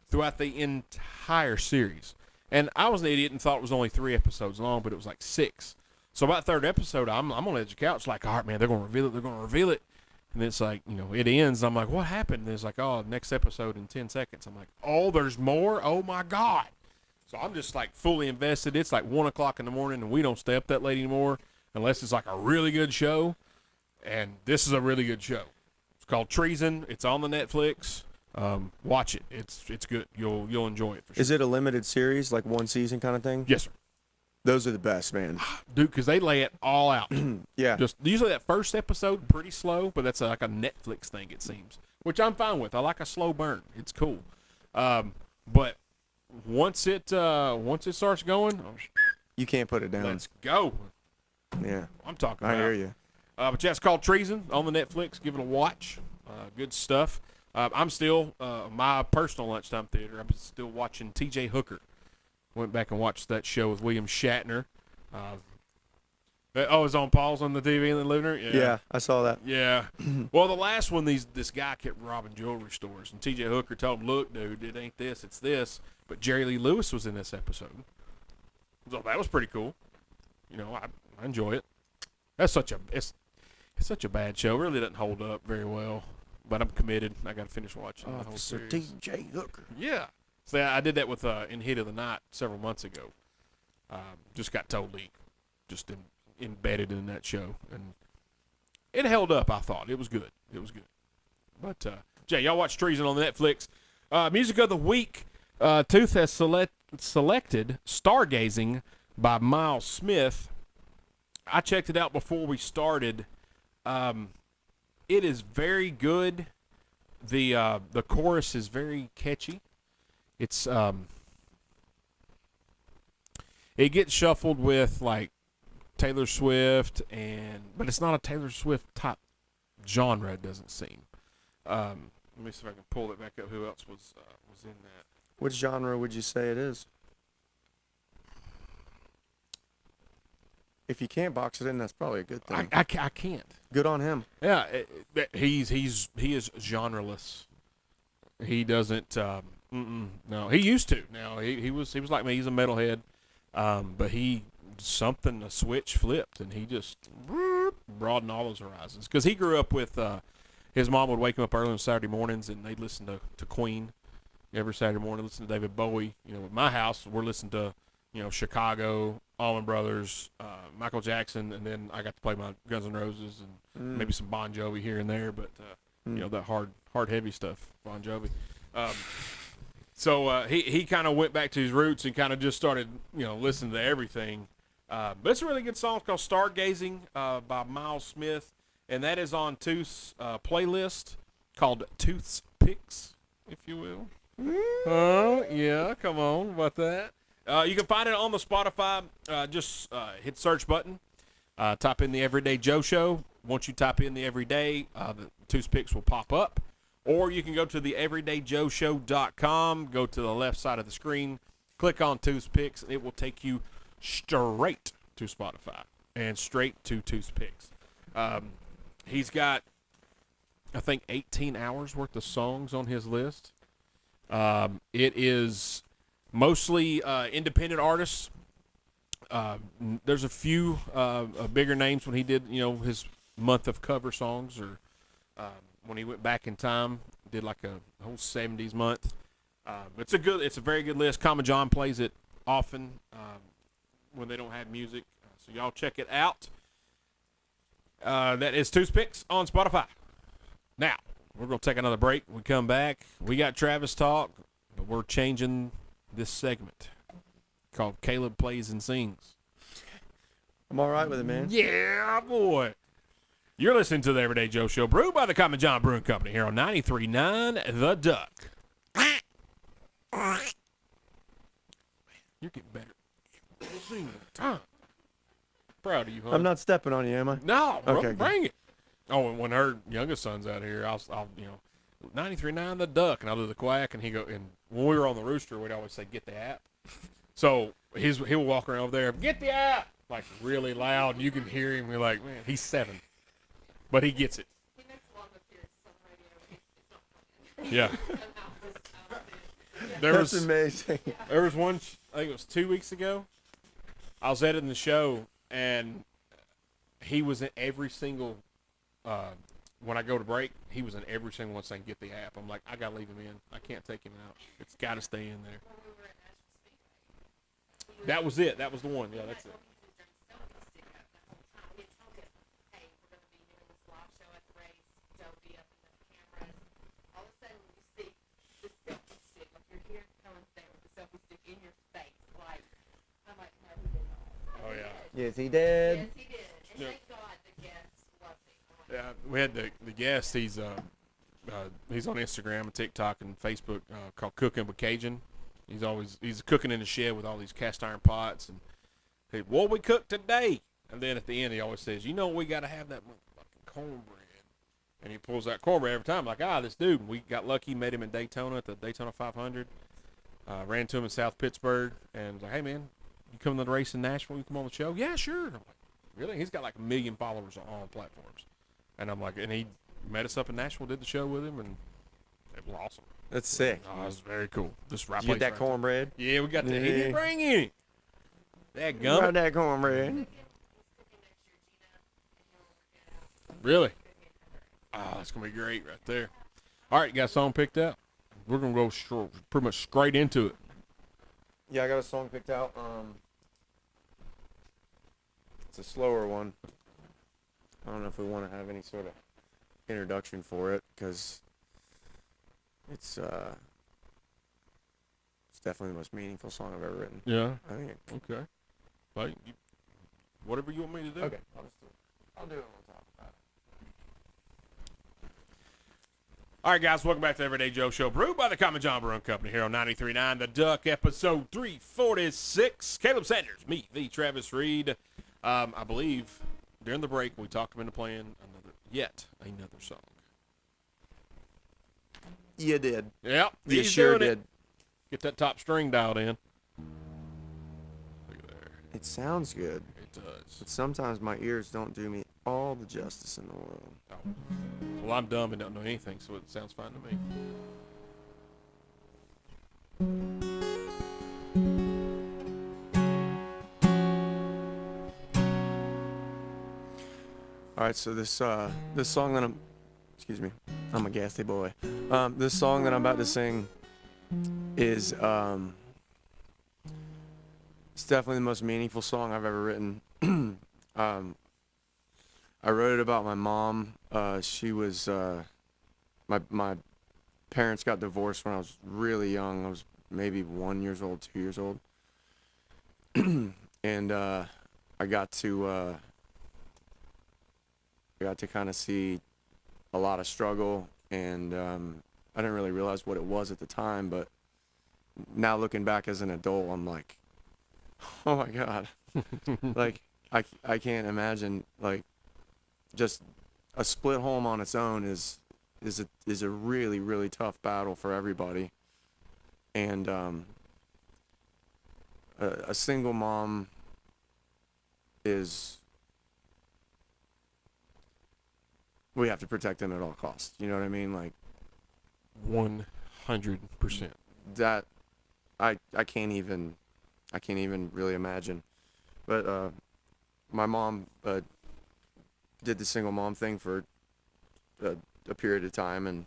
throughout the entire series. And I was an idiot and thought it was only 3 episodes long, but it was like 6. So about third episode, I'm on the edge of the couch like, all right, man, they're going to reveal it. They're going to reveal it. And it's like, it ends. I'm like, what happened? And it's like, oh, next episode in 10 seconds. I'm like, oh, there's more? Oh, my God. So I'm just like fully invested. It's like 1 o'clock in the morning, and we don't stay up that late anymore unless it's like a really good show. And this is a really good show. It's called Treason. It's on the Netflix. Watch it. It's good. You'll enjoy it for sure. Is it a limited series, like one season kind of thing? Yes, sir. Those are the best, man. Dude, because they lay it all out. Yeah. Just usually that first episode pretty slow, but that's like a Netflix thing, it seems, which I'm fine with. I like a slow burn. It's cool. But once it starts going, You can't put it down. let's go. Yeah. I'm talking I about. hear you. But yeah, it's called Treason on the Netflix. Give it a watch. Good stuff. I'm still my personal lunchtime theater. I'm still watching T.J. Hooker. Went back and watched that show with William Shatner. It's on pause on the TV in the living room. Yeah, I saw that. Yeah. Well, the last one, this guy kept robbing jewelry stores, and T.J. Hooker told him, "Look, dude, it ain't this, it's this." But Jerry Lee Lewis was in this episode, so that was pretty cool. I enjoy it. That's such a bad show. It really doesn't hold up very well, but I'm committed. I got to finish watching the whole Officer series. T.J. Hooker. Yeah. So I did that with In Heat of the Night several months ago. Just got totally embedded in that show, and it held up. I thought it was good. It was good. But Jay, y'all watch Treason on the Netflix. Music of the week. Tooth has selected "Stargazing" by Miles Smith. I checked it out before we started. It is very good. The chorus is very catchy. It's it gets shuffled with like Taylor Swift, but it's not a Taylor Swift type genre. It doesn't seem. Let me see if I can pull it back up. Who else was in that? Which genre would you say it is? if you can't box it in, that's probably a good thing. I can't. Good on him. Yeah, he is genreless. He doesn't. No, he used to. Now he was like me. He's a metalhead, but a switch flipped, and he just broadened all those horizons. Because he grew up with his mom would wake him up early on Saturday mornings, and they'd listen to Queen every Saturday morning. Listen to David Bowie. At my house, we're listening to Chicago, Allman Brothers, Michael Jackson, and then I got to play my Guns N' Roses and maybe some Bon Jovi here and there, but that hard heavy stuff, Bon Jovi. So he kind of went back to his roots and kind of just started listening to everything. But it's a really good song. It's called Stargazing by Miles Smith, and that is on Tooth's playlist called Tooth's Picks, if you will. Oh yeah, come on about that. You can find it on the Spotify. Just hit search button. Type in the Everyday Joe Show. Once you type in the Everyday, the Tooth's Picks will pop up. Or you can go to the everydayjoeshow.com, go to the left side of the screen, click on Tooth's Picks, and it will take you straight to Spotify and straight to Tooth's Picks. He's got, I think, 18 hours worth of songs on his list. It is mostly independent artists. There's a few bigger names when he did, his month of cover songs, or when he went back in time, did like a whole 70s month. It's a very good list. Common John plays it often when they don't have music, so y'all check it out. That is Tooth's Picks on Spotify. Now we're gonna take another break. When we come back, we got Travis talk, but we're changing this segment called Kaleb Plays and Sings. I'm all right with it, man. Yeah, boy. You're listening to the Everyday Joe Show, brewed by the Common John Brewing Company here on 93.9 The Duck. You're getting better. Sing time. Proud of you, huh? I'm not stepping on you, am I? No, bro, Okay, bring it. Oh, and when her youngest son's out here, I'll 93.9 The Duck, and I'll do the quack, and and when we were on the rooster, we'd always say, get the app. So he'll walk around over there, get the app, like really loud, and you can hear him. We're like, man, he's 7. But he gets it. He makes a lot of appearances on the radio. It's not funny. Yeah. That's amazing. There was one, I think it was 2 weeks ago. I was editing the show, and he was in every single, when I go to break, he was in every single one saying, get the app. I'm like, I got to leave him in. I can't take him out. It's got to stay in there. When we were at Nashville Speedway, That was it. That was the one. Yeah, that's it. Yes, he did. Yes, he did. And Yeah. thank God the guests loved it. Yeah, we had the guest. He's on Instagram and TikTok and Facebook called Cooking with Cajun. He's cooking in the shed with all these cast iron pots, and hey, what we cooked today? And then at the end he always says, we got to have that motherfucking cornbread. And he pulls that cornbread every time. Like, this dude. We got lucky, met him in Daytona at the Daytona 500. Ran into him in South Pittsburgh, and was like, hey man, you come to the race in Nashville? You come on the show? Yeah, sure. And I'm like, really? He's got like 1 million followers on all platforms. And I'm like, and he met us up in Nashville, did the show with him, and it was awesome. That's sick. Oh, it was very cool. Just right Did you get place, that right cornbread? time. Yeah, we got that. He Yeah. didn't bring any. That Grab gum. that cornbread. Really? Oh, that's going to be great right there. All right, you got a song picked out? We're going to go pretty much straight into it. Yeah, I got a song picked out. It's a slower one. I don't know if we want to have any sort of introduction for it, because it's definitely the most meaningful song I've ever written. Yeah. I think. Okay. Like, whatever you want me to do. Okay. I'll do it on top of that. All right, guys, welcome back to the Everyday Joe Show, brewed by the Common John Brewing Company here on 93.9 The Duck, episode 346. Kaleb Sanders, me, the Travis Reed. I believe during the break we talked him into playing another song. You did. Yep, You he's sure doing it. did. Get that top string dialed in. Look at there. It sounds good, It does. but sometimes my ears don't do me all the justice in the world. Oh. Well, I'm dumb and don't know anything, so it sounds fine to me. All right, so this song that excuse me, I'm a gassy boy. This song that I'm about to sing is it's definitely the most meaningful song I've ever written. I wrote it about my mom. She was my parents got divorced when I was really young. I was maybe 1 year old, 2 years old, and I got to kind of see a lot of struggle, and I didn't really realize what it was at the time, but now looking back as an adult, I'm like, oh my God, like I can't imagine, like, just a split home on its own is a really, really tough battle for everybody, and a single mom is, we have to protect them at all costs. You know what I mean? Like 100%. that, I can't even really imagine. But my mom did the single mom thing for a period of time, and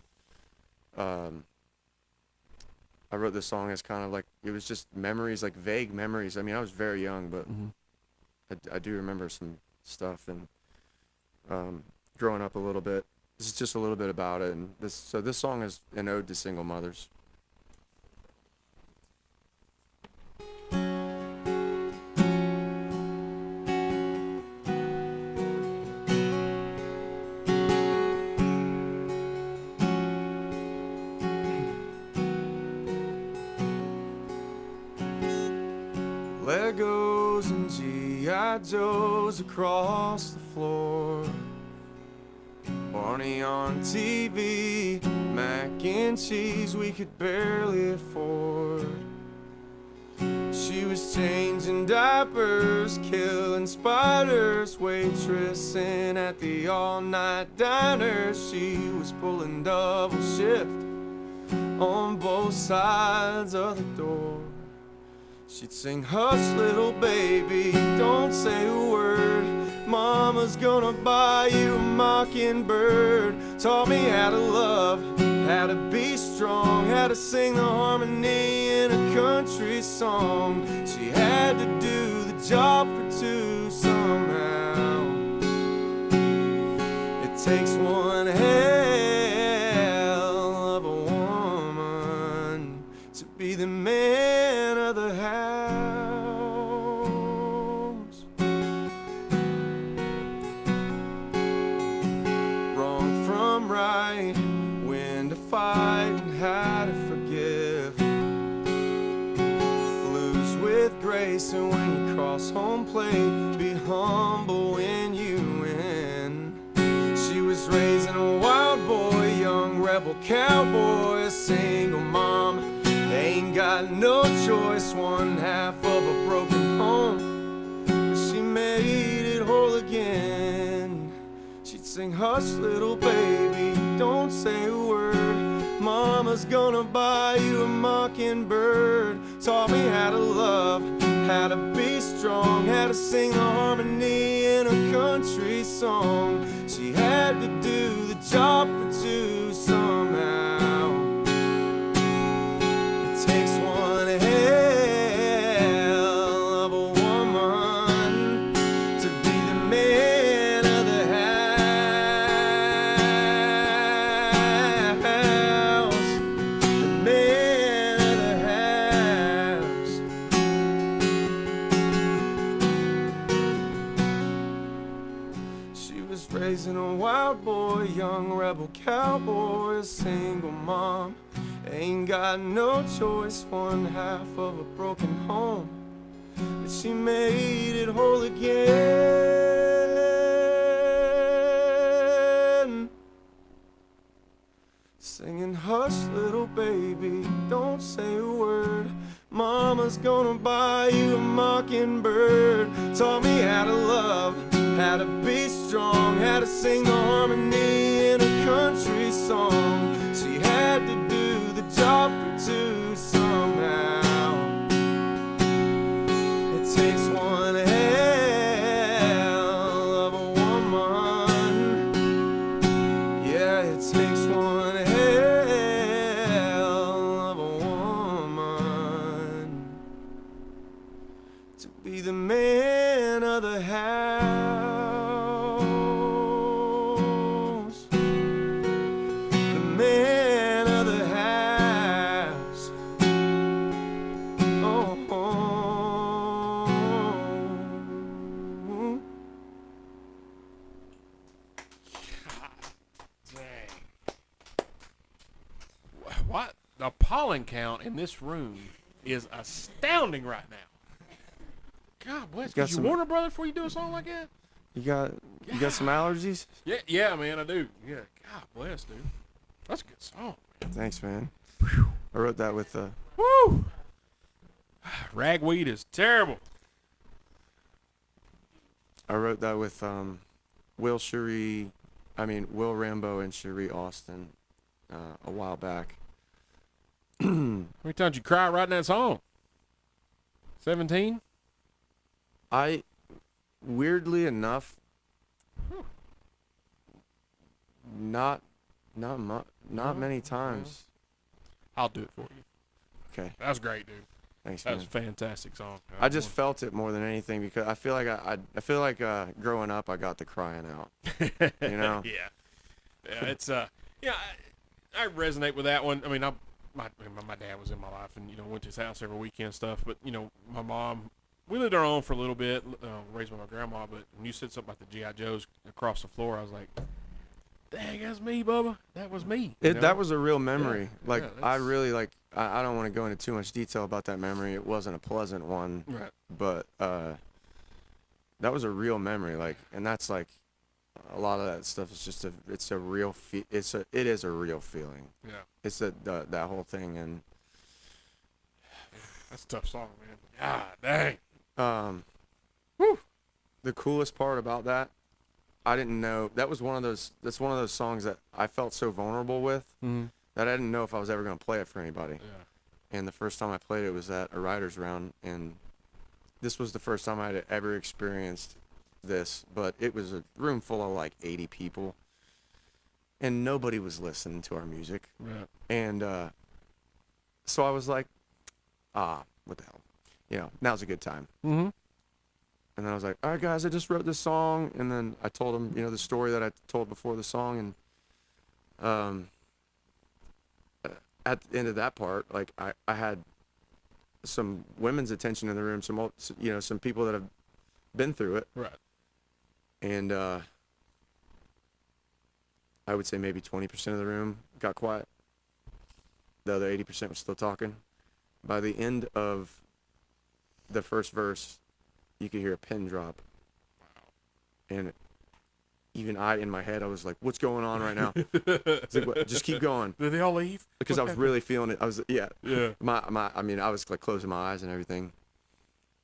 I wrote this song as kind of like, it was just memories, like vague memories. I mean, I was very young, but I do remember some stuff, and growing up a little bit. This is just a little bit about it, and this song is an ode to single mothers. Legos and G.I. Joes across the floor, Barney on TV, mac and cheese we could barely afford. She was changing diapers, killing spiders, waitressing at the all-night diner. She was pulling double shift on both sides of the door. She'd sing, hush little baby, don't say a word, Mama's gonna buy you a mockingbird. Taught me how to love, how to be strong, how to sing the harmony in a country song. She had to do the job for two somehow. It takes one hell of a woman to be the man of the house. Wrong from right, when to fight and how to forgive. Lose with grace, and when you cross home plate, be humble when you win. She was raising a wild boy, young rebel cowboy, a single mom. Ain't got no choice, one half of a broken home, but she made it whole again. She'd sing, hush little baby, don't say a word, Mama's gonna buy you a mockingbird. Taught me how to love, how to be strong, how to sing the harmony in a country song. She had to do the job for two somehow. Takes one hell of a woman to be the man of the house, the man of the house. She was raising a wild boy, young rebel cowboy, a single mom. Ain't got no choice, one half of a broken home, but she made it whole again. Singing, hush little baby, don't say a word, Mama's gonna buy you a mockingbird. Taught me how to love, how to be strong, how to sing the harmony in a country song. She had to do the job for two somehow. It takes one hell of a woman. Yeah, it takes one hell of a woman to be the man of the house. The man of the house. Oh, Dang. What? The pollen count in this room is astounding right now. God bless. got Did you some- Warner Brother before you do a song like that? you got some allergies? Yeah, man, I do. Yeah, God bless, dude. That's a good song. Thanks, man. I wrote that with Woo! Ragweed is terrible. Will Rambo and Cherie Austin a while back. How many times you cry writing that song? 17? I, weirdly enough, not many times. I'll do it for you. Okay, That was great, dude. thanks, That man. was a fantastic song. I just felt it more than anything because I feel like I feel like growing up I got the crying out. You know? Yeah, it's I resonate with that one. I mean, my dad was in my life, and went to his house every weekend and stuff. But my mom, we lived our own for a little bit, raised by my grandma. But when you said something about the GI Joes across the floor, I was like, "Dang, that's me, Bubba. That was me." That was a real memory. Yeah, I that's- really I don't want to go into too much detail about that memory. It wasn't a pleasant one, Right. but that was a real memory. And that's a lot of that stuff is just it is a real feeling. Yeah, It's that whole thing. And that's a tough song, man. God dang. the coolest part about that, I didn't know that's one of those songs that I felt so vulnerable with that I didn't know if I was ever going to play it for anybody. Yeah. And the first time I played it was at a writer's round, and this was the first time I had ever experienced this, but it was a room full of 80 people, and nobody was listening to our music. Right. And so I was like, what the hell? Now's a good time. Mm-hmm. And then I was like, all right, guys, I just wrote this song. And then I told them, the story that I told before the song. And at the end of that part, I had some women's attention in the room, some people that have been through it. Right. And I would say maybe 20% of the room got quiet. The other 80% was still talking. By the end of the first verse, you could hear a pin drop. And even in my head, I was like, what's going on right now? It's like, what? Just keep going. Did they all leave? Because I was really feeling it. I was, yeah. Yeah. I was closing my eyes and everything.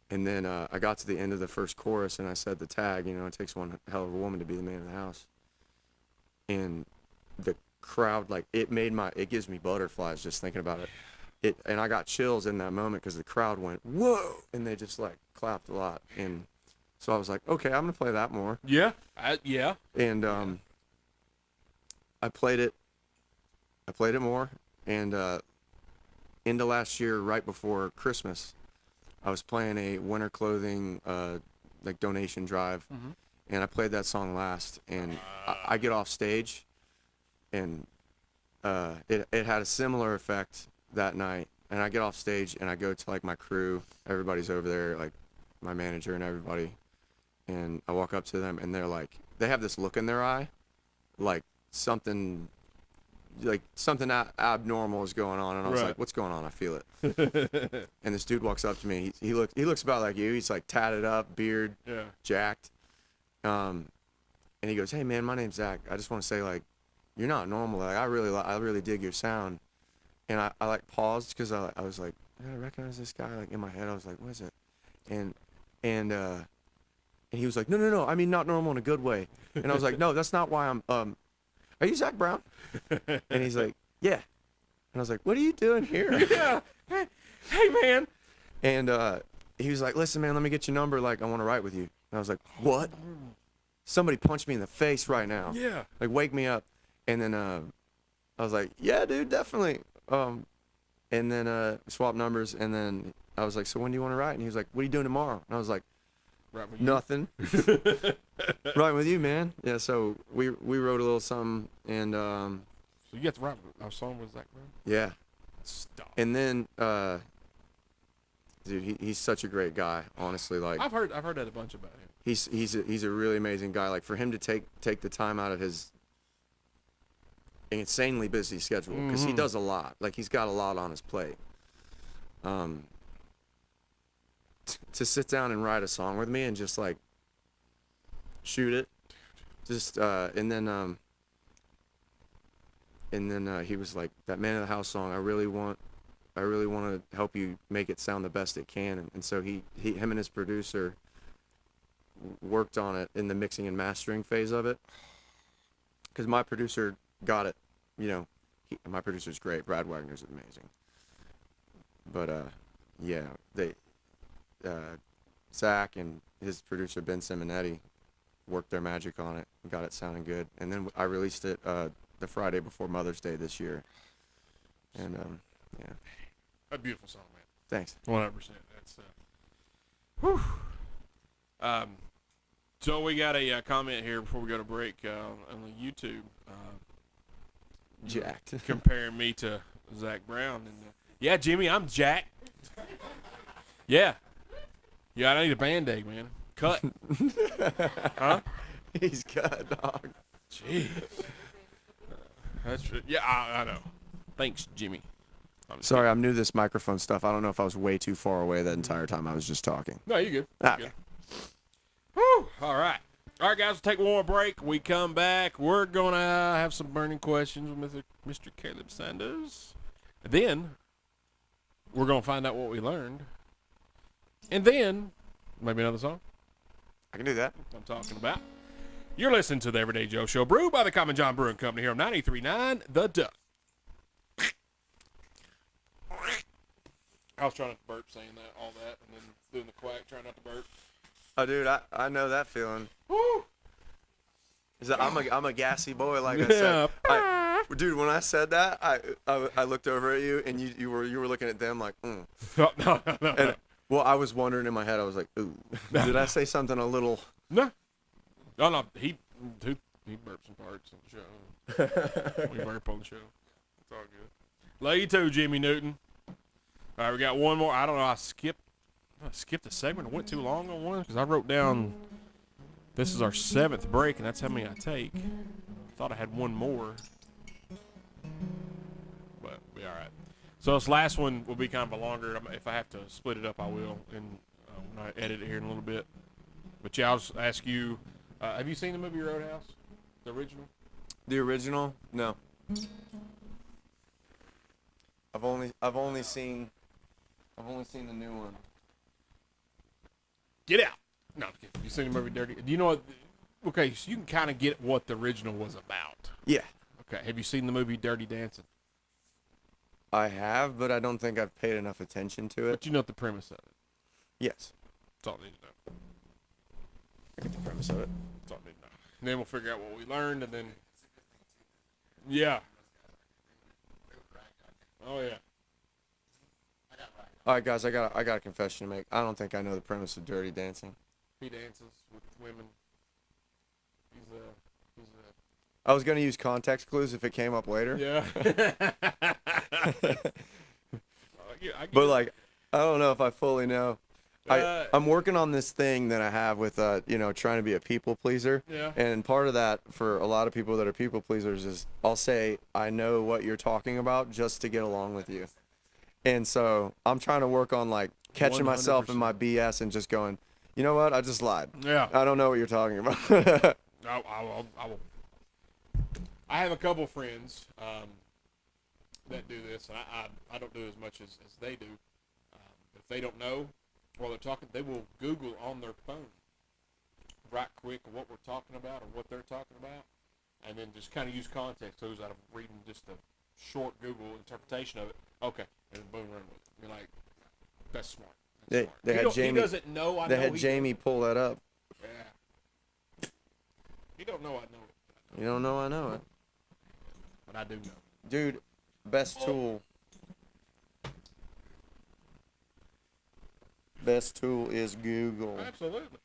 And then I got to the end of the first chorus and I said the tag, it takes one hell of a woman to be the man of the house. And the crowd, it gives me butterflies just thinking about it. And I got chills in that moment because the crowd went, whoa, and they just clapped a lot. And so I was like, okay, I'm gonna play that more. Yeah. Yeah. And I played it more. And into last year, right before Christmas, I was playing a winter clothing donation drive, and I played that song last. And I get off stage, and it had a similar effect that night. And I get off stage and I go to my crew, everybody's over there, my manager and everybody, and I walk up to them and they have this look in their eye, something abnormal is going on. And I was like, what's going on? I feel it. And this dude walks up to me. He looks about like you. He's tatted up, beard, jacked. And he goes, hey man, my name's Zach. I just want to say you're not normal. I really dig your sound. And I paused because I was like, I recognize this guy. Like in my head, I was like, what is it? And he was like, no, I mean not normal in a good way. And I was like, no, that's not why I'm. Are you Zach Brown? And he's like, yeah. And I was like, what are you doing here? Yeah. Hey, man. And he was like, listen, man, let me get your number. Like, I want to write with you. And I was like, what? Somebody punched me in the face right now. Yeah. Like, wake me up. And then I was like, yeah, dude, definitely. And then swap numbers. And then I was like, so when do you want to write? And he was like, what are you doing tomorrow? And I was like, Right with you. nothing. Writing with you, man. Yeah, so we wrote a little something. And So you got to write our song with Zach Brown? yeah. Stop. And then, dude, he's such a great guy, honestly. Like, I've heard that a bunch about him. he's a really amazing guy. Like, for him to take the time out of his insanely busy schedule, because he does a lot. Like, he's got a lot on his plate. To sit down and write a song with me and just like shoot it, just and then he was like, that Man of the House song, I really want to help you make it sound the best it can. And so him and his producer worked on it in the mixing and mastering phase of it, because my producer got it, you know, my producer's great. Brad Wagner's amazing. But yeah, Zach and his producer Ben Simonetti worked their magic on it and got it sounding good. And then I released it the Friday before Mother's Day this year. And yeah, A beautiful song, man. thanks. 100%. That's whew. So we got a comment here before we go to break on YouTube. Jacked. Comparing me to Zach Brown. And yeah, Jimmy, I'm Jack. Yeah. Yeah, I need a Band-Aid, man. Cut. Huh? He's cut, dog. Jeez. That's true. Yeah, I know. Thanks, Jimmy. Sorry, I'm new to this microphone stuff. I don't know if I was way too far away that entire time I was just talking. No, you're good. Okay. Good. Whew. All right. All right, guys, we'll take one more break. We come back. We're going to have some burning questions with Mr. Kaleb Sanders. And then we're going to find out what we learned. And then maybe another song I can do that. I'm talking about. You're listening to the Everyday Joe Show, brewed by the Common John Brewing Company here on 93.9 The Duck. I was trying not to burp saying that, all that, and then doing the quack, trying not to burp. Oh, dude, I know that feeling. Woo! Is that I'm a gassy boy, like I said. Dude, when I said that, I looked over at you and you were looking at them like, No. And, well, I was wondering in my head. I was like, ooh, did I say something a little? No. He burped some parts on the show. We burp on the show. It's all good. Love you too, Jimmy Newton. All right, we got one more. I don't know. I skipped a segment. I went too long on one because I wrote down this is our 7th break, and that's how many I take. Thought I had one more. But we'll be all right. So this last one will be kind of a longer. If I have to split it up, I will, and when I edit it here in a little bit. But yeah, I'll just ask you, have you seen the movie Roadhouse, the original? The original? No. I've only seen the new one. Get out! No, I'm kidding. You seen the movie Dirty? Do you know what? Okay, so you can kind of get what the original was about. Yeah, Okay, have you seen the movie Dirty Dancing? I have, but I don't think I've paid enough attention to it. But you know the premise of it. Yes, That's all I need to know. I get the premise of it. That's all I need to know. And then we'll figure out what we learned, and then yeah. Oh yeah. All right, guys, I got a confession to make. I don't think I know the premise of Dirty Dancing. He dances with women. He's I was gonna use context clues if it came up later. yeah. Yeah, I get But it. like, I don't know if I fully know. Uh, I'm working on this thing that I have with trying to be a people pleaser. Yeah. And part of that for a lot of people that are people pleasers is I'll say I know what you're talking about just to get along with you. And so I'm trying to work on like catching myself in my BS and just going, you know what? I just lied. Yeah. I don't know what you're talking about. I will. I have a couple friends that do this, and I don't do as much as they do. if they don't know while they're talking, they will Google on their phone right quick what we're talking about or what they're talking about, and then just kind of use context clues out of reading just a short Google interpretation of it. Okay, and then boom, run with it. You're like, that's smart. That's smart. They had Jamie. He doesn't know. I They know had he Jamie pull that up. Yeah. He don't know. I know it. You don't know, I know it. But I do know. Dude, best tool. Best tool is Google. Absolutely.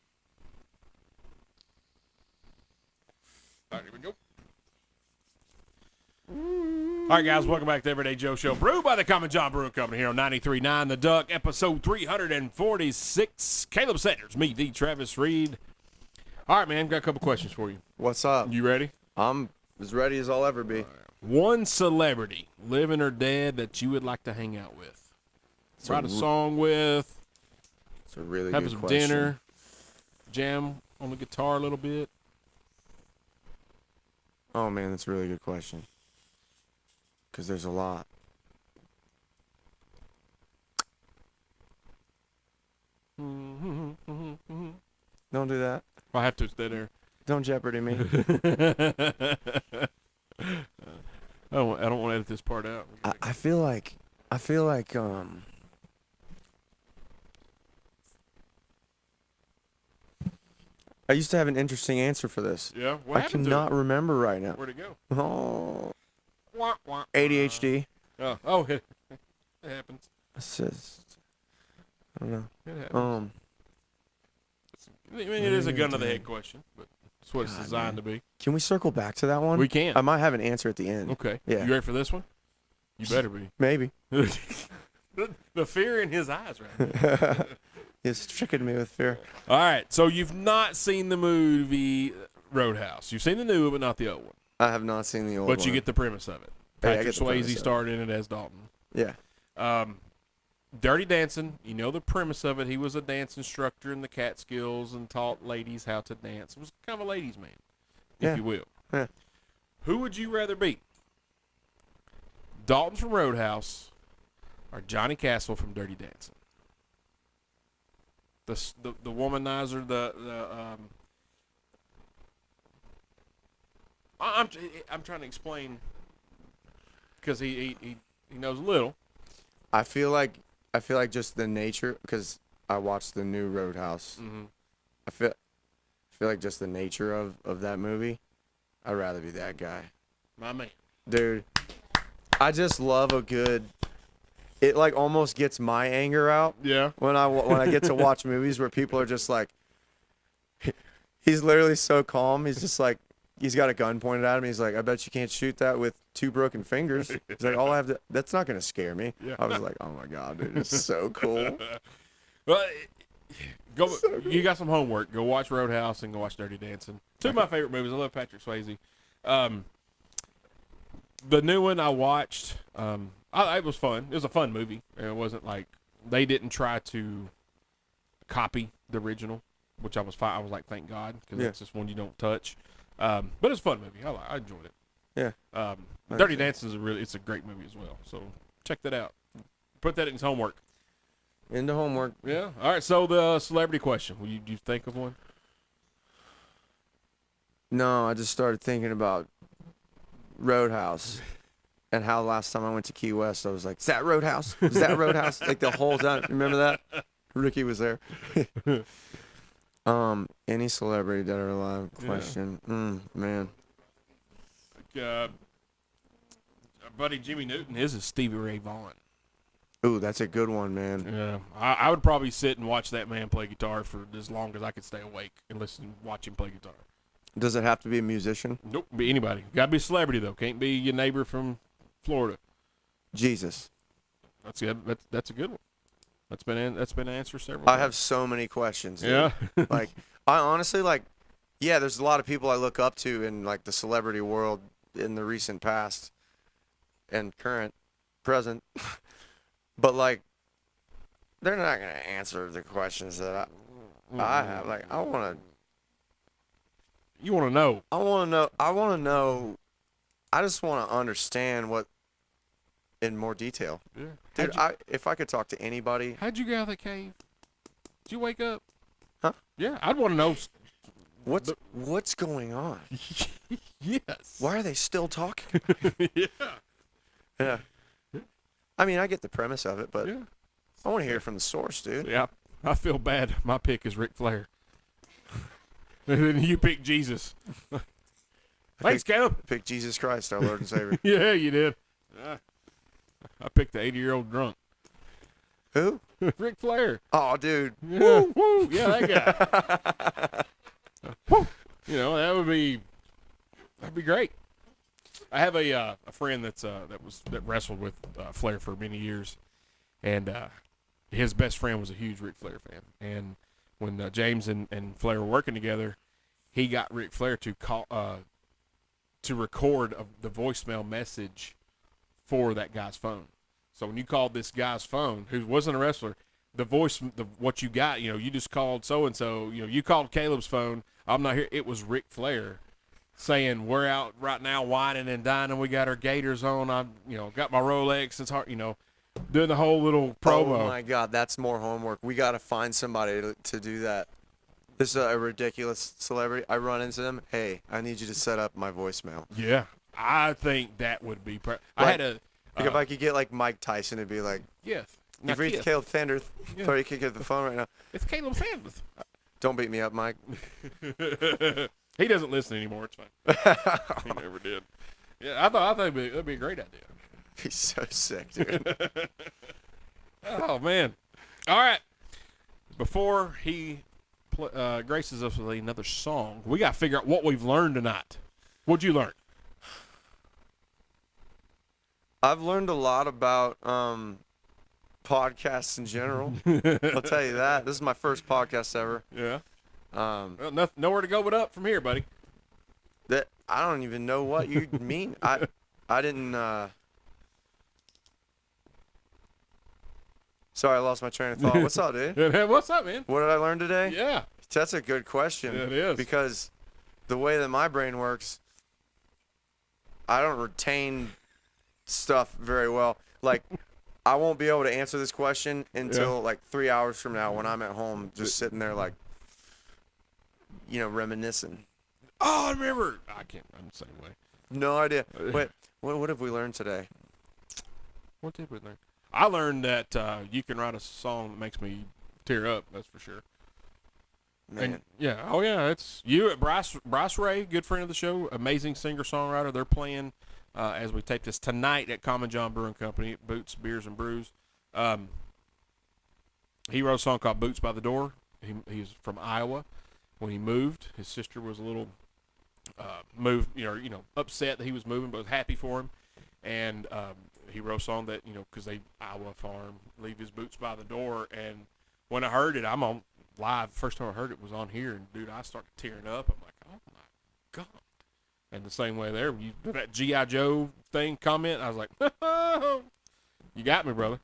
All right, here we go. All right, guys, welcome back to Everyday Joe Show, brewed by the Common John Brewing Company here on 93.9 The Duck, episode 346. Kaleb Sanders, me, D. Travis Reed. All right, man, got a couple questions for you. What's up? You ready? I'm as ready as I'll ever be. One celebrity, living or dead, that you would like to hang out with, write a song with, It's a really have good some question. dinner, jam on the guitar a little bit. Oh, man, that's a really good question. Because there's a lot. Don't do that. I have to stay there. Don't jeopardy me. I don't want to edit this part out. I feel like I used to have an interesting answer for this. Yeah, what I happened cannot to it? remember right now. Where'd it go? Oh, Wah, wah. ADHD. Oh, it happens. Assist. I don't know. It happens. I mean, it is a gun to the head question, but that's what it's God, designed to be. Can we circle back to that one? We can. I might have an answer at the end. Okay. Yeah. You ready for this one? You better be. Maybe. The fear in his eyes right now. He's tricking me with fear. All right. So you've not seen the movie Roadhouse. You've seen the new one, but not the old one. I have not seen the old one. But you get the premise of it. Yeah, I Patrick get the premise of Swayze it. starred in it as Dalton. Yeah. Dirty Dancing, you know the premise of it. He was a dance instructor in the Catskills and taught ladies how to dance. He was kind of a ladies' man, if Yeah. you will. Yeah. Who would you rather be? Dalton from Roadhouse or Johnny Castle from Dirty Dancing? The womanizer, I'm trying to explain because he knows a little. I feel like just the nature, because I watched the new Roadhouse. Mm-hmm. I feel like just the nature of that movie. I'd rather be that guy. My man. Dude, I just love a good. It like almost gets my anger out Yeah. when I get to watch movies where people are just like. He's literally so calm. He's just like, he's got a gun pointed at him. He's like, I bet you can't shoot that with 2 broken fingers. He's like, all I have to. That's not gonna scare me. Yeah. I was like, oh my god, dude, it's so cool. Well, go. You got some homework. Go watch Roadhouse and go watch Dirty Dancing. Two of my favorite movies. I love Patrick Swayze. The new one I watched. It was fun. It was a fun movie. It wasn't like they didn't try to copy the original, which I was fine. I was like, thank God, because Yeah. it's just one you don't touch. But it's a fun movie. I enjoyed it. Yeah. Dirty Dancing it's a great movie as well. So check that out. Put that in his homework. Into homework. Yeah. All right. So the celebrity question. Will you think of one? No, I just started thinking about Roadhouse and how last time I went to Key West, I was like, is that Roadhouse? Is that Roadhouse? Like the whole time. Remember that? Ricky was there. Any celebrity dead or alive question. Man. Our buddy Jimmy Newton. His is Stevie Ray Vaughan. Ooh, that's a good one, man. Yeah. I would probably sit and watch that man play guitar for as long as I could stay awake and watch him play guitar. Does it have to be a musician? Nope. Be anybody. Got to be a celebrity though. Can't be your neighbor from Florida. Jesus. That's good. That's a good one. That's been answered several. I times. have so many questions. Dude. Yeah. Like, I honestly, like, yeah, there's a lot of people I look up to in, like, the celebrity world in the recent past and present. But, like, they're not going to answer the questions that I have. Like, I want to You want to know? know. I just want to understand what in more detail. Yeah. Dude, if I could talk to anybody, How'd you get out of the cave? Did you wake up? Huh? Yeah, I'd want to know. what's going on? Yes. Why are they still talking? Yeah. Yeah. I mean, I get the premise of it, but Yeah. I want to hear it from the source, dude. Yeah. I feel bad. My pick is Ric Flair. And then you pick Jesus. Thanks, Caleb. Pick Jesus Christ, our Lord and Savior. Yeah, you did. I picked the 80-year-old drunk. Who? Ric Flair. Oh, dude. Yeah. Woo. Yeah, that guy. Woo. You know, that'd be great. I have a friend that wrestled with Flair for many years, and his best friend was a huge Ric Flair fan. And when James and Flair were working together, he got Ric Flair to call to record the voicemail message for that guy's phone. So when you called this guy's phone, who wasn't a wrestler, what you got, you know, you just called so-and-so, you know, you called Caleb's phone, I'm not here. It was Ric Flair saying, we're out right now whining and dining. We got our gaiters on. I, you know, got my Rolex. It's hard, you know, doing the whole little promo. Oh, my God. That's more homework. We got to find somebody to do that. This is a ridiculous celebrity. I run into them. Hey, I need you to set up my voicemail. Yeah. I think that would be I had a if I could get like Mike Tyson, it'd be like, yes. you've reached Caleb Fender. Yeah. Sorry, you can't get the phone right now. It's Caleb Fandless. Don't beat me up, Mike. He doesn't listen anymore. It's fine. He never did. Yeah, I think that'd be a great idea. He's so sick, dude. Oh man! All right. Before he graces us with another song, we got to figure out what we've learned tonight. What'd you learn? I've learned a lot about podcasts in general. I'll tell you that. This is my first podcast ever. Yeah. Well, nowhere to go but up from here, buddy. That I don't even know what you mean. I didn't. Sorry, I lost my train of thought. What's up, dude? What's up, man? What did I learn today? Yeah. That's a good question. It is. Because the way that my brain works, I don't retain stuff very well. Like, I won't be able to answer this question until like 3 hours from now when I'm at home just sitting there like, you know, reminiscing. Oh, I remember. I'm the same way. No idea. Wait, what have we learned today? What did we learn? I learned that you can write a song that makes me tear up. That's for sure. Man. And yeah, oh yeah, it's you at Bryce Ray, good friend of the show, amazing singer-songwriter. They're playing as we tape this tonight at Common John Brewing Company, Boots Beers and Brews. He wrote a song called "Boots by the Door." He's from Iowa. When he moved, his sister was a little upset that he was moving, but was happy for him. And he wrote a song that, because they Iowa farm, leave his boots by the door. And when I heard it, I'm on live. First time I heard it was on here, and dude, I started tearing up. I'm like, oh my God. And the same way there, you that G.I. Joe thing comment, I was like, you got me, brother.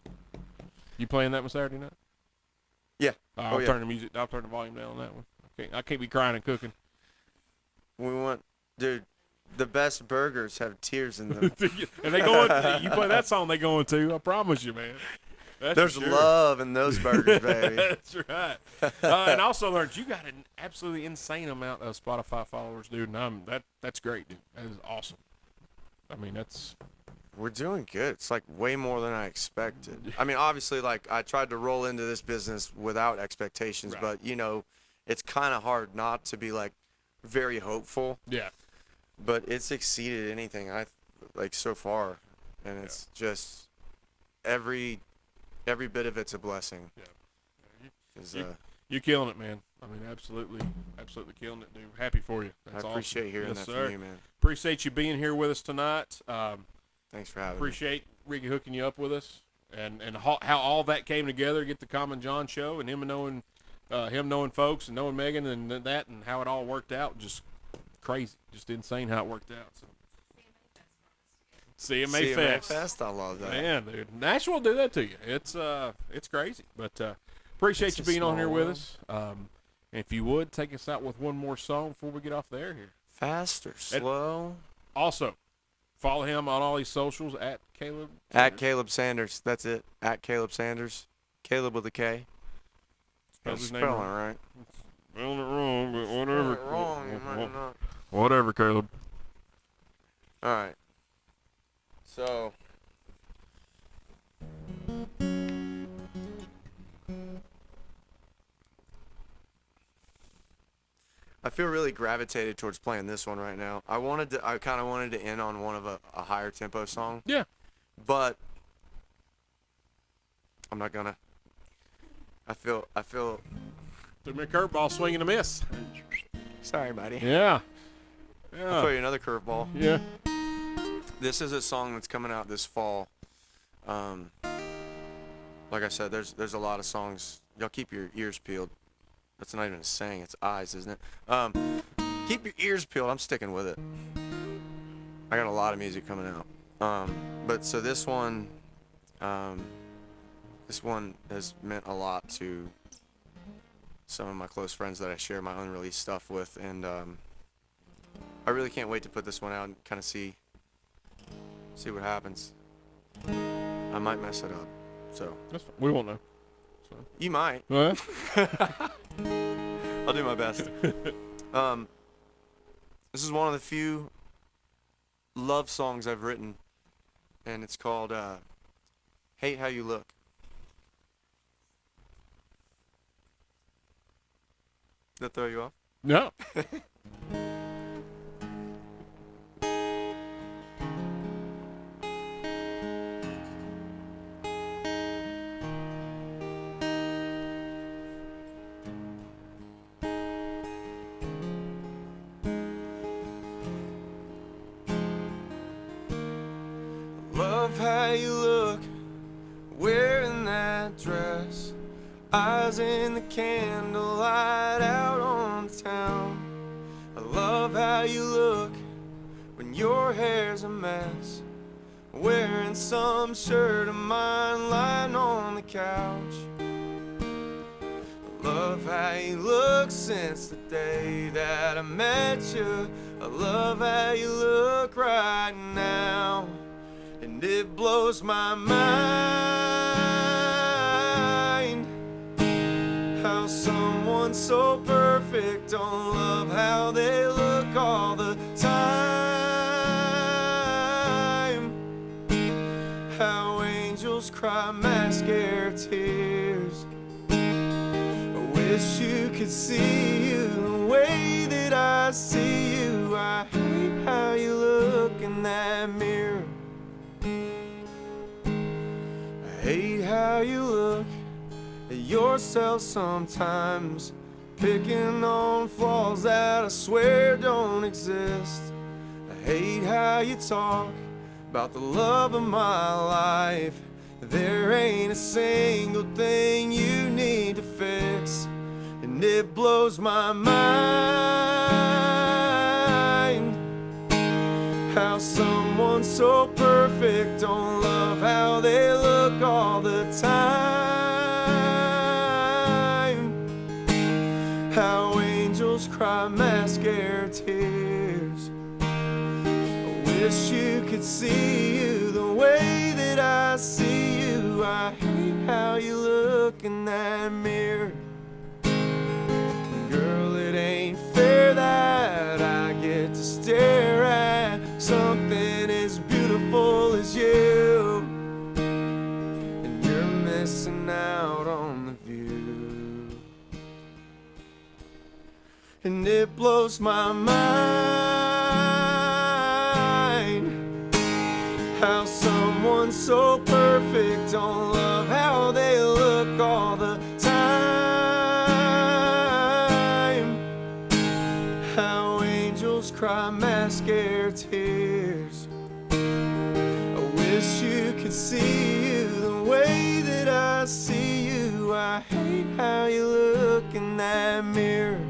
You playing that one Saturday night? Yeah. I'll turn the volume down on that one. I can't be crying and cooking. Dude, the best burgers have tears in them. And they going. You play that song, they going to. I promise you, man. There's love in those burgers, baby. That's right. And also learned you got an absolutely insane amount of Spotify followers, dude. And that's great, dude. That is awesome. I mean, we're doing good. It's like way more than I expected. I mean, obviously, like I tried to roll into this business without expectations, right. But it's kind of hard not to be like very hopeful. Yeah. But it's exceeded anything I like so far, and it's just every bit of it's a blessing. Yeah. You're killing it, man. I mean, absolutely killing it, dude. Happy for you. That's I appreciate awesome. hearing yes, that sir. from you, man. Appreciate you being here with us tonight. Thanks for having me. Ricky hooking you up with us, and how all that came together. Get the Common John show, and him knowing folks, and knowing Megan, and that, and how it all worked out. Just crazy, just insane how it worked out. So. CMA Fest. I love that. Man, dude. Nashville will do that to you. It's crazy. But appreciate you being on here with us. If you would, take us out with one more song before we get off the air here. Fast or slow? Also, Follow him on all these socials at Kaleb. At Kaleb Sanders. That's it. At Kaleb Sanders. Kaleb with a K. Spelled his name Spelling wrong. right. Spelling it wrong, but whatever. Wrong. You might not. Whatever, Kaleb. All right. So. I feel really gravitated towards playing this one right now. I kind of wanted to end on one of a higher tempo song. Yeah. But I'm not gonna. I feel. Took me a curveball, swing and a miss. Sorry, buddy. Yeah. I'll throw you another curveball. Yeah. This is a song that's coming out this fall. Like I said, there's a lot of songs. Y'all keep your ears peeled. That's not even a saying. It's eyes, isn't it? Keep your ears peeled. I'm sticking with it. I got a lot of music coming out. But so this one has meant a lot to some of my close friends that I share my unreleased stuff with, and I really can't wait to put this one out and kind of see what happens. I might mess it up, so That's fine. We won't know. you might. Well, I'll do my best. This is one of the few love songs I've written, and it's called "Hate How You Look." Does that throw you off? no. Love how you look, wearing that dress, eyes in the candlelight out on town. I love how you look when your hair's a mess, wearing some shirt of mine lying on the couch. I love how you look since the day that I met you. I love how you look right now. And it blows my mind how someone so perfect don't love how they look all the time. How angels cry mascara tears. I wish you could see you the way that I see you. I hate how you look in that mirror. Hate how you look at yourself sometimes, picking on flaws that I swear don't exist. I hate how you talk about the love of my life. There ain't a single thing you need to fix, and it blows my mind how someone so perfect don't love how they look all the time. How angels cry mascara tears. I wish you could see you the way that I see you. I hate how you look in that mirror. Girl, it ain't fair that I get to stare at something as beautiful as you, and you're missing out on the view. And it blows my mind how someone so perfect don't love how they look all the time. How angels cry mascara tears. I wish you could see you the way that I see you. I hate how you look in that mirror.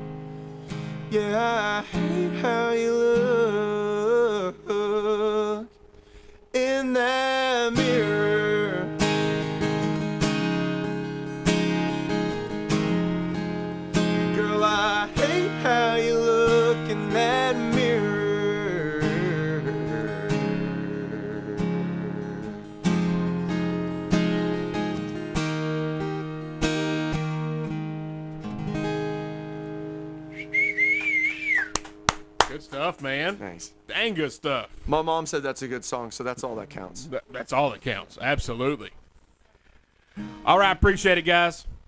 Yeah, I hate how you look in that mirror. Girl, I hate how you look in that mirror. stuff, man. Thanks. Dang good stuff. My mom said that's a good song, so that's all that counts. That's all that counts. Absolutely. All right, appreciate it, guys.